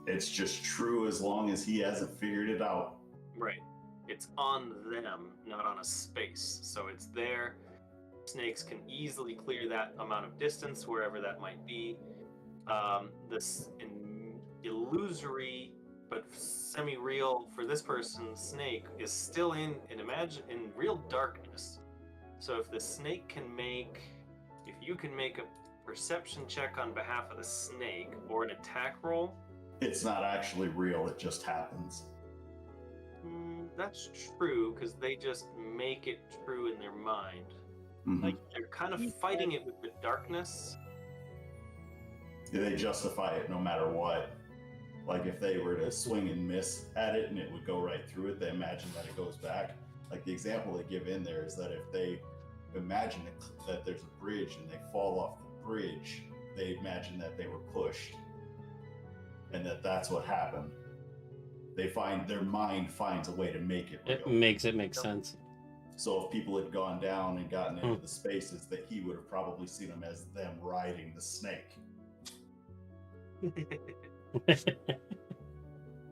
Speaker 4: It's just true as long as he hasn't figured it out.
Speaker 3: Right. It's on them, not on a space. So it's there. Snakes can easily clear that amount of distance, wherever that might be. This illusory but semi-real for this person snake is still in real darkness. So if the snake can make, if you can make a perception check on behalf of the snake or an attack roll.
Speaker 4: It's not actually real, it just happens.
Speaker 3: That's true, because they just make it true in their mind.
Speaker 4: Mm-hmm.
Speaker 3: Like, they're kind of fighting it with the darkness.
Speaker 4: Yeah, they justify it no matter what. Like, if they were to swing and miss at it and it would go right through it, they imagine that it goes back. Like, the example they give in there is that if they imagine that there's a bridge and they fall off the bridge, they imagine that they were pushed and that's what happened. Their mind finds a way to make it real.
Speaker 1: It makes sense.
Speaker 4: So if people had gone down and gotten into the spaces, that he would have probably seen them as them riding the snake.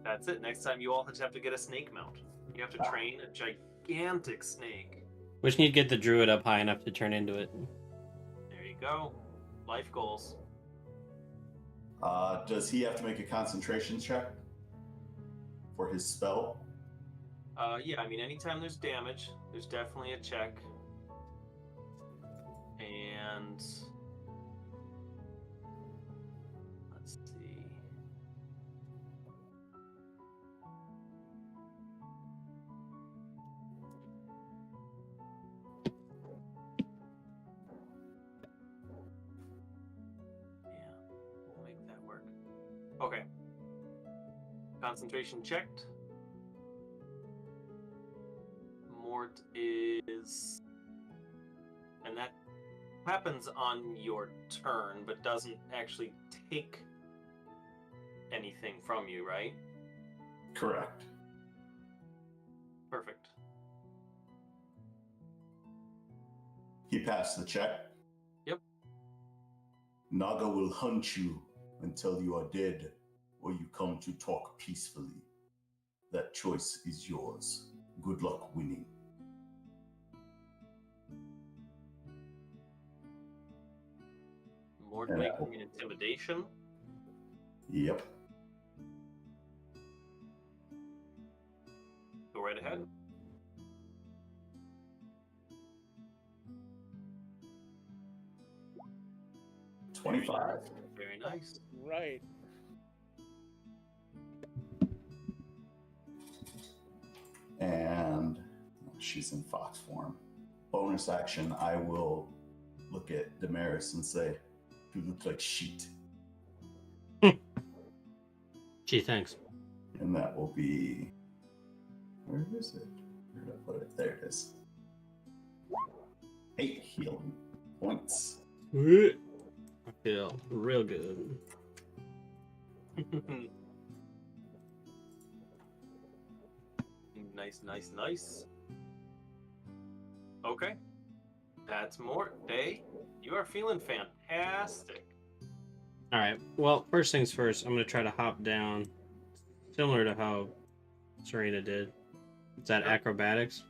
Speaker 3: That's it. Next time you all just have to get a snake mount. You have to train a gigantic snake.
Speaker 1: We just need to get the druid up high enough to turn into it.
Speaker 3: There you go. Life goals.
Speaker 4: Does he have to make a concentration check for his spell?
Speaker 3: Yeah, I mean, anytime there's damage, there's definitely a check. And let's see. Yeah, we'll make that work. Okay. Concentration checked. Mort is, and that happens on your turn, but doesn't actually take anything from you, right?
Speaker 4: Correct.
Speaker 3: Perfect.
Speaker 4: He passed the check.
Speaker 3: Yep.
Speaker 4: Naga will hunt you until you are dead, or you come to talk peacefully. That choice is yours. Good luck winning.
Speaker 3: Mort
Speaker 4: Yeah.
Speaker 3: making an intimidation.
Speaker 4: Yep.
Speaker 3: Go right ahead.
Speaker 4: Very 25.
Speaker 3: nice. Very nice.
Speaker 8: Right.
Speaker 4: And she's in fox form. Bonus action, I will look at Damaris and say, "You look like shit."
Speaker 1: Gee, thanks.
Speaker 4: And that will be... Where is it? Where did I put it? There it is. 8 healing points.
Speaker 1: I feel real good.
Speaker 3: Nice. Okay. That's Mort. Day. You are feeling fantastic.
Speaker 1: All right. Well, first things first, I'm going to try to hop down, similar to how Serena did. Is that
Speaker 3: Sure.
Speaker 1: acrobatics?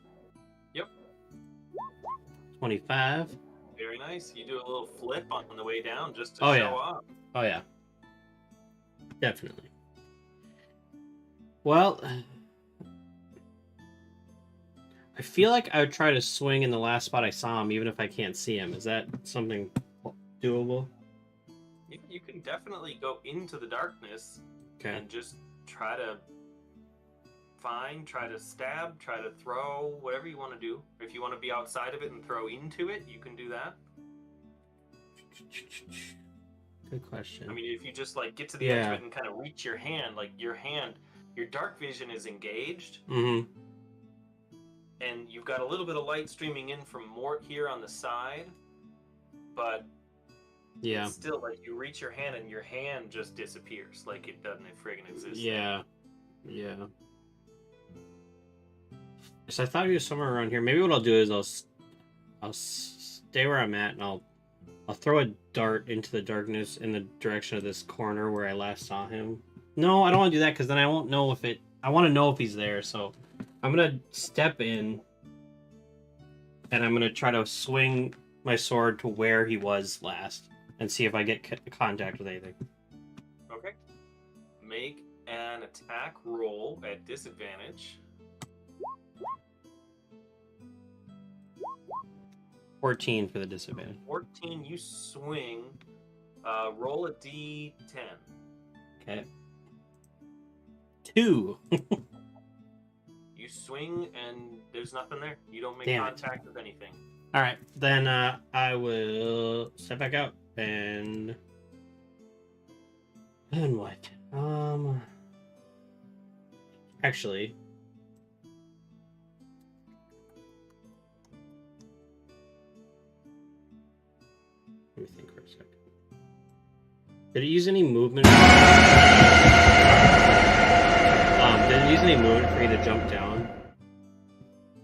Speaker 3: Yep.
Speaker 1: 25.
Speaker 3: Very nice. You do a little flip on the way down just to
Speaker 1: Oh,
Speaker 3: show
Speaker 1: yeah.
Speaker 3: off.
Speaker 1: Oh, yeah. Definitely. Well, I feel like I would try to swing in the last spot I saw him, even if I can't see him. Is that something doable?
Speaker 3: You can definitely go into the darkness
Speaker 1: Okay.
Speaker 3: and just try to try to stab, try to throw, whatever you want to do. If you want to be outside of it and throw into it, you can do that.
Speaker 1: Good question.
Speaker 3: I mean, if you just like get to the edge
Speaker 1: Yeah.
Speaker 3: of it and kind of reach your hand, your dark vision is engaged,
Speaker 1: Mm-hmm.
Speaker 3: and you've got a little bit of light streaming in from Mort here on the side, but
Speaker 1: Yeah.
Speaker 3: it's still like you reach your hand and your hand just disappears, like it doesn't friggin' exist.
Speaker 1: Yeah. Yeah. So I thought he was somewhere around here. Maybe what I'll do is I'll stay where I'm at and I'll throw a dart into the darkness in the direction of this corner where I last saw him. No, I don't want to do that because then I won't know if it. I want to know if he's there. So I'm gonna step in and I'm gonna try to swing my sword to where he was last and see if I get contact with anything.
Speaker 3: Okay. Make an attack roll at disadvantage.
Speaker 1: 14 for the disadvantage.
Speaker 3: 14, you swing. Roll a d10.
Speaker 1: Okay. 2.
Speaker 3: You swing and there's nothing there. You don't make
Speaker 1: Damn it.
Speaker 3: contact with anything.
Speaker 1: All right, then I will step back out and what? Actually, let me think for a second. Did it use any movement? Did it use any movement for you to jump down,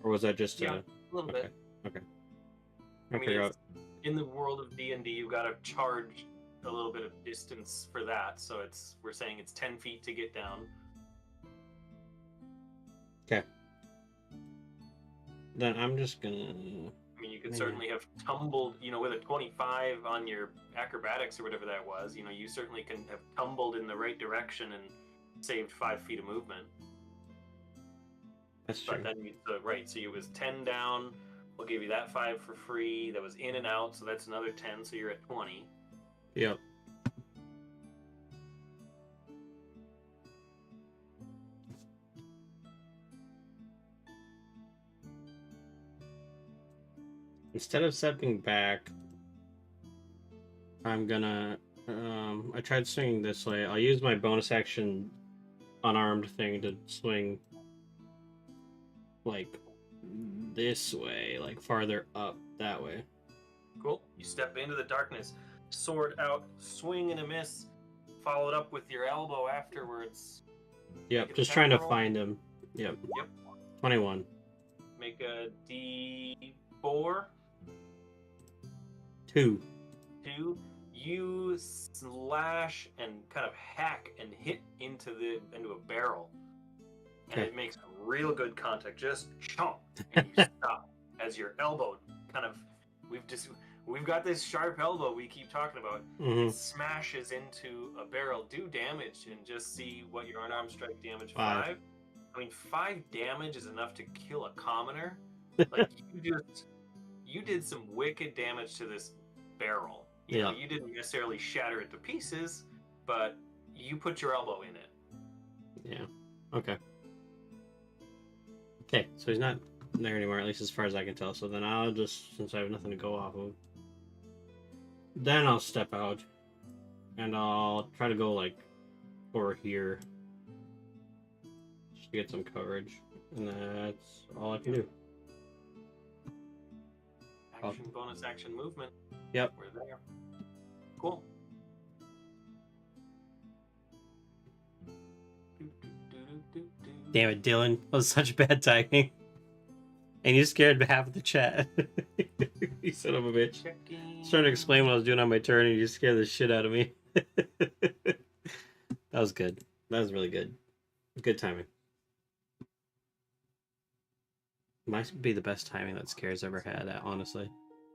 Speaker 1: or was that just
Speaker 3: Yeah, a little bit.
Speaker 1: Okay.
Speaker 3: I
Speaker 1: I'll
Speaker 3: mean,
Speaker 1: figure
Speaker 3: it's, in the world of D&D, you've got to charge a little bit of distance for that. So we're saying it's 10 feet to get down.
Speaker 1: Okay. Then I'm just gonna.
Speaker 3: I mean, you could certainly have tumbled, with a 25 on your acrobatics or whatever that was. You certainly can have tumbled in the right direction and saved 5 feet of movement.
Speaker 1: That's true.
Speaker 3: But then so it was 10 down. We'll give you that 5 for free. That was in and out, so that's another 10. So you're at 20.
Speaker 1: Yep. Instead of stepping back, I'm gonna. I tried swinging this way. I'll use my bonus action unarmed thing to swing like this way, like farther up that way.
Speaker 3: Cool. You step into the darkness, sword out, swing and a miss, followed up with your elbow afterwards.
Speaker 1: Yep,
Speaker 3: Make
Speaker 1: just
Speaker 3: an
Speaker 1: trying to
Speaker 3: attack roll.
Speaker 1: find him. Yep. 21.
Speaker 3: Make a D4.
Speaker 1: 2.
Speaker 3: 2. You slash and kind of hack and hit into a barrel, and
Speaker 1: Okay.
Speaker 3: it makes real good contact. Just chomp, and you stop as your elbow kind of. we've got this sharp elbow we keep talking about.
Speaker 1: Mhm.
Speaker 3: It smashes into a barrel. Do damage and just see what your unarmed strike damage.
Speaker 1: 5.
Speaker 3: 5. I mean, 5 damage is enough to kill a commoner. Like you did some wicked damage to this barrel. You know, you didn't necessarily shatter it to pieces, but you put your elbow in it.
Speaker 1: Yeah. Okay. Okay, so he's not there anymore, at least as far as I can tell. So then I'll just, since I have nothing to go off of, then I'll step out and I'll try to go like over here just to get some coverage, and that's all I can do.
Speaker 3: Action, bonus action, movement.
Speaker 1: Yep.
Speaker 3: We're there. Cool.
Speaker 1: Damn it, Dylan. That was such bad timing. And you scared half of the chat. You son of a bitch. I was trying to explain what I was doing on my turn and you scared the shit out of me. That was good. That was really good. Good timing. Might be the best timing that Scare's ever had, honestly.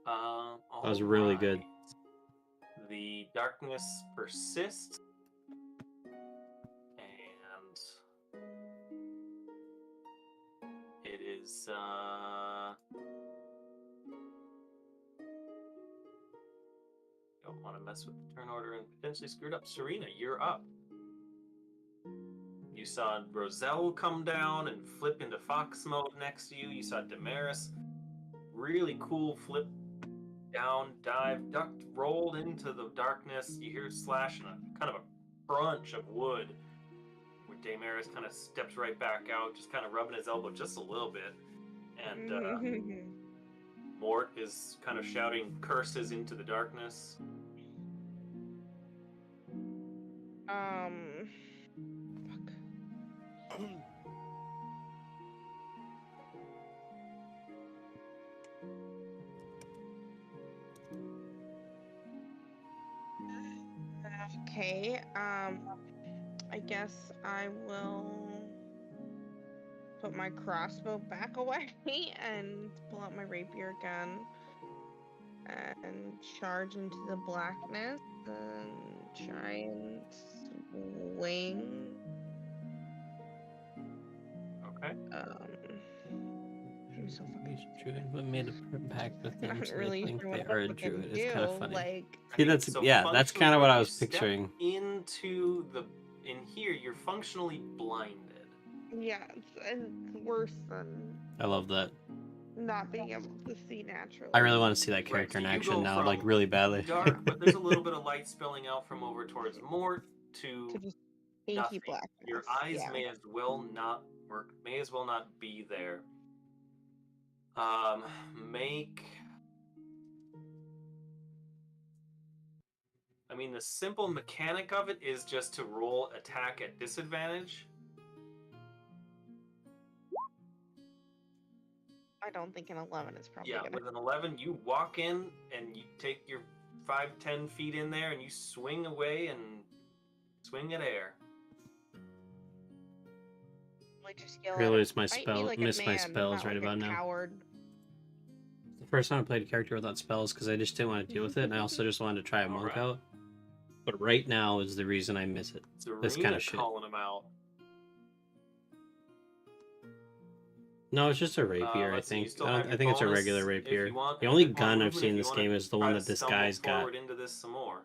Speaker 1: That was really good.
Speaker 3: The darkness persists. And it is don't want to mess with the turn order and potentially screwed up. Serena, you're up. You saw Roselle come down and flip into fox mode next to you. You saw Damaris really cool flip down, dive, ducked, rolled into the darkness. You hear slash and a kind of a crunch of wood where Damaris kind of steps right back out, just kind of rubbing his elbow just a little bit. And Mort is kind of shouting curses into the darkness.
Speaker 6: Okay, I guess I will put my crossbow back away and pull out my rapier again and charge into the blackness and try and swing.
Speaker 3: Okay.
Speaker 6: I'm so fucking
Speaker 1: Druid, but made a pact with them,
Speaker 6: not
Speaker 1: so
Speaker 6: really
Speaker 1: they think
Speaker 6: sure
Speaker 1: they
Speaker 6: what
Speaker 1: are a
Speaker 6: the fuck I
Speaker 1: druid.
Speaker 6: do,
Speaker 1: It's kind of funny.
Speaker 6: like.
Speaker 1: See, that's
Speaker 3: So
Speaker 1: that's kind of what I was
Speaker 3: step
Speaker 1: picturing.
Speaker 3: Into the in here, you're functionally blinded.
Speaker 6: Yeah, it's worse than
Speaker 1: I love that.
Speaker 6: not being able to see naturally.
Speaker 1: I really want to see that character in
Speaker 3: so you
Speaker 1: action
Speaker 3: go
Speaker 1: now,
Speaker 3: from
Speaker 1: like really badly.
Speaker 3: Dark, but there's a little bit of light spilling out from over towards Mort to
Speaker 6: just inky
Speaker 3: nothing.
Speaker 6: blackness.
Speaker 3: Your eyes
Speaker 6: yeah.
Speaker 3: may as well not work. May as well not be there. Make. I mean, the simple mechanic of it is just to roll attack at disadvantage.
Speaker 6: I don't think an 11 is probably gonna.
Speaker 3: With an 11, you walk in and you take your 5-10 feet in there and you swing away and swing at air.
Speaker 1: Really lose my spell, miss my spells right about now. The first time I played a character without spells because I just didn't want to deal with it, and I also just wanted to try a monk out. But right now is the reason I miss it. This kind of shit.
Speaker 3: Calling him out.
Speaker 1: No, it's just a rapier, I think. I think it's a regular rapier.
Speaker 3: Want,
Speaker 1: the only gun I've seen in this game is the one that this guy's got.
Speaker 3: Into this some more.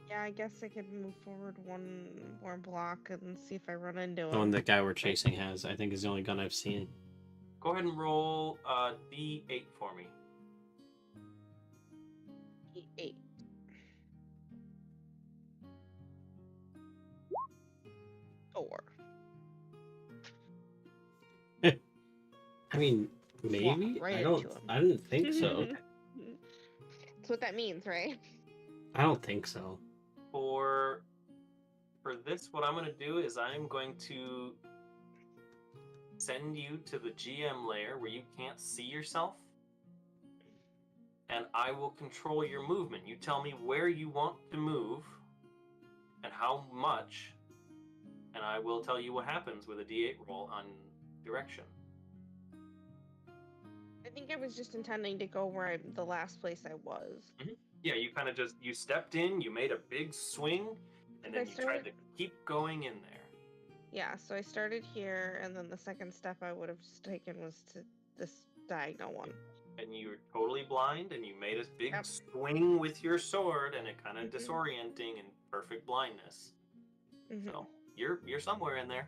Speaker 6: Yeah, I guess I could move forward one more block and see if I run into him.
Speaker 1: The one that guy we're chasing has, I think, is the only gun I've seen.
Speaker 3: Go ahead and roll D8 for me.
Speaker 6: D8. Four.
Speaker 1: I mean, maybe?
Speaker 6: Right
Speaker 1: I didn't think so.
Speaker 6: That's what that means, right?
Speaker 1: I don't think so.
Speaker 3: For this, what I'm going to do is I'm going to send you to the GM layer where you can't see yourself, and I will control your movement. You tell me where you want to move and how much, and I will tell you what happens with a D8 roll on direction.
Speaker 6: think I was just intending to go where the last place I was.
Speaker 3: Yeah, you kind of you stepped in, you made a big swing, and then you tried to keep going in there.
Speaker 6: Yeah, so I started here, and then the second step I would have taken was to this diagonal one.
Speaker 3: And you were totally blind, and you made a big swing with your sword, and it kind of disorienting and perfect blindness. So you're somewhere in there.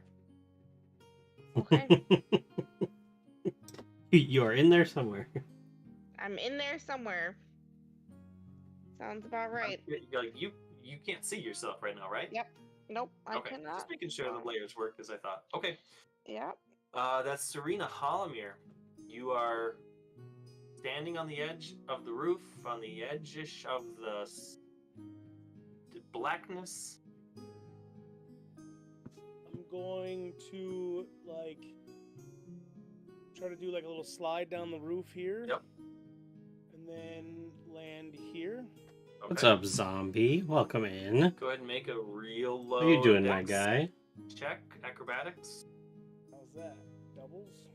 Speaker 6: Okay.
Speaker 1: You are in there somewhere.
Speaker 6: I'm in there somewhere. Sounds about right.
Speaker 3: You can't see yourself right now, right?
Speaker 6: Yep. Nope, I cannot.
Speaker 3: Just making sure the layers work as I thought. Okay.
Speaker 6: Yep.
Speaker 3: That's Serena Hollomere. You are standing on the edge of the roof, on the edge-ish of the blackness.
Speaker 8: I'm going to, like, try to do, like, a little slide down the roof here.
Speaker 3: Yep.
Speaker 8: And then land here.
Speaker 3: Okay.
Speaker 1: What's up, zombie? Welcome in.
Speaker 3: Go ahead and make a real low.
Speaker 1: How you doing,
Speaker 3: dex
Speaker 1: my guy?
Speaker 3: Check acrobatics.
Speaker 8: How's that? Doubles?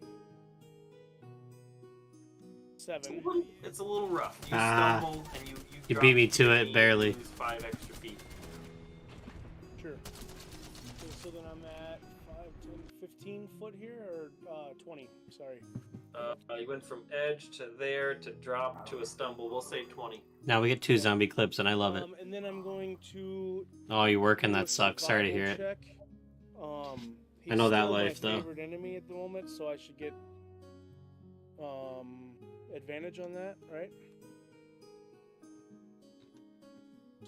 Speaker 8: 7.
Speaker 3: It's a little rough. You stumble and
Speaker 1: you beat me to it barely.
Speaker 3: Lose 5 extra feet.
Speaker 8: Sure. Okay, so then I'm at 5, 10, 15 foot here, or 20? Sorry.
Speaker 3: You went from edge to there to drop to a stumble. We'll say 20.
Speaker 1: Now we get 2 zombie clips, and I love it.
Speaker 8: And then I'm going to.
Speaker 1: Oh, you're working. That sucks. Sorry to hear it.
Speaker 8: Check.
Speaker 1: I know that
Speaker 8: still
Speaker 1: life,
Speaker 8: my
Speaker 1: though.
Speaker 8: Favorite enemy at the moment, so I should get advantage on that, right?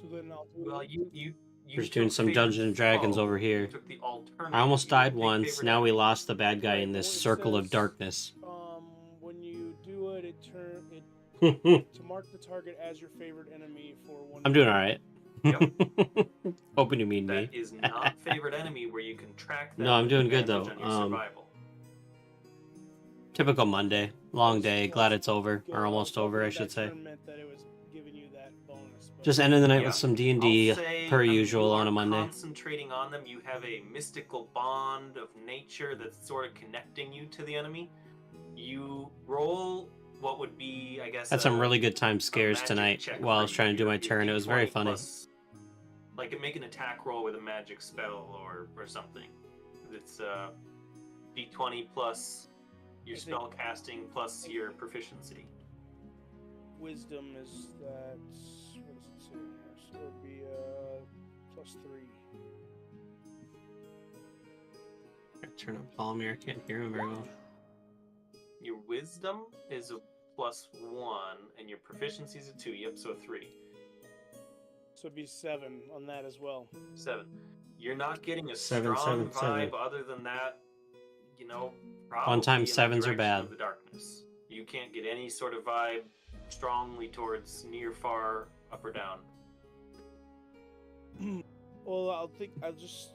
Speaker 8: So then I'll do.
Speaker 3: Well, you
Speaker 1: We're just doing some Dungeons and Dragons over here.
Speaker 3: Took the alternative.
Speaker 1: I almost died once.
Speaker 3: favorite
Speaker 1: Now we
Speaker 3: enemy.
Speaker 1: lost the bad guy in this circle of darkness.
Speaker 8: When you do it,
Speaker 1: I'm
Speaker 8: to mark the target as your favorite enemy for 1.
Speaker 1: doing all right.
Speaker 3: Yep.
Speaker 1: Hoping you mean me.
Speaker 3: That is not favorite enemy where you can track them.
Speaker 1: No, I'm doing good,
Speaker 3: advantage
Speaker 1: though.
Speaker 3: on your survival.
Speaker 1: Typical Monday. Long day. Glad it's over. Or almost over, I should say.
Speaker 8: Meant that it was giving you that bonus, but
Speaker 1: Just ending the night
Speaker 3: Yeah.
Speaker 1: with some D&D
Speaker 3: I'll say,
Speaker 1: per
Speaker 3: I mean,
Speaker 1: usual
Speaker 3: you
Speaker 1: on
Speaker 3: are
Speaker 1: a Monday.
Speaker 3: Concentrating on them, you have a mystical bond of nature that's sort of connecting you to the enemy. You roll what would be, I guess,
Speaker 1: Had some really good time scares
Speaker 3: magic
Speaker 1: tonight
Speaker 3: check
Speaker 1: while I
Speaker 3: for
Speaker 1: was trying to do
Speaker 3: your
Speaker 1: my turn. It was very
Speaker 3: D20
Speaker 1: funny.
Speaker 3: plus- like make an attack roll with a magic spell or something. It's D20 plus your
Speaker 8: I think-
Speaker 3: spell casting plus your proficiency.
Speaker 8: wisdom is that. What does it say here? So it would be +3.
Speaker 1: Turn up Palomir. I can't hear him very well.
Speaker 3: Your wisdom is a +1, and your proficiency is a 2. Yep, so a 3.
Speaker 8: So it'd be 7 on that as well.
Speaker 3: 7. You're not getting a
Speaker 1: Seven,
Speaker 3: strong
Speaker 1: seven,
Speaker 3: vibe
Speaker 1: seven.
Speaker 3: other than that, probably
Speaker 1: One time
Speaker 3: in the
Speaker 1: sevens are
Speaker 3: direction
Speaker 1: bad.
Speaker 3: of the darkness. You can't get any sort of vibe strongly towards near, far, up or down.
Speaker 8: Well, I'll just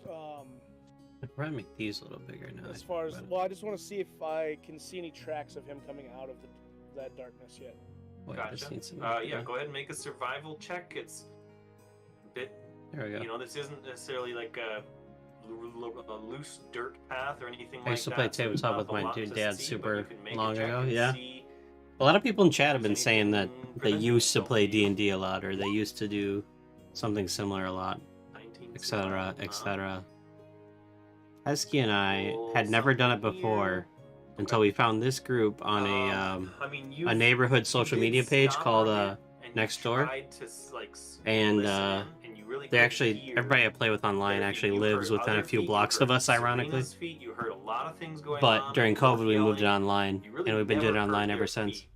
Speaker 1: I'd probably make these a little bigger now.
Speaker 8: as far as I just want to see if I can see any tracks of him coming out of that darkness yet.
Speaker 1: Boy, I
Speaker 3: Gotcha.
Speaker 1: just need some-
Speaker 3: Yeah, go ahead and make a survival check. It's a bit,
Speaker 1: There we go.
Speaker 3: this isn't necessarily like a loose dirt path or anything like that.
Speaker 1: I used to play
Speaker 3: so there's
Speaker 1: tabletop
Speaker 3: not
Speaker 1: with
Speaker 3: a
Speaker 1: my
Speaker 3: lot to
Speaker 1: dad
Speaker 3: see,
Speaker 1: super
Speaker 3: but you can make a
Speaker 1: long
Speaker 3: check
Speaker 1: ago,
Speaker 3: and
Speaker 1: yeah.
Speaker 3: see
Speaker 1: A lot of people in chat have been
Speaker 3: if
Speaker 1: saying that
Speaker 3: anything
Speaker 1: they
Speaker 3: prevents
Speaker 1: used to
Speaker 3: itself
Speaker 1: play
Speaker 3: being
Speaker 1: D&D a lot, or they used to do something similar a lot,
Speaker 3: 19
Speaker 1: etc.,
Speaker 3: so,
Speaker 1: etc. Hesky and I had never done it before until we found this group on a neighborhood social media page called Next Door. And they actually, everybody I play with online actually lives within a few blocks of us, ironically. But during COVID, we moved it online, and we've been doing it online ever since.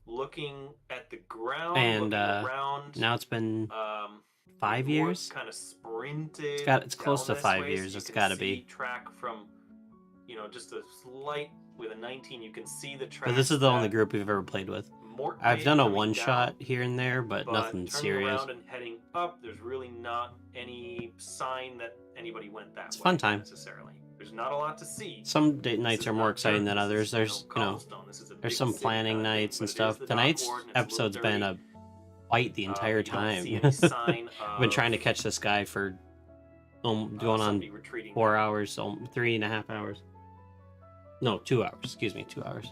Speaker 3: Looking at the ground,
Speaker 1: And
Speaker 3: looking around,
Speaker 1: now it's been 5 years.
Speaker 3: Kind of sprinted.
Speaker 1: It's close to
Speaker 3: down this
Speaker 1: 5
Speaker 3: way,
Speaker 1: years.
Speaker 3: so you
Speaker 1: It's
Speaker 3: can
Speaker 1: got to
Speaker 3: see
Speaker 1: be.
Speaker 3: Track from, just a slight with a 19. You can see the track.
Speaker 1: But this is the only group we've ever played with. I've done a one shot here and there, but nothing
Speaker 3: turning
Speaker 1: serious.
Speaker 3: around and heading up, there's really not any sign that anybody went that
Speaker 1: It's a
Speaker 3: way
Speaker 1: fun time.
Speaker 3: necessarily. There's not a lot to see.
Speaker 1: Some
Speaker 3: This
Speaker 1: nights
Speaker 3: is
Speaker 1: are more
Speaker 3: not
Speaker 1: exciting
Speaker 3: dirt,
Speaker 1: than
Speaker 3: this
Speaker 1: others.
Speaker 3: is,
Speaker 1: There's
Speaker 3: cobblestone. This is a
Speaker 1: there's
Speaker 3: big
Speaker 1: some
Speaker 3: city
Speaker 1: planning
Speaker 3: kind of thing,
Speaker 1: nights and
Speaker 3: but it is
Speaker 1: stuff.
Speaker 3: the
Speaker 1: Tonight's
Speaker 3: dock board, and it's a little
Speaker 1: episode's been
Speaker 3: dirty.
Speaker 1: a fight the entire
Speaker 3: You don't
Speaker 1: time.
Speaker 3: see any sign
Speaker 1: I've been trying to
Speaker 3: of,
Speaker 1: catch this guy for going on
Speaker 3: somebody retreating
Speaker 1: 4 hours, 3.5 hours. No, 2 hours. Excuse me, 2 hours.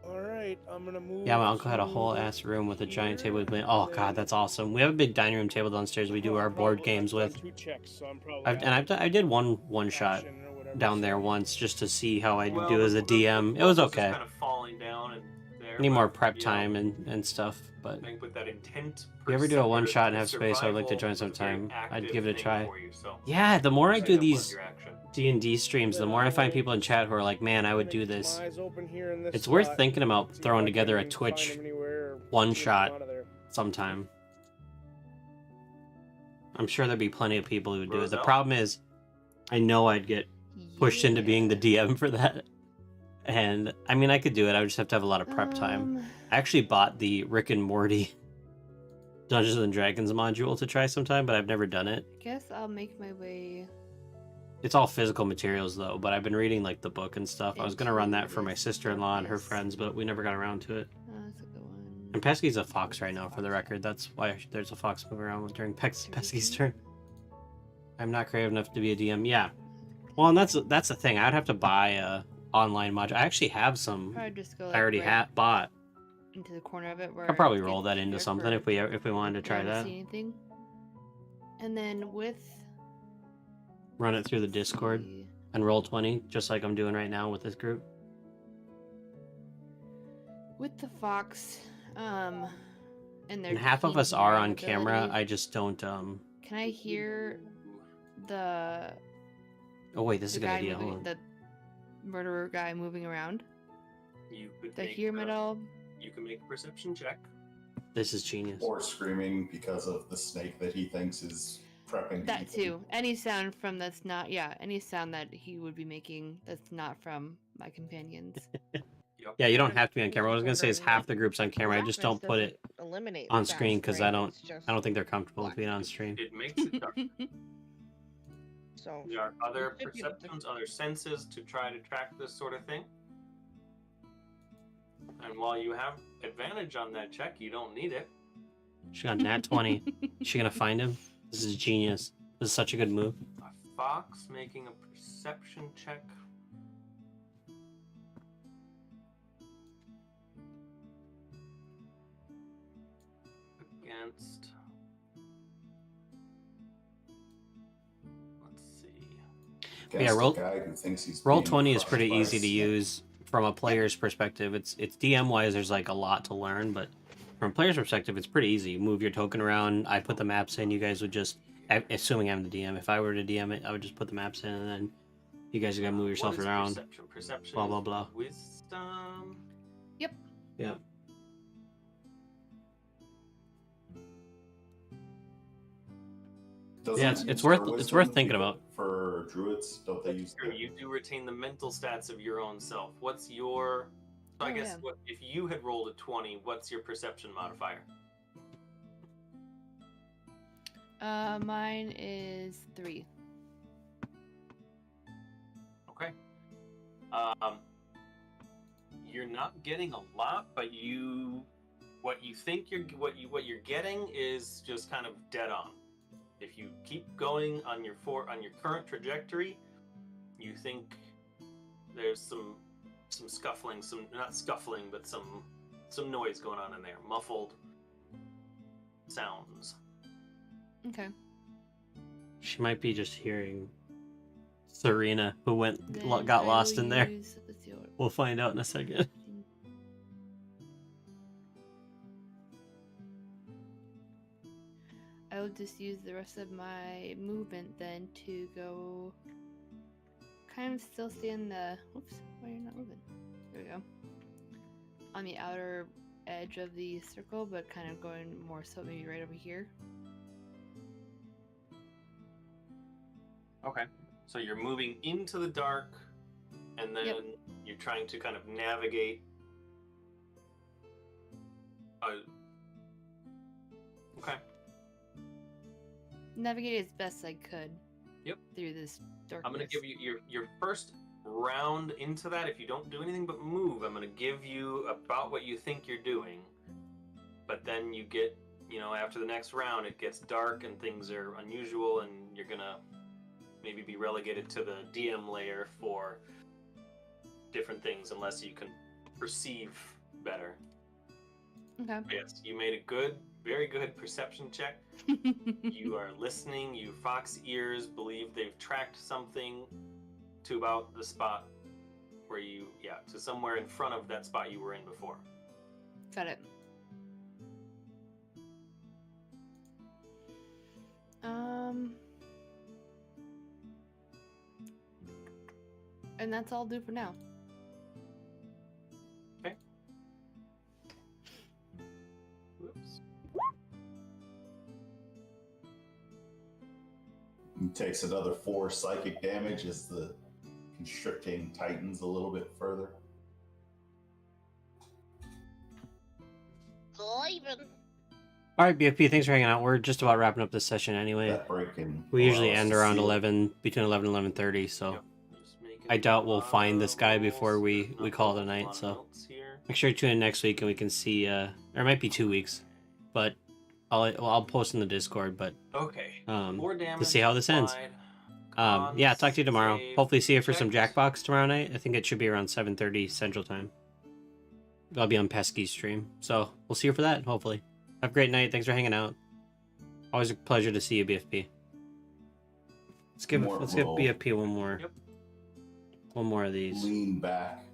Speaker 8: All right. right. I'm gonna move.
Speaker 1: Yeah, my uncle had a whole
Speaker 8: to
Speaker 1: ass room with a giant
Speaker 8: here,
Speaker 1: table. Oh
Speaker 8: and
Speaker 1: god,
Speaker 8: then-
Speaker 1: that's awesome. We have a big dining room table downstairs. We do our board games
Speaker 8: I've
Speaker 1: with.
Speaker 8: done 2 checks, so I'm probably
Speaker 1: I did one shot
Speaker 8: action or whatever,
Speaker 1: down there
Speaker 8: so-
Speaker 1: once just to see how I
Speaker 3: Well,
Speaker 1: do as a DM. It was
Speaker 3: book just
Speaker 1: okay.
Speaker 3: kind of falling down and there.
Speaker 1: Need more
Speaker 3: but,
Speaker 1: prep
Speaker 3: you know,
Speaker 1: time and stuff, but
Speaker 3: I think with that intent.
Speaker 1: if you ever do a one shot and
Speaker 3: the
Speaker 1: have space, I would like to join
Speaker 3: survival was a very
Speaker 1: sometime. I'd
Speaker 3: active
Speaker 1: give it a
Speaker 3: thing
Speaker 1: try.
Speaker 3: for you, so
Speaker 1: Yeah, the more I
Speaker 3: set
Speaker 1: do
Speaker 3: up on
Speaker 1: these
Speaker 3: your action.
Speaker 1: D&D streams, the more I find people in chat who are like, man, I would do
Speaker 8: Keep
Speaker 1: this.
Speaker 8: my eyes open here in this
Speaker 1: It's worth
Speaker 8: spot,
Speaker 1: thinking about
Speaker 8: see if
Speaker 1: throwing
Speaker 8: I
Speaker 1: together a
Speaker 8: can
Speaker 1: Twitch
Speaker 8: find him anywhere or
Speaker 1: one
Speaker 8: get him
Speaker 1: shot
Speaker 8: out of there.
Speaker 1: sometime. I'm sure there'd be plenty of people who would do it. The
Speaker 3: Roselle?
Speaker 1: problem is, I know I'd get pushed into being the
Speaker 5: Yeah.
Speaker 1: DM for that. And I mean, I could do it. I would just have to have a lot of prep time. I actually bought the Rick and Morty Dungeons and Dragons module to try sometime, but I've never done it.
Speaker 5: I guess I'll make my way.
Speaker 1: It's all physical materials though, but I've been reading like the book and stuff. I was gonna run that for my
Speaker 5: Into
Speaker 1: sister-in-law and her
Speaker 5: darkness.
Speaker 1: friends, but we never got around to it.
Speaker 5: Oh, that's a good one.
Speaker 1: And Pesky's a fox right now, for the record. That's why there's a fox moving around during Pesky's turn. I'm not creative enough to be a DM. Yeah. Well, and that's the thing. I'd have to buy a online module. I actually have some.
Speaker 5: Probably just go.
Speaker 1: I already bought.
Speaker 5: into the corner of it where
Speaker 1: I'll probably
Speaker 5: it's
Speaker 1: roll that into
Speaker 5: there
Speaker 1: something
Speaker 5: for
Speaker 1: if we wanted to try
Speaker 5: whoever
Speaker 1: that.
Speaker 5: see anything. And then with
Speaker 1: Run it through the Discord
Speaker 5: the-
Speaker 1: and roll 20, just like I'm doing right now with this group.
Speaker 5: with the fox, and their
Speaker 1: And half of
Speaker 5: keen
Speaker 1: us are on
Speaker 5: hearing
Speaker 1: camera.
Speaker 5: ability,
Speaker 1: I just don't.
Speaker 5: Can I hear the
Speaker 1: Oh wait, this is a
Speaker 5: the
Speaker 1: good
Speaker 5: guy
Speaker 1: idea. Hold
Speaker 5: moving,
Speaker 1: on.
Speaker 5: the murderer guy moving around?
Speaker 3: You could
Speaker 5: Do I
Speaker 3: make
Speaker 5: hear him at all?
Speaker 3: You can make a perception check.
Speaker 1: This is genius.
Speaker 4: Or screaming because of the snake that he thinks is prepping.
Speaker 5: That
Speaker 4: people.
Speaker 5: too. Any sound from that's not any sound that he would be making that's not from my companions.
Speaker 3: Yep.
Speaker 1: Yeah, you don't have to be on camera. What I was gonna say is half the group's on camera. I just don't
Speaker 6: Blackness
Speaker 1: put it
Speaker 6: doesn't eliminate
Speaker 1: on
Speaker 6: sounds,
Speaker 1: screen because
Speaker 6: right?
Speaker 1: I don't
Speaker 6: It's just
Speaker 1: think they're comfortable with being on stream.
Speaker 3: It makes it dark.
Speaker 6: So
Speaker 3: There are other
Speaker 6: You should be able to-
Speaker 3: perceptions, other senses to try to track this sort of thing. And while you have advantage on that check, you don't need it.
Speaker 1: She got nat 20. Is she gonna find him? This is genius. This is such a good move.
Speaker 3: A fox making a perception check. Against. Let's see.
Speaker 4: Against
Speaker 1: Yeah, roll-
Speaker 4: a guy who thinks he's
Speaker 1: Roll
Speaker 4: being
Speaker 1: 20 is
Speaker 4: crushed
Speaker 1: pretty
Speaker 4: by a
Speaker 1: easy to
Speaker 4: snake.
Speaker 1: use from a player's perspective. It's DM wise, there's like a lot to learn, but from a player's perspective, it's pretty easy. You move your token around. I put the maps in. You guys would just, assuming I'm the DM, if I were to DM it, I would just put the maps in, and then you guys are gonna move yourself
Speaker 3: What is
Speaker 1: around.
Speaker 3: Perception. Perception.
Speaker 1: Blah,
Speaker 3: is
Speaker 1: blah, blah.
Speaker 3: Wisdom.
Speaker 1: Yeah.
Speaker 4: Doesn't
Speaker 1: Yeah,
Speaker 4: it
Speaker 1: it's
Speaker 4: use
Speaker 1: worth-
Speaker 4: for
Speaker 1: it's worth
Speaker 4: wisdom
Speaker 1: thinking
Speaker 4: to-
Speaker 1: about.
Speaker 4: For druids, don't they use?
Speaker 3: True, you do retain the mental stats of your own self. What's your? So I
Speaker 5: Oh,
Speaker 3: guess
Speaker 5: yeah.
Speaker 3: what if you had rolled a 20? What's your perception modifier?
Speaker 5: Mine is 3.
Speaker 3: Okay. You're not getting a lot, but what you think what you're getting is just kind of dead on. If you keep going on your current trajectory, you think there's some scuffling, not scuffling, but some noise going on in there, muffled sounds.
Speaker 5: Okay.
Speaker 1: She might be just hearing Serena, who
Speaker 5: Then
Speaker 1: got
Speaker 5: I
Speaker 1: lost
Speaker 5: will
Speaker 1: in there.
Speaker 5: use- let's see what-
Speaker 1: We'll find out in a second.
Speaker 5: I will just use the rest of my movement then to go. Kind of still stay in the. Whoops, why are you not moving? There we go. On the outer edge of the circle, but kind of going more so maybe right over here.
Speaker 3: Okay. So you're moving into the dark, and then
Speaker 5: Yep.
Speaker 3: you're trying to kind of navigate. Okay.
Speaker 5: Navigate as best I could.
Speaker 3: Yep.
Speaker 5: Through this darkness.
Speaker 3: I'm gonna give you your first round into that. If you don't do anything but move, I'm gonna give you about what you think you're doing. But then you get, after the next round, it gets dark and things are unusual, and you're gonna maybe be relegated to the DM layer for different things, unless you can perceive better.
Speaker 5: Okay.
Speaker 3: Yes, you made a very good perception check. You are listening. You fox ears believe they've tracked something to about the spot where to somewhere in front of that spot you were in before.
Speaker 5: Got it. And that's all I'll do for now.
Speaker 3: Okay. Whoops.
Speaker 4: He takes another 4 psychic damage as the constricting tightens a little bit further.
Speaker 1: All right, BFP, thanks for hanging out. We're just about wrapping up this session anyway.
Speaker 4: That break can
Speaker 1: We usually
Speaker 4: allow us
Speaker 1: end
Speaker 4: to
Speaker 1: around
Speaker 4: seal it.
Speaker 1: 11, between 11 and 11:30, so
Speaker 3: Yep. Just making
Speaker 1: I doubt we'll
Speaker 3: a lot
Speaker 1: find
Speaker 3: of
Speaker 1: this guy before
Speaker 3: rolls.
Speaker 1: we
Speaker 3: There's not
Speaker 1: call it a
Speaker 3: a
Speaker 1: night,
Speaker 3: lot of
Speaker 1: so
Speaker 3: notes here.
Speaker 1: make sure you tune in next week and we can see, or it might be 2 weeks, but I'll post in the Discord, but
Speaker 3: Okay. 4
Speaker 1: to
Speaker 3: damage
Speaker 1: see how this ends.
Speaker 3: applied.
Speaker 1: Yeah, talk to you tomorrow.
Speaker 3: Save
Speaker 1: Hopefully see you for some
Speaker 3: checked.
Speaker 1: Jackbox tomorrow night. I think it should be around 7:30 Central Time. I'll be on Pesky's stream, so we'll see you for that, hopefully. Have a great night. Thanks for hanging out. Always a pleasure to see you, BFP. Let's give BFP one more.
Speaker 3: Yep.
Speaker 1: One more of these.
Speaker 4: Lean back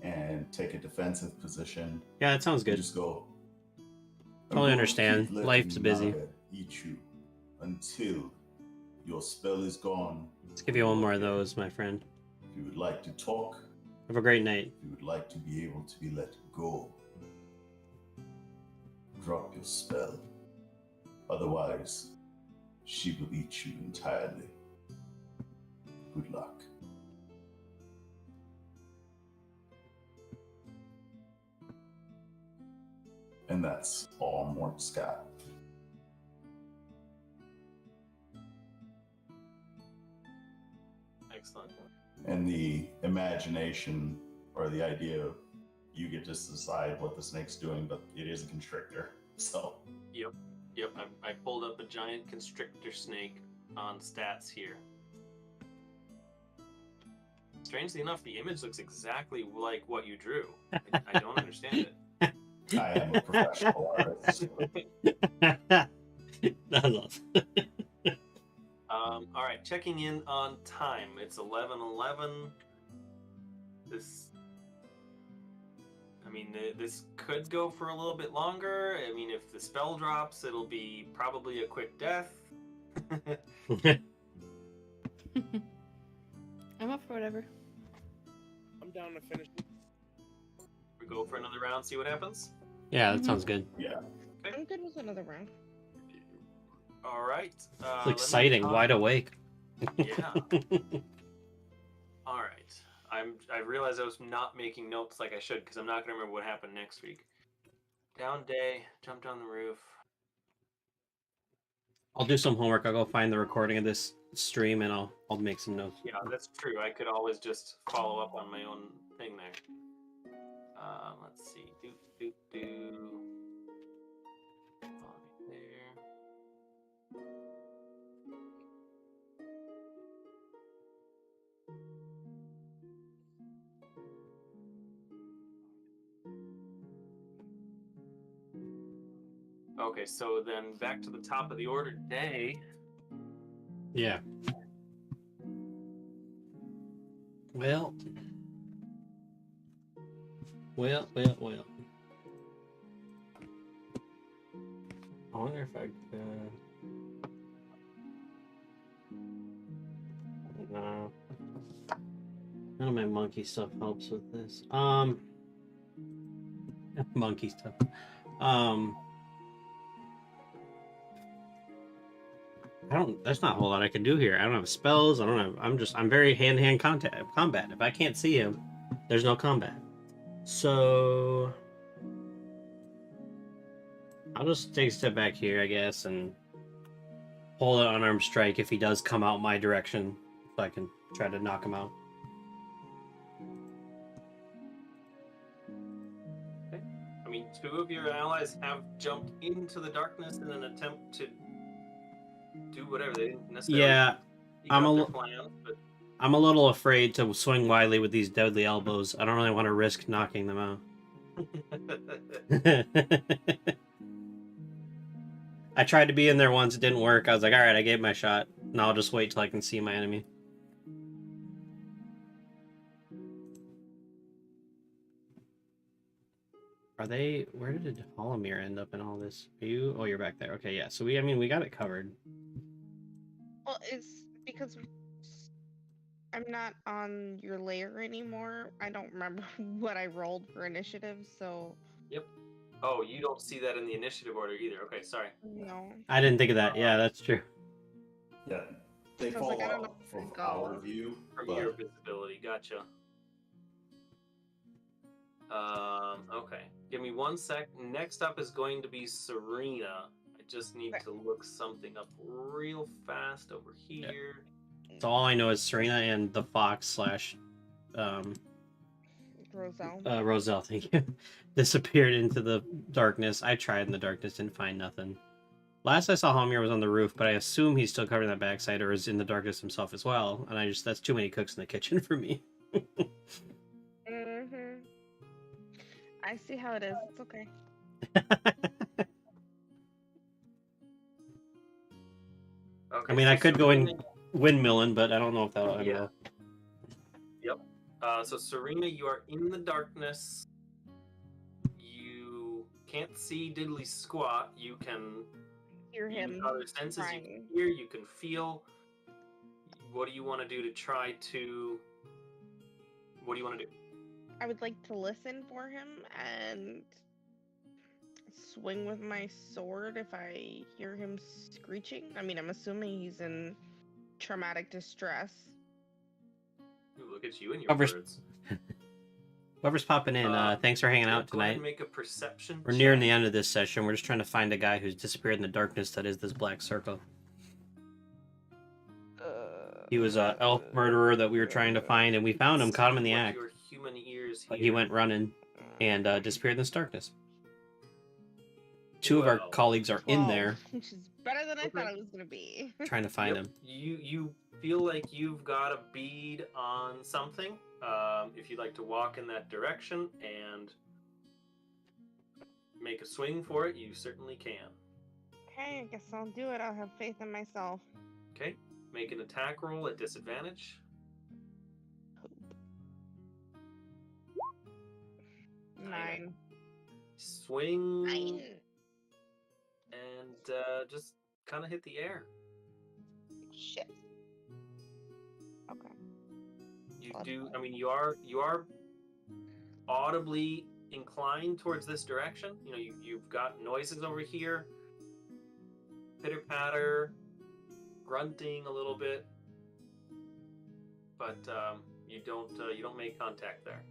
Speaker 4: and take a defensive position.
Speaker 1: Yeah, that sounds
Speaker 4: You
Speaker 1: good.
Speaker 4: just go.
Speaker 1: Totally
Speaker 4: "I'm going to
Speaker 1: understand.
Speaker 4: keep letting
Speaker 1: Life's busy."
Speaker 4: Naga eat you until your spell is gone.
Speaker 1: Let's give you one more of those, my friend.
Speaker 4: If you would like to talk,
Speaker 1: Have a great night.
Speaker 4: if you would like to be able to be let go, drop your spell. Otherwise, she will eat you entirely. Good luck. And that's all Mort's got.
Speaker 3: Excellent.
Speaker 4: And the imagination or the idea of you get to decide what the snake's doing, but it is a constrictor. So
Speaker 3: Yep, I pulled up a giant constrictor snake on stats here. Strangely enough, the image looks exactly like what you drew. I don't understand it.
Speaker 4: I am a professional artist.
Speaker 1: That was awesome.
Speaker 3: All right, checking in on time. It's 11:11. This could go for a little bit longer. I mean, if the spell drops, it'll be probably a quick death.
Speaker 5: I'm up for whatever.
Speaker 8: I'm down to finish it.
Speaker 3: We go for another round, see what happens.
Speaker 1: Yeah, that sounds good.
Speaker 4: Yeah.
Speaker 6: I'm good with another round.
Speaker 3: All right.
Speaker 1: It's exciting, wide awake.
Speaker 3: Yeah. All right. I realized I was not making notes like I should because I'm not going to remember what happened next week. Down day, jumped on the roof.
Speaker 1: I'll do some homework. I'll go find the recording of this stream and I'll make some notes.
Speaker 3: Yeah, that's true. I could always just follow up on my own thing there. Let's see. There. Okay, so then back to the top of the order today.
Speaker 1: Yeah. Well. I wonder if I could. No. None of my monkey stuff helps with this. Monkey stuff. There's not a whole lot I can do here. I don't have spells. I'm very hand-to-hand combat. If I can't see him, there's no combat. So I'll just take a step back here, I guess, and hold an unarmed strike if he does come out my direction, so I can try to knock him out.
Speaker 3: Okay. I mean, 2 of your allies have jumped into the darkness in an attempt to do whatever. They didn't necessarily.
Speaker 1: Yeah, I'm
Speaker 3: a
Speaker 1: little afraid to swing widely with these deadly elbows. I don't really want to risk knocking them out. I tried to be in there once, it didn't work. I was like, alright, I gave my shot. Now I'll just wait till I can see my enemy. Are they... Where did Holomir end up in all this? Are you... Oh, you're back there. Okay, yeah. So we got it covered.
Speaker 6: Well, it's because I'm not on your layer anymore. I don't remember what I rolled for initiative, so...
Speaker 3: Yep. Oh, you don't see that in the initiative order either. Okay, sorry.
Speaker 6: No.
Speaker 1: I didn't think of that. Yeah, that's true.
Speaker 4: Yeah, they
Speaker 6: So I was
Speaker 4: fall
Speaker 6: like, I don't know
Speaker 4: out
Speaker 6: where
Speaker 4: from
Speaker 6: to go.
Speaker 4: our view.
Speaker 3: From
Speaker 4: but
Speaker 3: your visibility, gotcha. Okay. Give me 1 sec. Next up is going to be Serena. I just need to look something up real fast over here.
Speaker 1: So all I know is Serena and the fox slash
Speaker 6: Roselle.
Speaker 1: Roselle, thank you, disappeared into the darkness. I tried in the darkness, didn't find nothing. Last I saw Homir was on the roof, but I assume he's still covering that backside or is in the darkness himself as well. And that's too many cooks in the kitchen for me.
Speaker 6: Mm-hmm. I see how it is. It's okay.
Speaker 3: Okay,
Speaker 1: I mean,
Speaker 3: so
Speaker 1: I could go
Speaker 3: Serena-
Speaker 1: in windmilling, but I don't know if that'll end
Speaker 3: Yeah.
Speaker 1: well.
Speaker 3: Yep. So Serena, you are in the darkness. You can't see diddly squat. You can
Speaker 6: Hear
Speaker 3: use
Speaker 6: him
Speaker 3: other senses. You
Speaker 6: crying.
Speaker 3: can hear. You can feel. What do you want to do to try to? What do you want to do?
Speaker 6: I would like to listen for him and swing with my sword if I hear him screeching. I mean, I'm assuming he's in traumatic distress.
Speaker 3: Ooh, look at you and your
Speaker 1: Covers-
Speaker 3: words.
Speaker 1: Whoever's popping in, thanks for hanging out
Speaker 3: Go ahead
Speaker 1: tonight.
Speaker 3: and make a perception.
Speaker 1: We're nearing the
Speaker 3: check.
Speaker 1: end of this session. We're just trying to find a guy who's disappeared in the darkness that is this black circle. He was a elf murderer that we were trying to find, and we found him, caught him in the
Speaker 3: What
Speaker 1: act.
Speaker 3: your human ears
Speaker 1: But he
Speaker 3: hear.
Speaker 1: went running and disappeared in this darkness. Two of our
Speaker 3: Well,
Speaker 1: colleagues are in
Speaker 6: 12,
Speaker 1: there
Speaker 6: which is better than I
Speaker 3: Okay.
Speaker 6: thought it was gonna be.
Speaker 1: trying to find
Speaker 3: Yep.
Speaker 1: him.
Speaker 3: You feel like you've got a bead on something. If you'd like to walk in that direction and make a swing for it, you certainly can.
Speaker 6: Okay, I guess I'll do it. I'll have faith in myself.
Speaker 3: Okay, make an attack roll at disadvantage.
Speaker 6: Nine.
Speaker 3: Swing
Speaker 6: 9.
Speaker 3: and just kind of hit the air.
Speaker 6: Shit. Okay.
Speaker 3: You
Speaker 6: That's
Speaker 3: do.
Speaker 6: fine.
Speaker 3: I mean, you are audibly inclined towards this direction. You know, you've got noises over here, pitter patter, grunting a little bit, but you don't make contact there.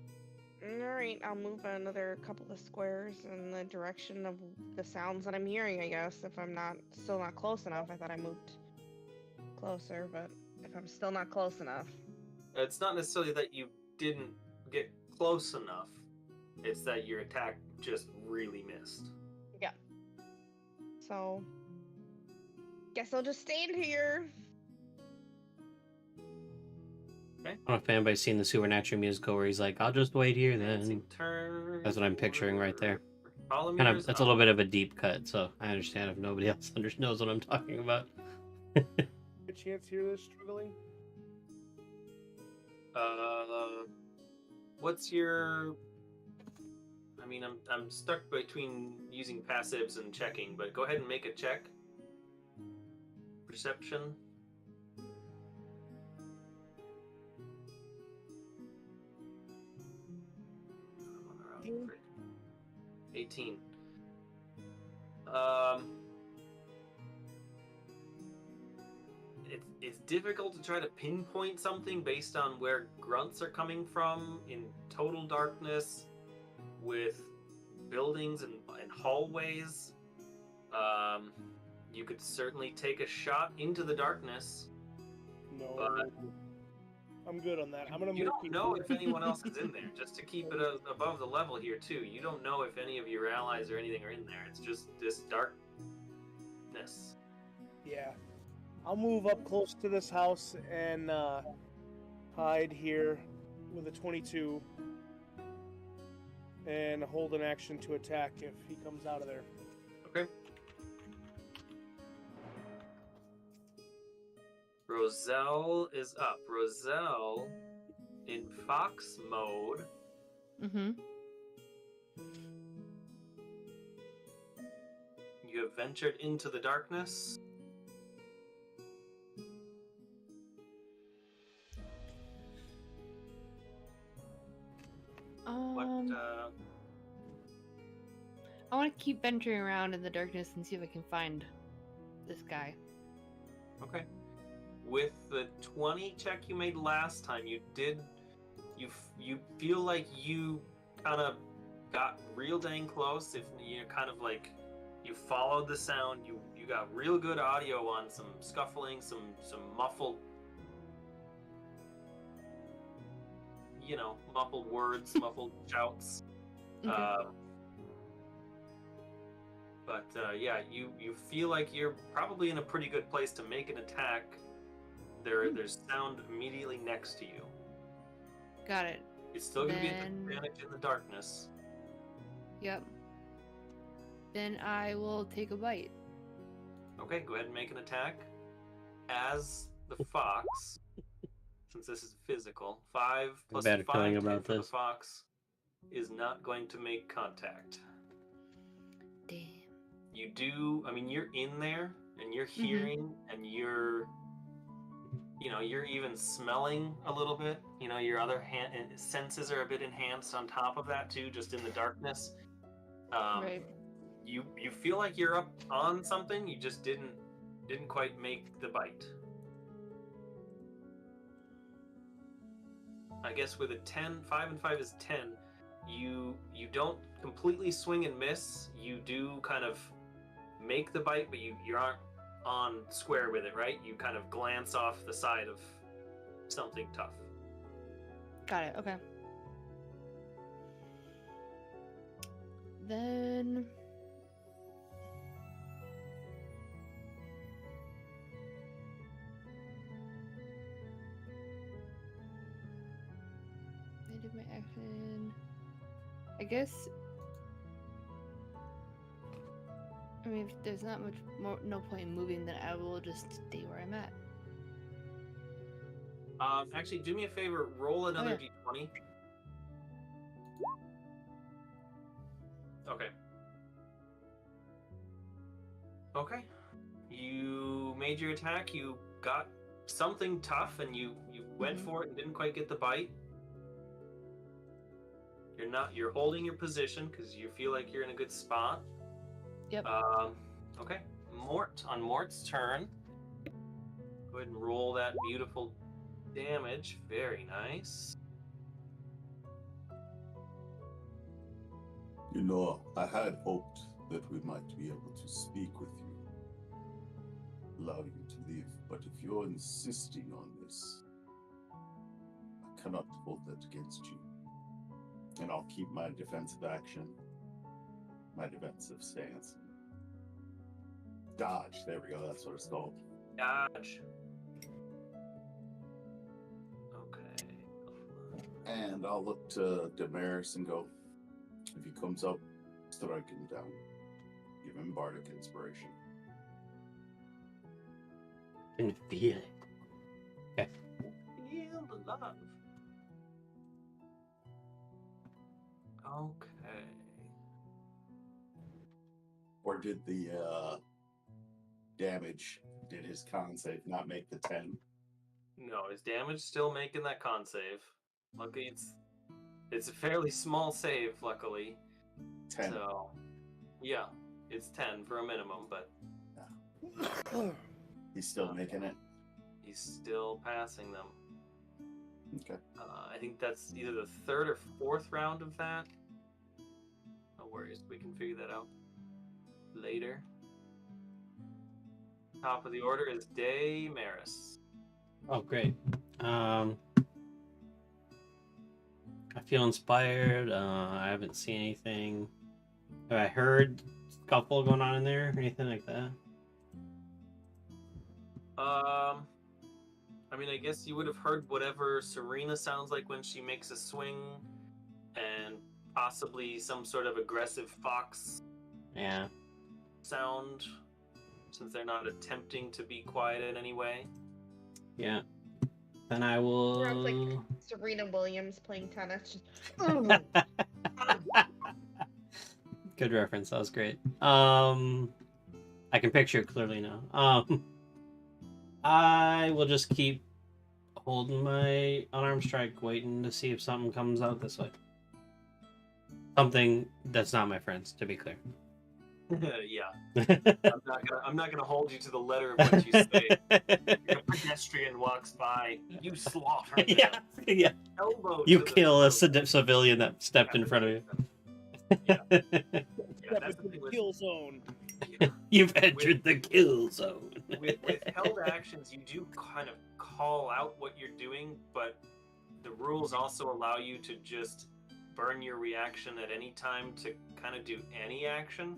Speaker 6: Alright, I'll move another couple of squares in the direction of the sounds that I'm hearing, I guess. If I'm still not close enough. I thought I moved closer, but if I'm still not close enough.
Speaker 3: It's not necessarily that you didn't get close enough. It's that your attack just really missed.
Speaker 6: Yeah. So, guess I'll just stand here.
Speaker 3: Okay.
Speaker 1: I don't know if anybody's seen the Supernatural musical where he's like, I'll just wait here then.
Speaker 3: Dancing turn.
Speaker 1: That's what I'm picturing right there.
Speaker 3: Follow
Speaker 1: Kind of, it's a little bit of a deep cut, so I understand if nobody else knows what I'm talking about.
Speaker 8: A chance hear this struggling?
Speaker 3: What's your? I mean, I'm stuck between using passives and checking, but go ahead and make a check. Perception.
Speaker 6: Mm.
Speaker 3: 18. It's difficult to try to pinpoint something based on where grunts are coming from in total darkness with buildings and hallways. You could certainly take a shot into the darkness.
Speaker 8: No,
Speaker 3: But
Speaker 8: I'm good on that. I'm gonna
Speaker 3: you
Speaker 8: move
Speaker 3: don't know if anyone else is in there. Just to keep it above the level here too. You don't know if any of your allies or anything are in there. It's just this darkness.
Speaker 8: Yeah, I'll move up close to this house and hide here with a 22. and hold an action to attack if he comes out of there.
Speaker 3: Okay. Roselle is up. Roselle, in fox mode,
Speaker 5: Mm-hmm.
Speaker 3: you have ventured into the darkness.
Speaker 5: I want to keep venturing around in the darkness and see if I can find this guy.
Speaker 3: Okay. With the 20 check you made last time, you feel like you kind of got real dang close. If you kind of like you followed the sound, you got real good audio on some scuffling, some muffled, muffled words, muffled shouts.
Speaker 5: Okay.
Speaker 3: But yeah, you feel like you're probably in a pretty good place to make an attack. There's sound immediately next to you.
Speaker 5: Got it.
Speaker 3: It's still going to be an advantage in the darkness.
Speaker 5: Yep. Then I will take a bite.
Speaker 3: Okay, go ahead and make an attack. As the fox, since this is physical, 5 plus 5
Speaker 1: feeling
Speaker 3: to
Speaker 1: about
Speaker 3: hit for the
Speaker 1: this.
Speaker 3: fox is not going to make contact.
Speaker 5: Damn.
Speaker 3: You do, you're in there, and you're hearing, and you're even smelling a little bit. Your other senses are a bit enhanced on top of that too, just in the darkness.
Speaker 5: Right.
Speaker 3: You feel like you're up on something. You just didn't quite make the bite. I guess with a 10, 5 and 5 is 10. You don't completely swing and miss. You do kind of make the bite, but you aren't on square with it, right? You kind of glance off the side of something tough.
Speaker 5: Got it. Okay. Then I did my action. I guess. If there's not much more, no point in moving, then I will just stay where I'm at.
Speaker 3: Actually, do me a favor. Roll another d20. Okay. Okay. You made your attack. You got something tough, and you went for it and didn't quite get the bite. You're holding your position because you feel like you're in a good spot.
Speaker 5: Yep.
Speaker 3: Okay. On Mort's turn. Go ahead and roll that beautiful damage. Very nice.
Speaker 4: I had hoped that we might be able to speak with you, allow you to live, but if you're insisting on this, I cannot hold that against you. And I'll keep my defensive action, my defensive stance. Dodge, there we go, that's what it's called.
Speaker 3: Dodge. Okay.
Speaker 4: And I'll look to Damaris and go, if he comes up, strike him down. Give him bardic inspiration.
Speaker 1: Can feel it. Okay.
Speaker 3: Feel the love. Okay.
Speaker 4: Or did the damage, did his con save not make the 10?
Speaker 3: No, his damage still making that con save. Luckily, it's a fairly small save, luckily.
Speaker 4: 10.
Speaker 3: So, yeah, it's 10 for a minimum, but
Speaker 4: He's still making it?
Speaker 3: he's still passing them.
Speaker 4: Okay.
Speaker 3: I think that's either the 3rd or 4th round of that. No worries, we can figure that out later. Top of the order is Damaris.
Speaker 1: Oh, great. I feel inspired. I haven't seen anything. Have I heard scuffle going on in there or anything like that?
Speaker 3: I guess you would have heard whatever Serena sounds like when she makes a swing, and possibly some sort of aggressive fox
Speaker 1: Yeah.
Speaker 3: sound, since they're not attempting to be quiet in any way.
Speaker 1: Yeah. Then I
Speaker 6: Sounds
Speaker 1: will.
Speaker 6: like Serena Williams playing tennis.
Speaker 1: Good reference. That was great. I can picture it clearly now. I will just keep holding my unarmed strike, waiting to see if something comes out this way. Something that's not my friends, to be clear.
Speaker 3: Yeah. I'm not gonna hold you to the letter of what you say. If a pedestrian walks by, you slaughter them.
Speaker 1: Yeah, yeah.
Speaker 3: Elbow
Speaker 1: You
Speaker 3: to the
Speaker 1: kill a
Speaker 3: throat.
Speaker 1: civilian that stepped in front of you.
Speaker 3: Yeah. Yeah,
Speaker 8: Step
Speaker 3: that's the
Speaker 8: into
Speaker 3: thing
Speaker 8: the
Speaker 3: with,
Speaker 8: kill zone.
Speaker 3: yeah.
Speaker 1: You've entered the kill zone.
Speaker 3: With held actions, you do kind of call out what you're doing, but the rules also allow you to just burn your reaction at any time to kind of do any action.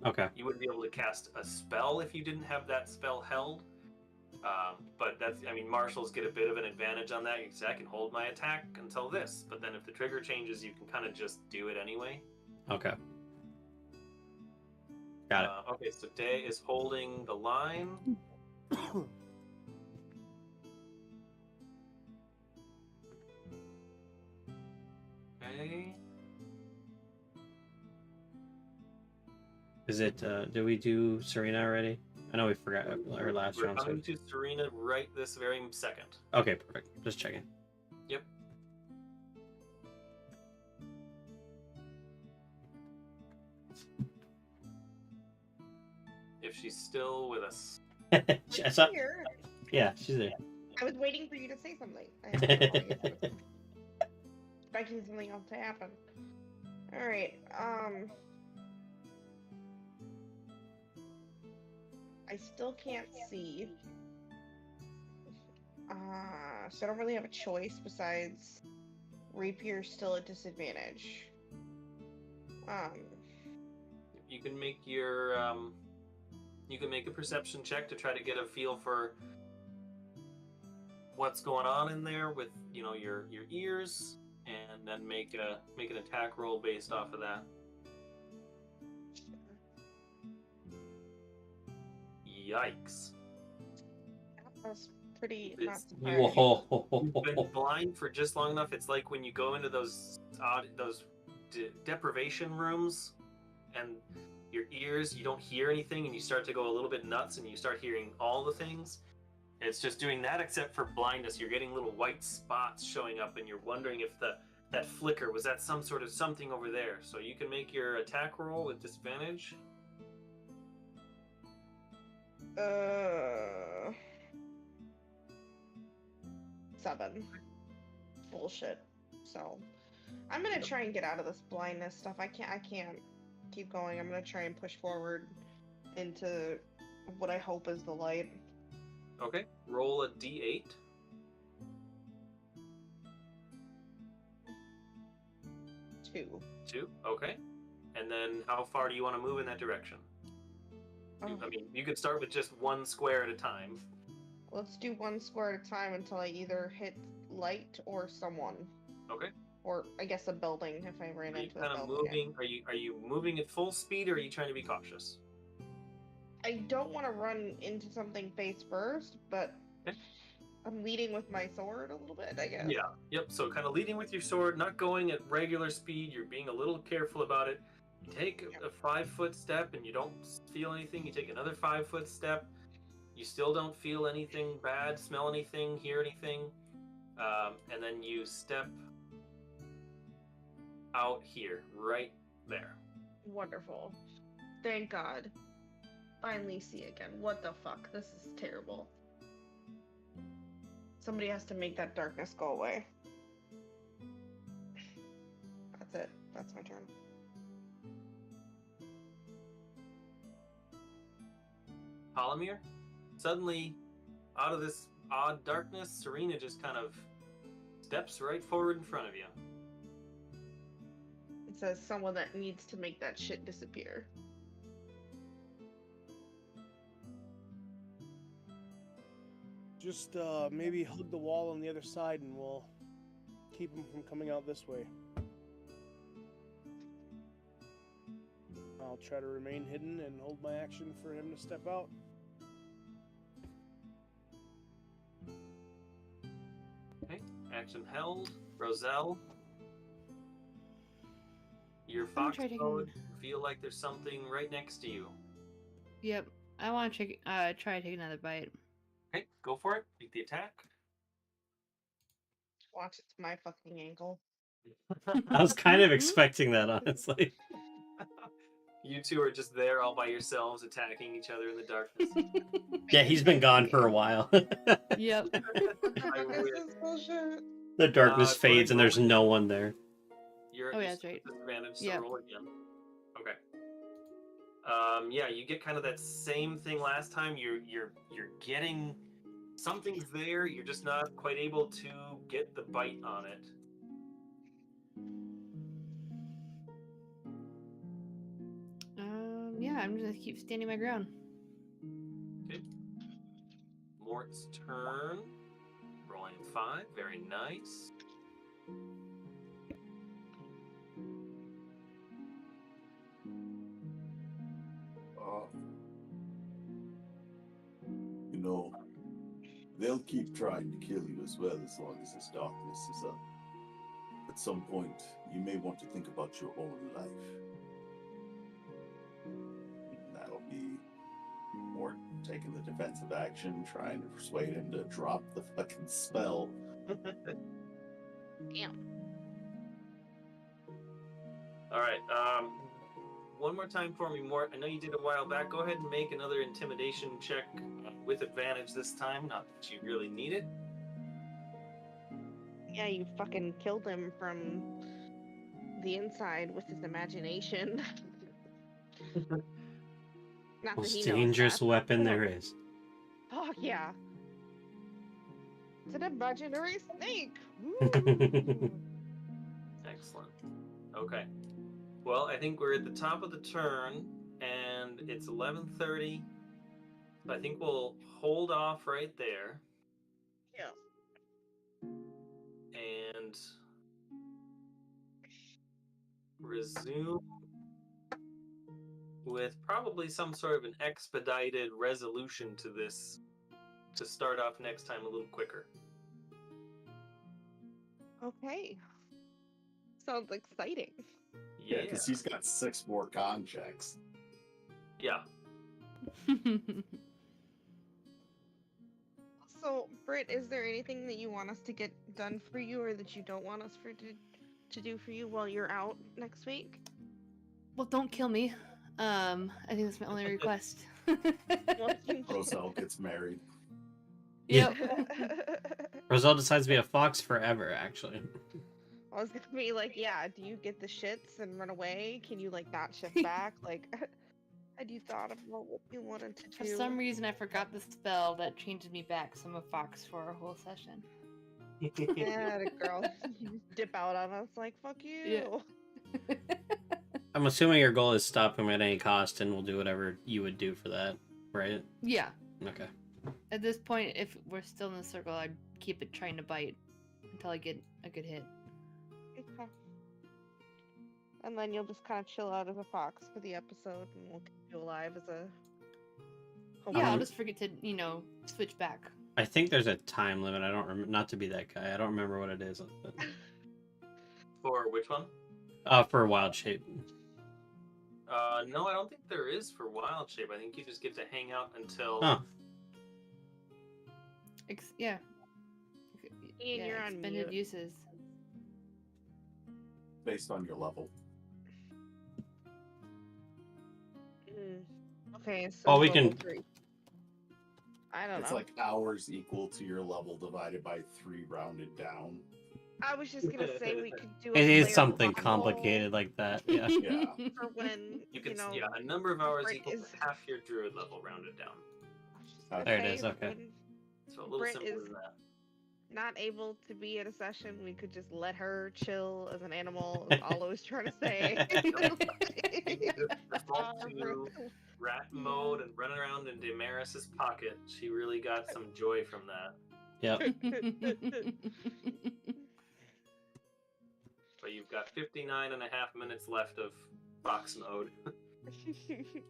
Speaker 1: Okay.
Speaker 3: You wouldn't be able to cast a spell if you didn't have that spell held. But that's, I mean, marshals get a bit of an advantage on that. You can say, I can hold my attack until this, but then if the trigger changes, you can kind of just do it anyway.
Speaker 1: Okay. Got it.
Speaker 3: Okay, so Day is holding the line. Okay.
Speaker 1: Is it, did we do Serena already? I know we forgot our last
Speaker 3: We're
Speaker 1: round. So...
Speaker 3: coming to Serena right this very second.
Speaker 1: Okay, perfect. Just checking.
Speaker 3: Yep. If she's still with us.
Speaker 1: I saw...
Speaker 6: Here.
Speaker 1: Yeah, she's there.
Speaker 6: I was waiting for you to say something. I was expecting something else to happen. Alright, I still can't see. So I don't really have a choice besides Rapier still at disadvantage.
Speaker 3: You can make your you can make a perception check to try to get a feel for what's going on in there with, you know, your ears, and then make an attack roll based off of that. Yikes.
Speaker 6: That was pretty not
Speaker 3: It's-
Speaker 6: surprising.
Speaker 3: You've been blind for just long enough. It's like when you go into those deprivation rooms, and your ears, you don't hear anything, and you start to go a little bit nuts, and you start hearing all the things. It's just doing that, except for blindness. You're getting little white spots showing up, and you're wondering if that flicker was that some sort of something over there. So you can make your attack roll with disadvantage.
Speaker 6: 7. Bullshit. So I'm gonna try and get out of this blindness stuff. I can't keep going. I'm gonna try and push forward into what I hope is the light.
Speaker 3: Okay, roll a d8. 2. Okay. And then how far do you want to move in that direction? I mean, you could start with just one square at a time.
Speaker 6: Let's do one square at a time until I either hit light or someone.
Speaker 3: Okay.
Speaker 6: Or I guess a building if I ran into a
Speaker 3: kind of
Speaker 6: building.
Speaker 3: moving? Are you moving at full speed, or are you trying to be cautious?
Speaker 6: I don't want to run into something face first, but
Speaker 3: okay.
Speaker 6: I'm leading with my sword a little bit, I guess.
Speaker 3: Yeah. Yep. So kind of leading with your sword, not going at regular speed. You're being a little careful about it. You take a 5-foot step and you don't feel anything. You take another 5-foot step. You still don't feel anything bad, smell anything, hear anything. And then you step out here, right there.
Speaker 6: Wonderful. Thank God. Finally see again. What the fuck? This is terrible. Somebody has to make that darkness go away. That's it. That's my turn.
Speaker 3: Polymere, suddenly, out of this odd darkness, Serena just kind of steps right forward in front of you.
Speaker 6: It says someone that needs to make that shit disappear.
Speaker 8: Just maybe hug the wall on the other side and we'll keep him from coming out this way. I'll try to remain hidden and hold my action for him to step out.
Speaker 3: Okay, action held. Roselle, your fox
Speaker 5: try taking-
Speaker 3: mode. Feel like there's something right next to you.
Speaker 5: Yep. I want to try to take another bite.
Speaker 3: Okay, go for it. Make the attack.
Speaker 6: Watch, it's my fucking ankle.
Speaker 1: I was kind of expecting that, honestly.
Speaker 3: You two are just there all by yourselves, attacking each other in the darkness.
Speaker 1: Yeah, he's been gone for a while.
Speaker 5: Yep.
Speaker 3: I
Speaker 6: This
Speaker 3: wish.
Speaker 6: is bullshit.
Speaker 1: The darkness
Speaker 3: go ahead
Speaker 1: fades and
Speaker 3: roll
Speaker 1: there's
Speaker 3: again.
Speaker 1: no one there.
Speaker 3: You're
Speaker 5: Oh,
Speaker 3: at
Speaker 5: yeah, that's right.
Speaker 3: disadvantage, so
Speaker 5: Yep.
Speaker 3: roll again. Okay. Yeah, you get kind of that same thing last time. You're getting something's there. You're just not quite able to get the bite on it.
Speaker 5: Yeah, I'm just gonna keep standing my ground.
Speaker 3: Okay. Mort's turn. Rolling 5. Very nice.
Speaker 4: You know, they'll keep trying to kill you as well as long as this darkness is up. At some point, you may want to think about your own life. That'll be Mort taking the defensive action, trying to persuade him to drop the fucking spell.
Speaker 6: Damn.
Speaker 3: All right. One more time for me, Mort. I know you did a while back. Go ahead and make another intimidation check with advantage this time. Not that you really need it.
Speaker 6: Yeah, you fucking killed him from the inside with his imagination. Not that
Speaker 1: Most
Speaker 6: he knows
Speaker 1: dangerous
Speaker 6: that.
Speaker 1: weapon there is.
Speaker 6: Fuck yeah. It's an imaginary snake. Woo.
Speaker 3: Excellent. Okay. Well, I think we're at the top of the turn, and it's 11:30. So I think we'll hold off right there.
Speaker 6: Yeah.
Speaker 3: And resume with probably some sort of an expedited resolution to this to start off next time a little quicker.
Speaker 6: Okay. Sounds exciting.
Speaker 4: Yeah, because he's got 6 more con checks.
Speaker 3: Yeah.
Speaker 6: So, Britt, is there anything that you want us to get done for you, or that you don't want us to do for you while you're out next week?
Speaker 5: Well, don't kill me. I think that's my only request.
Speaker 4: Roselle gets married.
Speaker 5: Yep.
Speaker 1: Roselle decides to be a fox forever, actually.
Speaker 6: I was gonna be like, yeah, do you get the shits and run away? Can you, like, not shift back? Like, had you thought about what you wanted to
Speaker 5: For
Speaker 6: do?
Speaker 5: some reason, I forgot the spell that changes me back, so I'm a fox for a whole session.
Speaker 6: Yeah, the girl dip out on us like, fuck you.
Speaker 5: Yeah.
Speaker 1: I'm assuming your goal is stop him at any cost, and we'll do whatever you would do for that, right?
Speaker 5: Yeah.
Speaker 1: Okay.
Speaker 5: At this point, if we're still in the circle, I'd keep it trying to bite until I get a good hit.
Speaker 6: Okay. And then you'll just kind of chill out as a fox for the episode, and we'll keep you alive as a.
Speaker 5: Yeah, I'll just forget to, switch back.
Speaker 1: I think there's a time limit. I don't remember. Not to be that guy. I don't remember what it is. But...
Speaker 3: For which one?
Speaker 1: For wild shape.
Speaker 3: No, I don't think there is for wild shape. I think you just get to hang out until.
Speaker 1: Oh.
Speaker 5: Yeah.
Speaker 6: Ian, you're on
Speaker 5: expended
Speaker 6: mute.
Speaker 5: uses.
Speaker 4: Based on your level.
Speaker 6: Okay, so.
Speaker 1: Oh, we
Speaker 6: level
Speaker 1: can-
Speaker 6: 3. I don't
Speaker 4: It's
Speaker 6: know.
Speaker 4: like hours equal to your level divided by 3 rounded down.
Speaker 6: I was just gonna say we could do.
Speaker 1: It
Speaker 6: a
Speaker 1: is
Speaker 6: player
Speaker 1: something
Speaker 6: combo
Speaker 1: complicated like that. Yeah.
Speaker 4: Yeah.
Speaker 6: For when
Speaker 3: You can,
Speaker 6: know,
Speaker 3: a number of hours
Speaker 6: Britt
Speaker 3: equal
Speaker 6: is-
Speaker 3: to half your druid level rounded down.
Speaker 6: I was just gonna
Speaker 1: There it
Speaker 6: say
Speaker 1: is, okay.
Speaker 6: when
Speaker 3: So a little
Speaker 6: Britt
Speaker 3: simpler
Speaker 6: is-
Speaker 3: than that.
Speaker 6: not able to be at a session, we could just let her chill as an animal. Is all I was trying to say.
Speaker 3: Default to rat mode and running around in Damaris's pocket. She really got some joy from that.
Speaker 1: Yep.
Speaker 3: But you've got 59 and a half minutes left of box mode.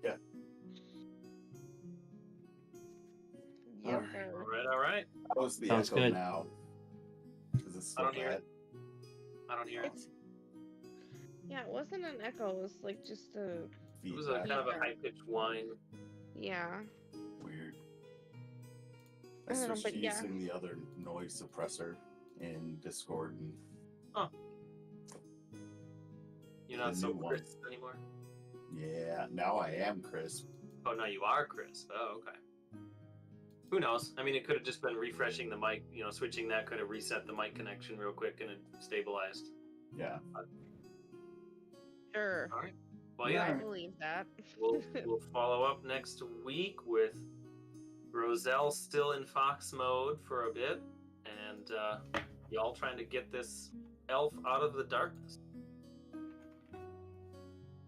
Speaker 4: Yeah.
Speaker 6: Yes, sir.
Speaker 3: All right.
Speaker 4: That was the
Speaker 1: Sounds
Speaker 4: echo
Speaker 1: good.
Speaker 4: now. Is it
Speaker 3: I
Speaker 4: so
Speaker 3: don't hear
Speaker 4: bad?
Speaker 3: it. I don't hear it.
Speaker 6: Yeah, it wasn't an echo. It was like just a.
Speaker 3: It was a kind of a
Speaker 6: Feedback.
Speaker 3: high-pitched whine.
Speaker 6: Yeah.
Speaker 4: Weird.
Speaker 6: I
Speaker 4: I
Speaker 6: don't know,
Speaker 4: switched
Speaker 6: but
Speaker 4: to
Speaker 6: yeah.
Speaker 4: using the other noise suppressor in Discord, and
Speaker 3: You're not
Speaker 4: The
Speaker 3: so
Speaker 4: new one.
Speaker 3: crisp anymore.
Speaker 4: yeah, now I am crisp.
Speaker 3: Oh, now you are crisp. Oh, okay. Who knows? I mean, it could have just been refreshing the mic. You know, switching that could have reset the mic connection real quick and it stabilized.
Speaker 4: Yeah.
Speaker 6: Sure.
Speaker 3: All right. Well,
Speaker 6: I
Speaker 3: yeah.
Speaker 6: believe that.
Speaker 3: We'll follow up next week with Roselle still in fox mode for a bit, and y'all trying to get this elf out of the darkness.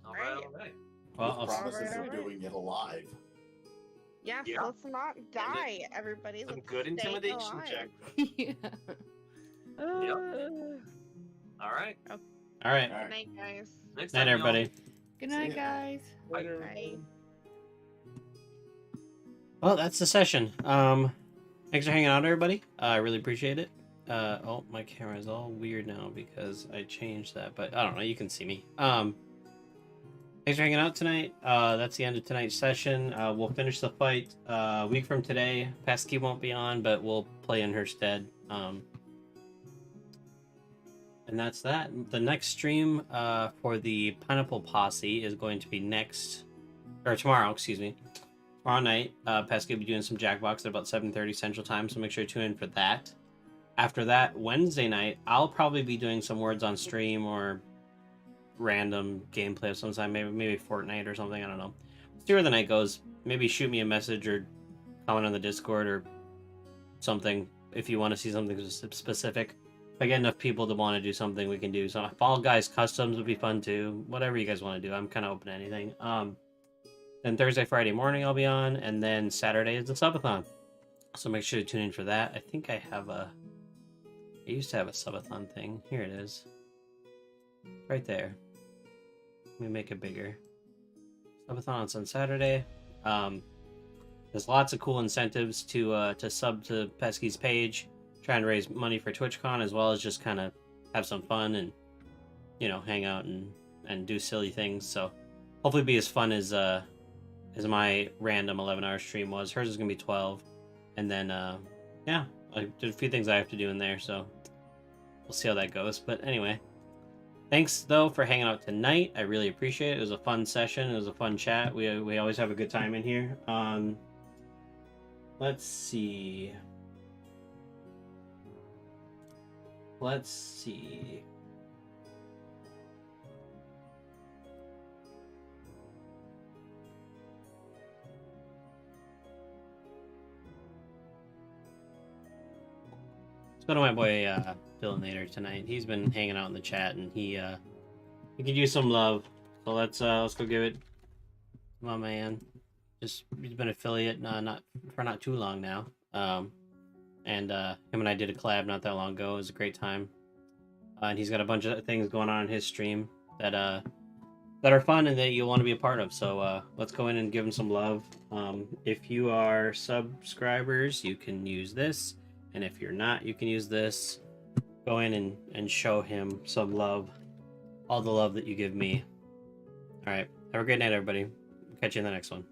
Speaker 3: All right.
Speaker 1: Well,
Speaker 4: With
Speaker 1: I'll,
Speaker 4: promises
Speaker 6: Alright.
Speaker 4: of doing it alive.
Speaker 6: Yes,
Speaker 3: Yeah.
Speaker 6: let's not die, everybody.
Speaker 3: Some
Speaker 6: Let's
Speaker 3: good
Speaker 6: stay
Speaker 3: intimidation
Speaker 6: alive.
Speaker 3: check.
Speaker 5: Yeah.
Speaker 3: All right.
Speaker 1: all right.
Speaker 4: All right.
Speaker 6: Good night, guys.
Speaker 3: Next
Speaker 1: Night,
Speaker 3: time, y'all.
Speaker 1: everybody.
Speaker 5: Good
Speaker 4: See
Speaker 5: night,
Speaker 4: ya.
Speaker 5: guys.
Speaker 3: Bye.
Speaker 6: Bye.
Speaker 1: Well, that's the session. Thanks for hanging out, everybody. I really appreciate it. Oh, my camera is all weird now because I changed that, but I don't know. You can see me. Thanks for hanging out tonight. That's the end of tonight's session. We'll finish the fight a week from today. Pesky won't be on, but we'll play in her stead. And that's that. The next stream for the Pineapple Posse is going to be tomorrow, excuse me. Tomorrow night, Pesky will be doing some Jackbox at about 7:30 Central Time, so make sure to tune in for that. After that, Wednesday night, I'll probably be doing some words on stream or random gameplay of some time, maybe Fortnite or something, I don't know. See where the night goes. Maybe shoot me a message or comment on the Discord or something if you want to see something specific. If I get enough people to want to do something, we can do. So Fall Guys Customs would be fun too. Whatever you guys want to do, I'm kind of open to anything. Then Thursday, Friday morning I'll be on, and then Saturday is the subathon. So make sure to tune in for that. I think I used to have a subathon thing. Here it is. Right there. Let me make it bigger. Subathon's on Saturday. There's lots of cool incentives to sub to Pesky's page, trying to raise money for TwitchCon, as well as just kind of have some fun and, you know, hang out and do silly things. So hopefully be as fun as my random 11-hour stream was. Hers is gonna be 12, and then yeah, there's a few things I have to do in there, so we'll see how that goes. But anyway, thanks though for hanging out tonight. I really appreciate it. It was a fun session. It was a fun chat. We always have a good time in here. Let's see. Let's go to my boy Billinator tonight. He's been hanging out in the chat, and he could use some love. So let's go give it. My man, he's been affiliate not too long now. And him and I did a collab not that long ago. It was a great time. And he's got a bunch of things going on in his stream that are fun and that you'll want to be a part of. So let's go in and give him some love. If you are subscribers, you can use this. And if you're not, you can use this. Go in and show him some love. All the love that you give me. All right. Have a great night, everybody. Catch you in the next one.